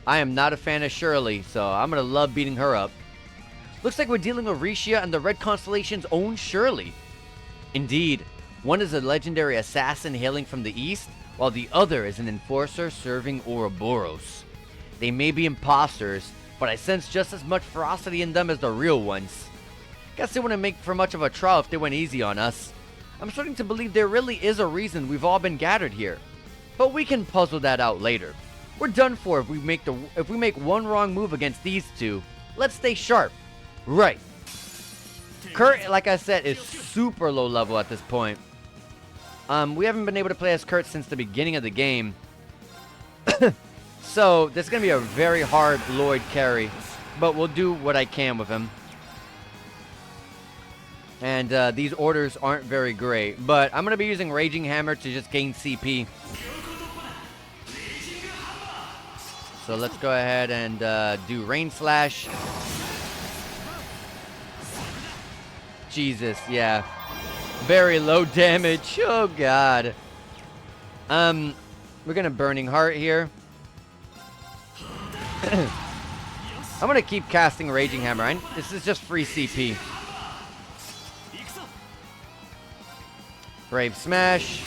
I am not a fan of Shirley, so I'm gonna love beating her up. Looks like we're dealing with Risha and the Red Constellation's own Shirley. Indeed, one is a legendary assassin hailing from the east, while the other is an enforcer serving Ouroboros. They may be imposters, but I sense just as much ferocity in them as the real ones. Guess they wouldn't make for much of a trial if they went easy on us. I'm starting to believe there really is a reason we've all been gathered here. But we can puzzle that out later. We're done for if we make one wrong move against these two. Let's stay sharp. Right. Kurt, like I said, is super low level at this point. We haven't been able to play as Kurt since the beginning of the game. So, this is going to be a very hard Lloyd carry. But we'll do what I can with him. And these orders aren't very great. But I'm going to be using Raging Hammer to just gain CP. So let's go ahead and do Rain Slash. Jesus, yeah. Very low damage. Oh, God. We're going to Burning Heart here. I'm going to keep casting Raging Hammer. This is just free CP. Brave Smash.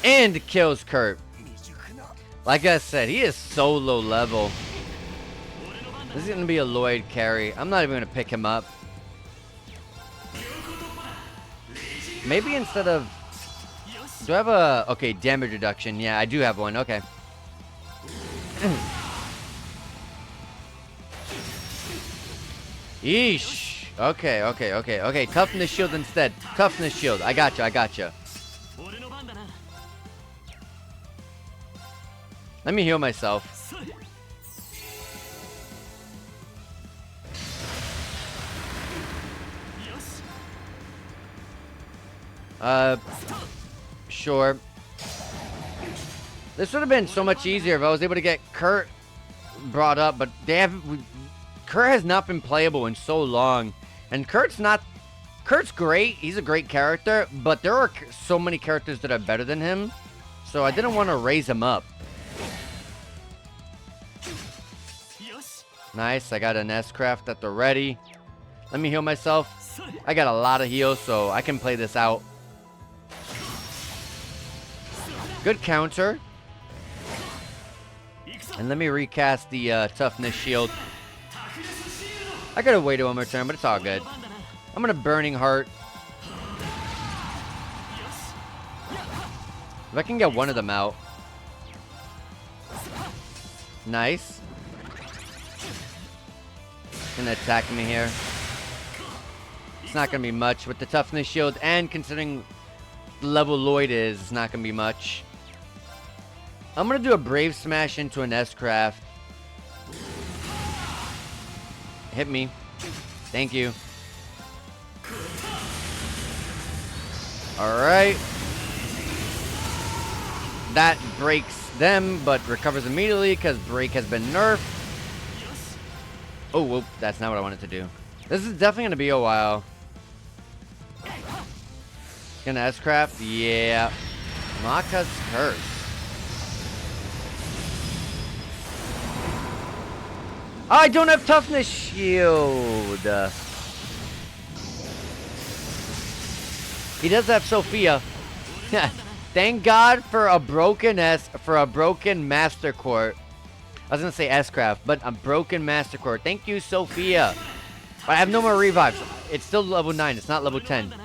And kills Kurt. Like I said, he is so low level. This is going to be a Lloyd carry. I'm not even going to pick him up. Maybe instead of... Do I have a... Okay, damage reduction. Yeah, I do have one. Okay. Yeesh. Okay. Toughness shield instead. Toughness shield. I gotcha. Let me heal myself. Sure. This would have been so much easier if I was able to get Kurt brought up, but Kurt has not been playable in so long. And Kurt's great. He's a great character, but there are so many characters that are better than him. So I didn't want to raise him up. Nice, I got an S-Craft at the ready. Let me heal myself. I got a lot of heals, so I can play this out. Good counter. And let me recast the Toughness Shield. I could have waited one more turn, but it's all good. I'm going to Burning Heart. If I can get one of them out. Nice. Gonna attack me here. It's not gonna be much with the Toughness Shield, and considering the level Lloyd is, it's not gonna be much. I'm gonna do a Brave Smash into an S-Craft. Hit me. Thank you. Alright. That breaks them, but recovers immediately because Break has been nerfed. Oh, whoop, that's not what I wanted to do. This is definitely going to be a while. Gonna S-Craft? Yeah. Maka's Curse. Oh, I don't have toughness shield. He does have Sophia. Thank God for a broken Master Court. I was gonna say S-Craft, but a broken Master Court. Thank you, Sophia. But I have no more revives. It's still level 9. It's not level 10.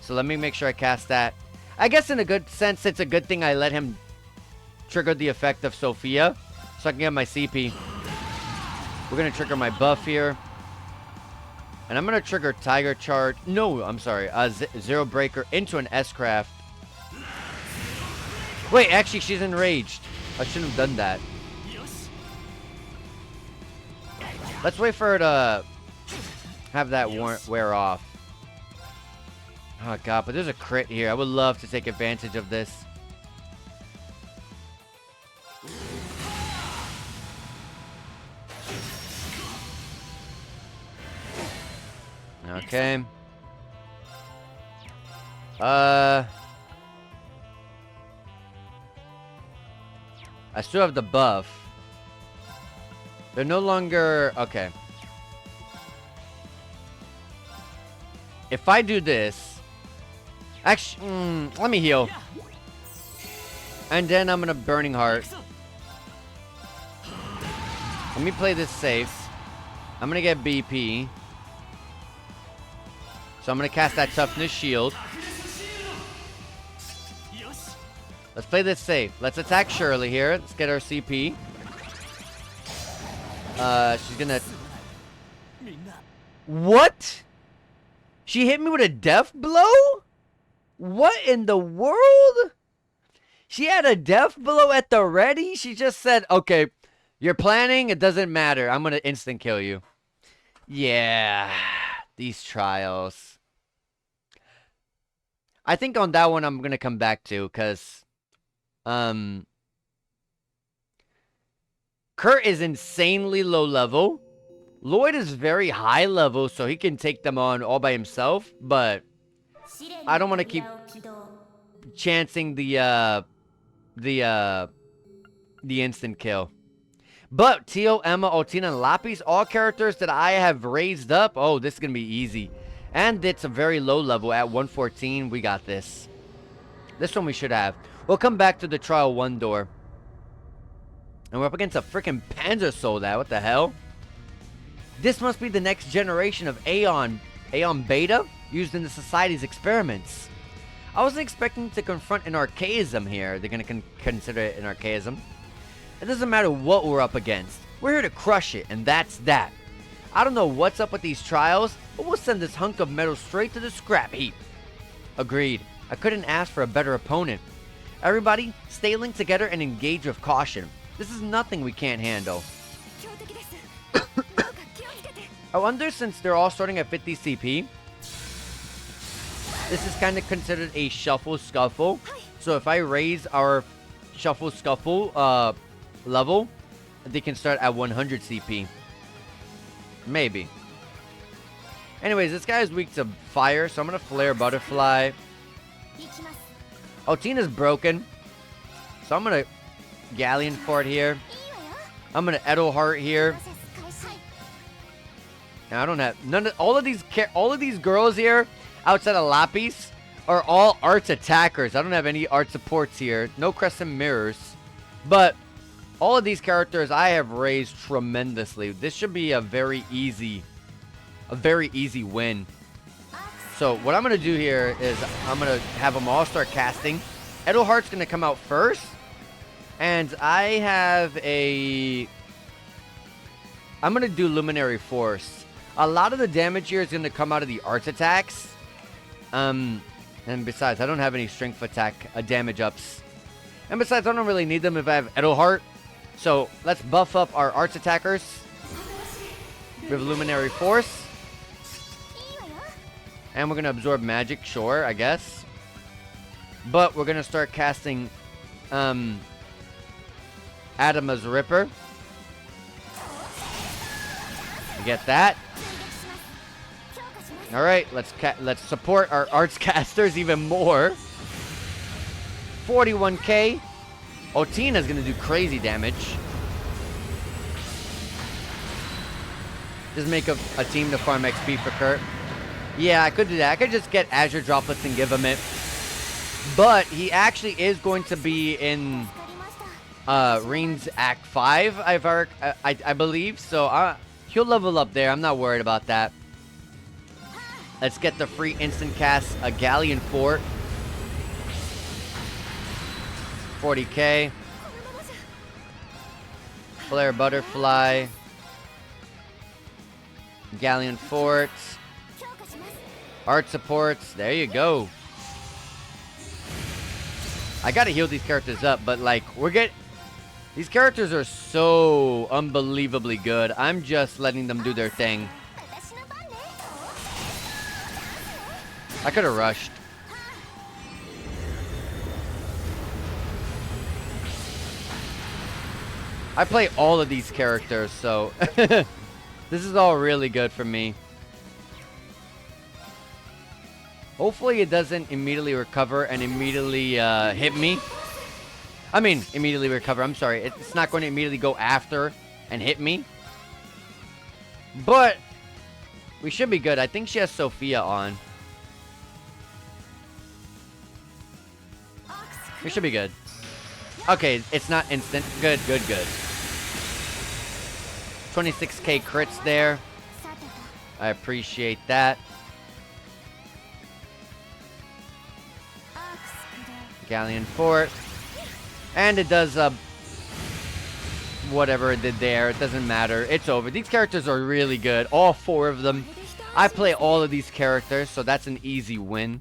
So let me make sure I cast that. I guess in a good sense, it's a good thing I let him trigger the effect of Sophia, so I can get my CP. We're gonna trigger my buff here. And I'm gonna trigger Tiger Charge. No, I'm sorry. Zero Breaker into an S-Craft. Wait, actually, she's enraged. I shouldn't have done that. Let's wait for her to have that wear off. Oh, God, but there's a crit here. I would love to take advantage of this. Okay. I still have the buff. They're no longer... Okay. If I do this... Actually, let me heal. And then I'm gonna Burning Heart. Let me play this safe. I'm gonna get BP. So I'm gonna cast that Toughness Shield. Let's play this safe. Let's attack Shirley here. Let's get our CP. She's gonna... What? She hit me with a death blow? What in the world? She had a death blow at the ready? She just said, okay, you're planning, it doesn't matter. I'm gonna instant kill you. Yeah, these trials. I think on that one I'm gonna come back to, because... Kurt is insanely low level. Lloyd is very high level, so he can take them on all by himself, but I don't want to keep chancing the instant kill. But Tio, Emma, Otina, and Lapis, all characters that I have raised up. Oh, this is going to be easy. And it's a very low level at 114. We got this. This one we should have. We'll come back to the Trial 1 door. And we're up against a freaking Panzer Soldat. What the hell? This must be the next generation of Aeon Beta used in the Society's experiments. I wasn't expecting to confront an archaism here. They're going to consider it an archaism. It doesn't matter what we're up against. We're here to crush it, and that's that. I don't know what's up with these trials, but we'll send this hunk of metal straight to the scrap heap. Agreed. I couldn't ask for a better opponent. Everybody, stay linked together and engage with caution. This is nothing we can't handle. I wonder, since they're all starting at 50 CP, this is kind of considered a shuffle scuffle. So if I raise our shuffle scuffle level, they can start at 100 CP. Maybe. Anyways, this guy is weak to fire, so I'm going to Flare Butterfly. Oh, Tina's broken. So I'm going to Galleon Fort here. I'm going to Edelheart here. Now, I don't have... all of these girls here, outside of Lapis, are all arts attackers. I don't have any art supports here. No Crescent Mirrors. But all of these characters I have raised tremendously. This should be a very easy win. So what I'm going to do here is I'm going to have them all start casting. Edelheart's going to come out first. And I have a... I'm going to do Luminary Force. A lot of the damage here is going to come out of the arts attacks. And besides, I don't have any strength attack damage ups. And besides, I don't really need them if I have Edelheart. So let's buff up our arts attackers with Luminary Force. And we're going to absorb magic, sure, I guess. But we're going to start casting Adama's Ripper. You get that? Alright, let's support our arts casters even more. 41k. Otina's going to do crazy damage. Just make a team to farm XP for Kurt. Yeah, I could do that. I could just get Azure Droplets and give him it. But he actually is going to be in Reen's Act 5, I believe. So he'll level up there. I'm not worried about that. Let's get the free instant cast, a Galleon Fort. 40k. Flare Butterfly. Galleon Forts. Art supports. There you go. I gotta heal these characters up, but like, these characters are so unbelievably good. I'm just letting them do their thing. I could have rushed. I play all of these characters, so this is all really good for me. Hopefully it doesn't immediately recover and immediately hit me. I mean, immediately recover. I'm sorry. It's not going to immediately go after and hit me. But we should be good. I think she has Sophia on. We should be good. Okay, it's not instant. Good, good, good. 26k crits there. I appreciate that. Galleon Fort. And it does whatever it did there. It doesn't matter. It's over. These characters are really good. All 4 of them. I play all of these characters, so that's an easy win.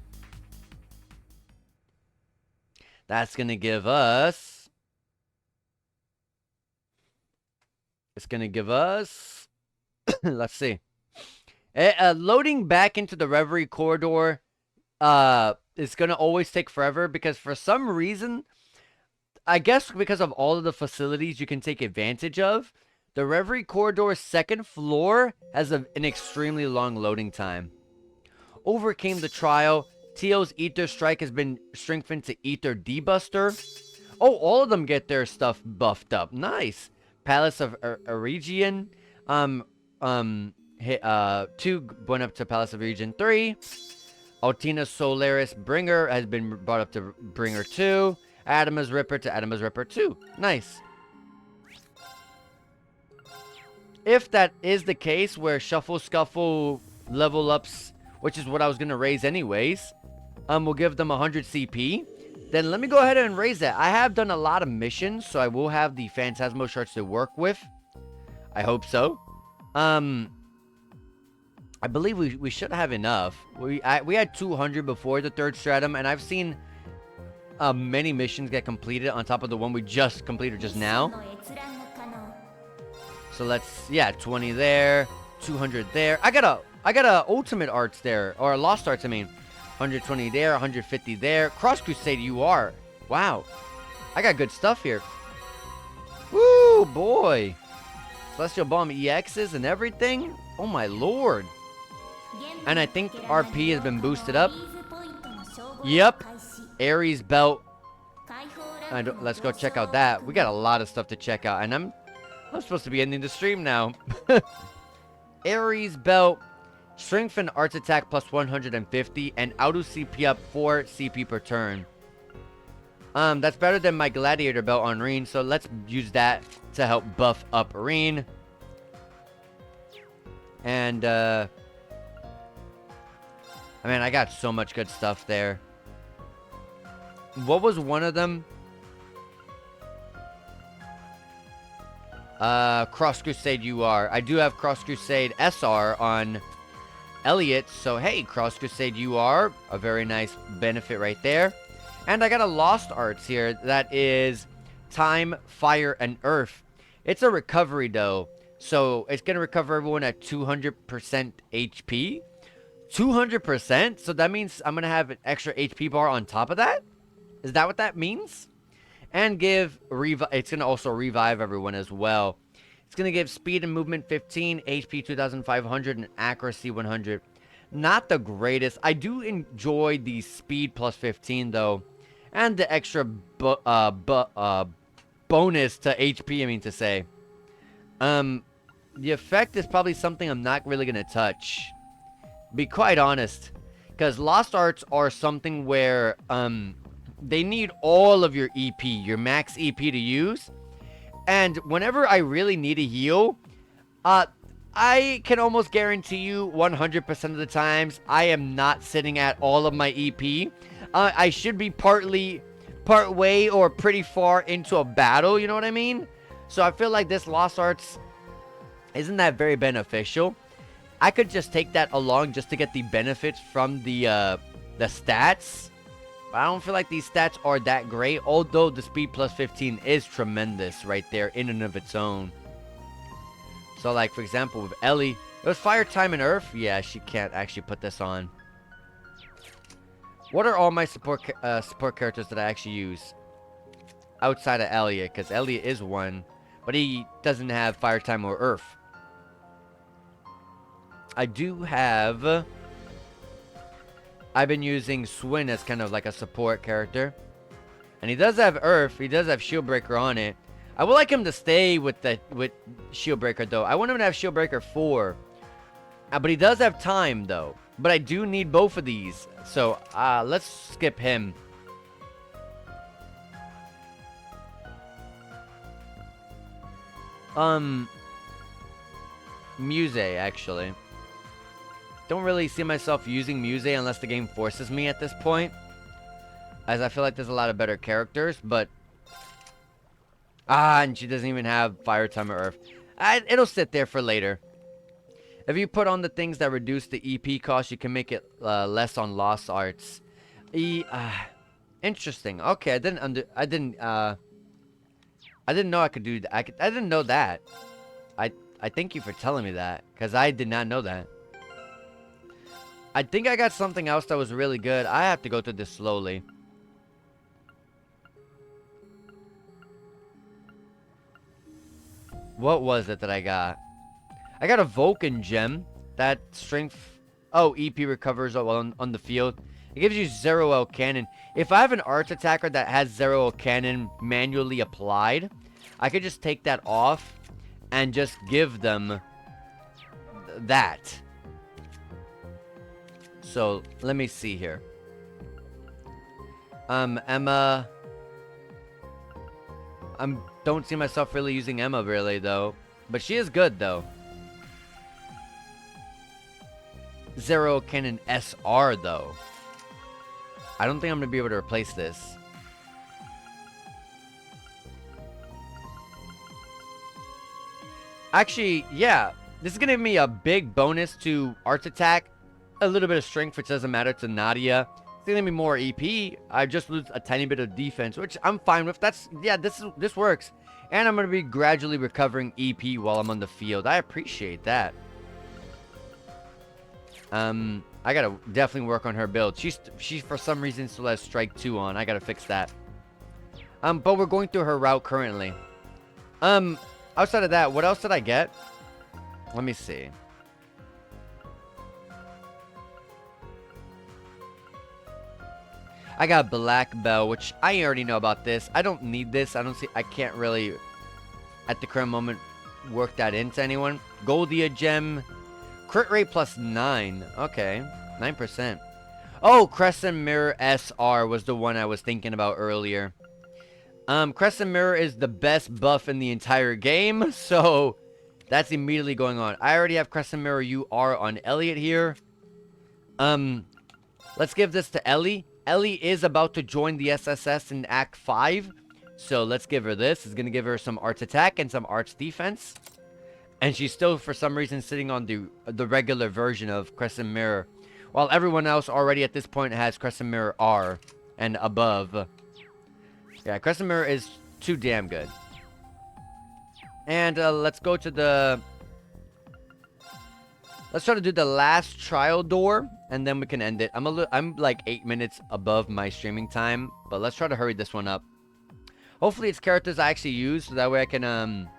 That's going to give us... It's going to give us... Let's see. Loading back into the Reverie corridor is going to always take forever because for some reason, I guess because of all of the facilities you can take advantage of, the Reverie corridor's 2nd floor has an extremely long loading time. Overcame the trial. Teo's Ether Strike has been strengthened to Ether Debuster. Oh, all of them get their stuff buffed up. Nice. Palace of Eregion. 2 went up to Palace of Eregion 3. Altina Solaris Bringer has been brought up to Bringer 2. Adamas Ripper to Adamas Ripper 2. Nice. If that is the case where Shuffle Scuffle level ups, which is what I was going to raise anyways, we'll give them 100 CP. Then let me go ahead and raise that. I have done a lot of missions, so I will have the Phantasmo shards to work with. I hope so. I believe we should have enough. We had 200 before the 3rd stratum, and I've seen many missions get completed on top of the one we just completed just now. So let's, yeah, 20 there, 200 there. I got a ultimate arts there, or a lost arts, I mean. 120 there, 150 there. Cross Crusade you are. Wow. I got good stuff here. Woo, boy. Celestial Bomb EXs and everything. Oh, my lord. And I think RP has been boosted up. Yep. Ares Belt. Let's go check out that. We got a lot of stuff to check out. And I'm supposed to be ending the stream now. Ares Belt. Strength and Arts Attack plus 150. And auto CP up 4 CP per turn. That's better than my Gladiator Belt on Reen. So let's use that to help buff up Reen. And, I mean, I got so much good stuff there. What was one of them? Cross Crusade UR. I do have Cross Crusade SR on Elliot. So, hey, Cross Crusade UR. A very nice benefit right there. And I got a Lost Arts here. That is Time, Fire, and Earth. It's a recovery, though. So, it's going to recover everyone at 200% HP. 200%? So, that means I'm going to have an extra HP bar on top of that? Is that what that means? And give it's going to also revive everyone as well. It's going to give speed and movement 15, HP 2500, and accuracy 100. Not the greatest. I do enjoy the speed plus 15 though, and the extra bonus to HP. I mean to say, the effect is probably something I'm not really gonna touch. Be quite honest, because Lost Arts are something where they need all of your EP, your max EP to use. And whenever I really need a heal, uh, I can almost guarantee you 100% of the times I am not sitting at all of my EP. I should be part way or pretty far into a battle, you know what I mean? So I feel like this Lost Arts isn't that very beneficial. I could just take that along just to get the benefits from the stats. But I don't feel like these stats are that great, although the speed plus 15 is tremendous right there in and of its own. So like, for example, with Ellie, it was Fire, Time, and Earth. Yeah, she can't actually put this on. What are all my support characters that I actually use? Outside of Elliot, because Elliot is one, but he doesn't have Fire, Time, or Earth. I do have... I've been using Swin as kind of like a support character. And he does have Earth. He does have Shieldbreaker on it. I would like him to stay with Shieldbreaker, though. I want him to have Shieldbreaker 4. But he does have Time, though. But I do need both of these. So, let's skip him. Muse, actually. Don't really see myself using Muse unless the game forces me at this point, as I feel like there's a lot of better characters, but and she doesn't even have Fire, Time, or Earth. It'll sit there for later. If you put on the things that reduce the EP cost, you can make it less on Lost Arts. Interesting. Okay, I didn't know I could do that. I didn't know that. I thank you for telling me that, because I did not know that. I think I got something else that was really good. I have to go through this slowly. What was it that I got? I got a Vulcan gem. That strength... Oh, EP recovers on the field. It gives you 0L cannon. If I have an arts attacker that has 0L cannon manually applied, I could just take that off and just give them that. So, let me see here. Emma. I don't see myself really using Emma, really, though. But she is good, though. Zero Cannon SR, though. I don't think I'm going to be able to replace this. Actually, yeah. This is going to give me a big bonus to Arts Attack. A little bit of strength, which doesn't matter to Nadia. It's gonna be more EP. I just lose a tiny bit of defense, which I'm fine with. This works. And I'm gonna be gradually recovering EP while I'm on the field. I appreciate that. I gotta definitely work on her build. She for some reason still has Strike 2 on. I gotta fix that. But we're going through her route currently. Outside of that, what else did I get? Let me see. I got Black Bell, which I already know about this. I don't need this. I can't really, at the current moment, work that into anyone. Goldia Gem. Crit rate plus 9. Okay. 9%. Oh, Crescent Mirror SR was the one I was thinking about earlier. Crescent Mirror is the best buff in the entire game, so that's immediately going on. I already have Crescent Mirror UR on Elliot here. Let's give this to Ellie. Ellie is about to join the SSS in Act 5. So let's give her this. It's going to give her some arts attack and some arts defense. And she's still, for some reason, sitting on the regular version of Crescent Mirror. While everyone else already at this point has Crescent Mirror R and above. Yeah, Crescent Mirror is too damn good. And let's go to the... Let's try to do the last trial door, and then we can end it. I'm like 8 minutes above my streaming time, but let's try to hurry this one up. Hopefully it's characters I actually use, so that way I can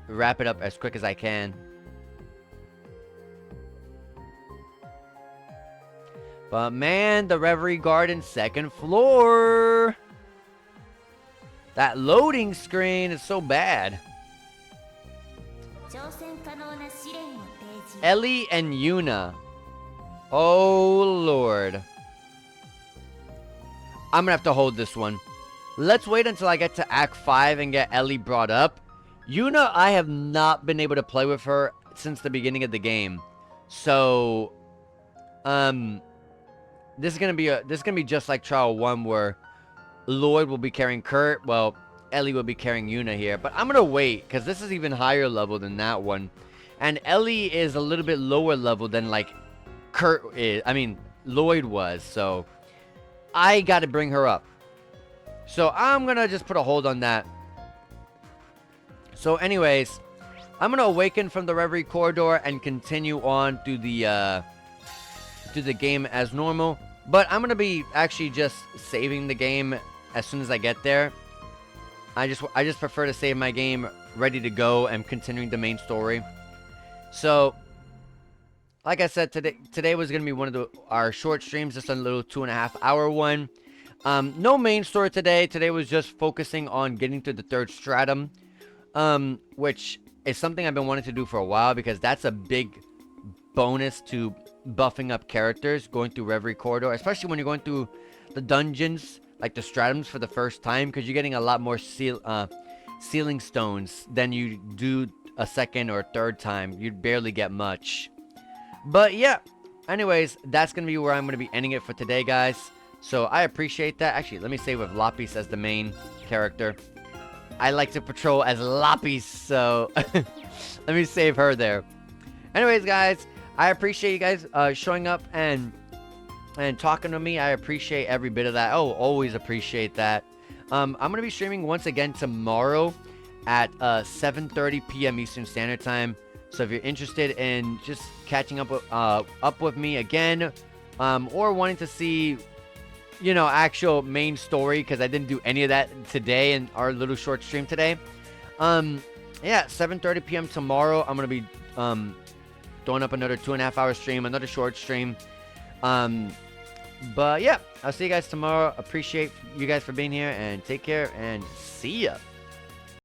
wrap it up as quick as I can. But man, the Reverie Garden 2nd floor. That loading screen is so bad. Ellie and Yuna. Oh, Lord. I'm gonna have to hold this one. Let's wait until I get to Act 5 and get Ellie brought up. Yuna, I have not been able to play with her since the beginning of the game. So, this is gonna be just like Trial 1 where Lloyd will be carrying Kurt. Well, Ellie will be carrying Yuna here. But I'm gonna wait, because this is even higher level than that one. And Ellie is a little bit lower level than, like, Kurt is. I mean, Lloyd was. So, I gotta bring her up. So, I'm gonna just put a hold on that. So, anyways, I'm gonna awaken from the Reverie corridor and continue on through the game as normal. But I'm gonna be actually just saving the game as soon as I get there. I just prefer to save my game ready to go and continuing the main story. So, like I said, today was gonna be one of our short streams, just a little 2.5-hour one. No main story today. Today was just focusing on getting to the 3rd Stratum, which is something I've been wanting to do for a while, because that's a big bonus to buffing up characters going through Reverie Corridor, especially when you're going through the dungeons, like the Stratums, for the first time, because you're getting a lot more ceiling stones than you do a second or third time. You'd barely get much. But yeah, anyways, that's going to be where I'm going to be ending it for today, guys. So I appreciate that. Actually, let me say with Lapis as the main character. I like to patrol as Lapis, so let me save her there. Anyways, guys, I appreciate you guys showing up and talking to me. I appreciate every bit of that. Oh, always appreciate that. I'm going to be streaming once again tomorrow at 7:30 p.m. Eastern Standard Time. So if you're interested in just catching up with me again, or wanting to see, you know, actual main story, because I didn't do any of that today in our little short stream today. Yeah, 7:30 p.m. tomorrow. I'm going to be throwing up another 2.5-hour stream, another short stream. But yeah, I'll see you guys tomorrow. Appreciate you guys for being here, and take care, and see ya.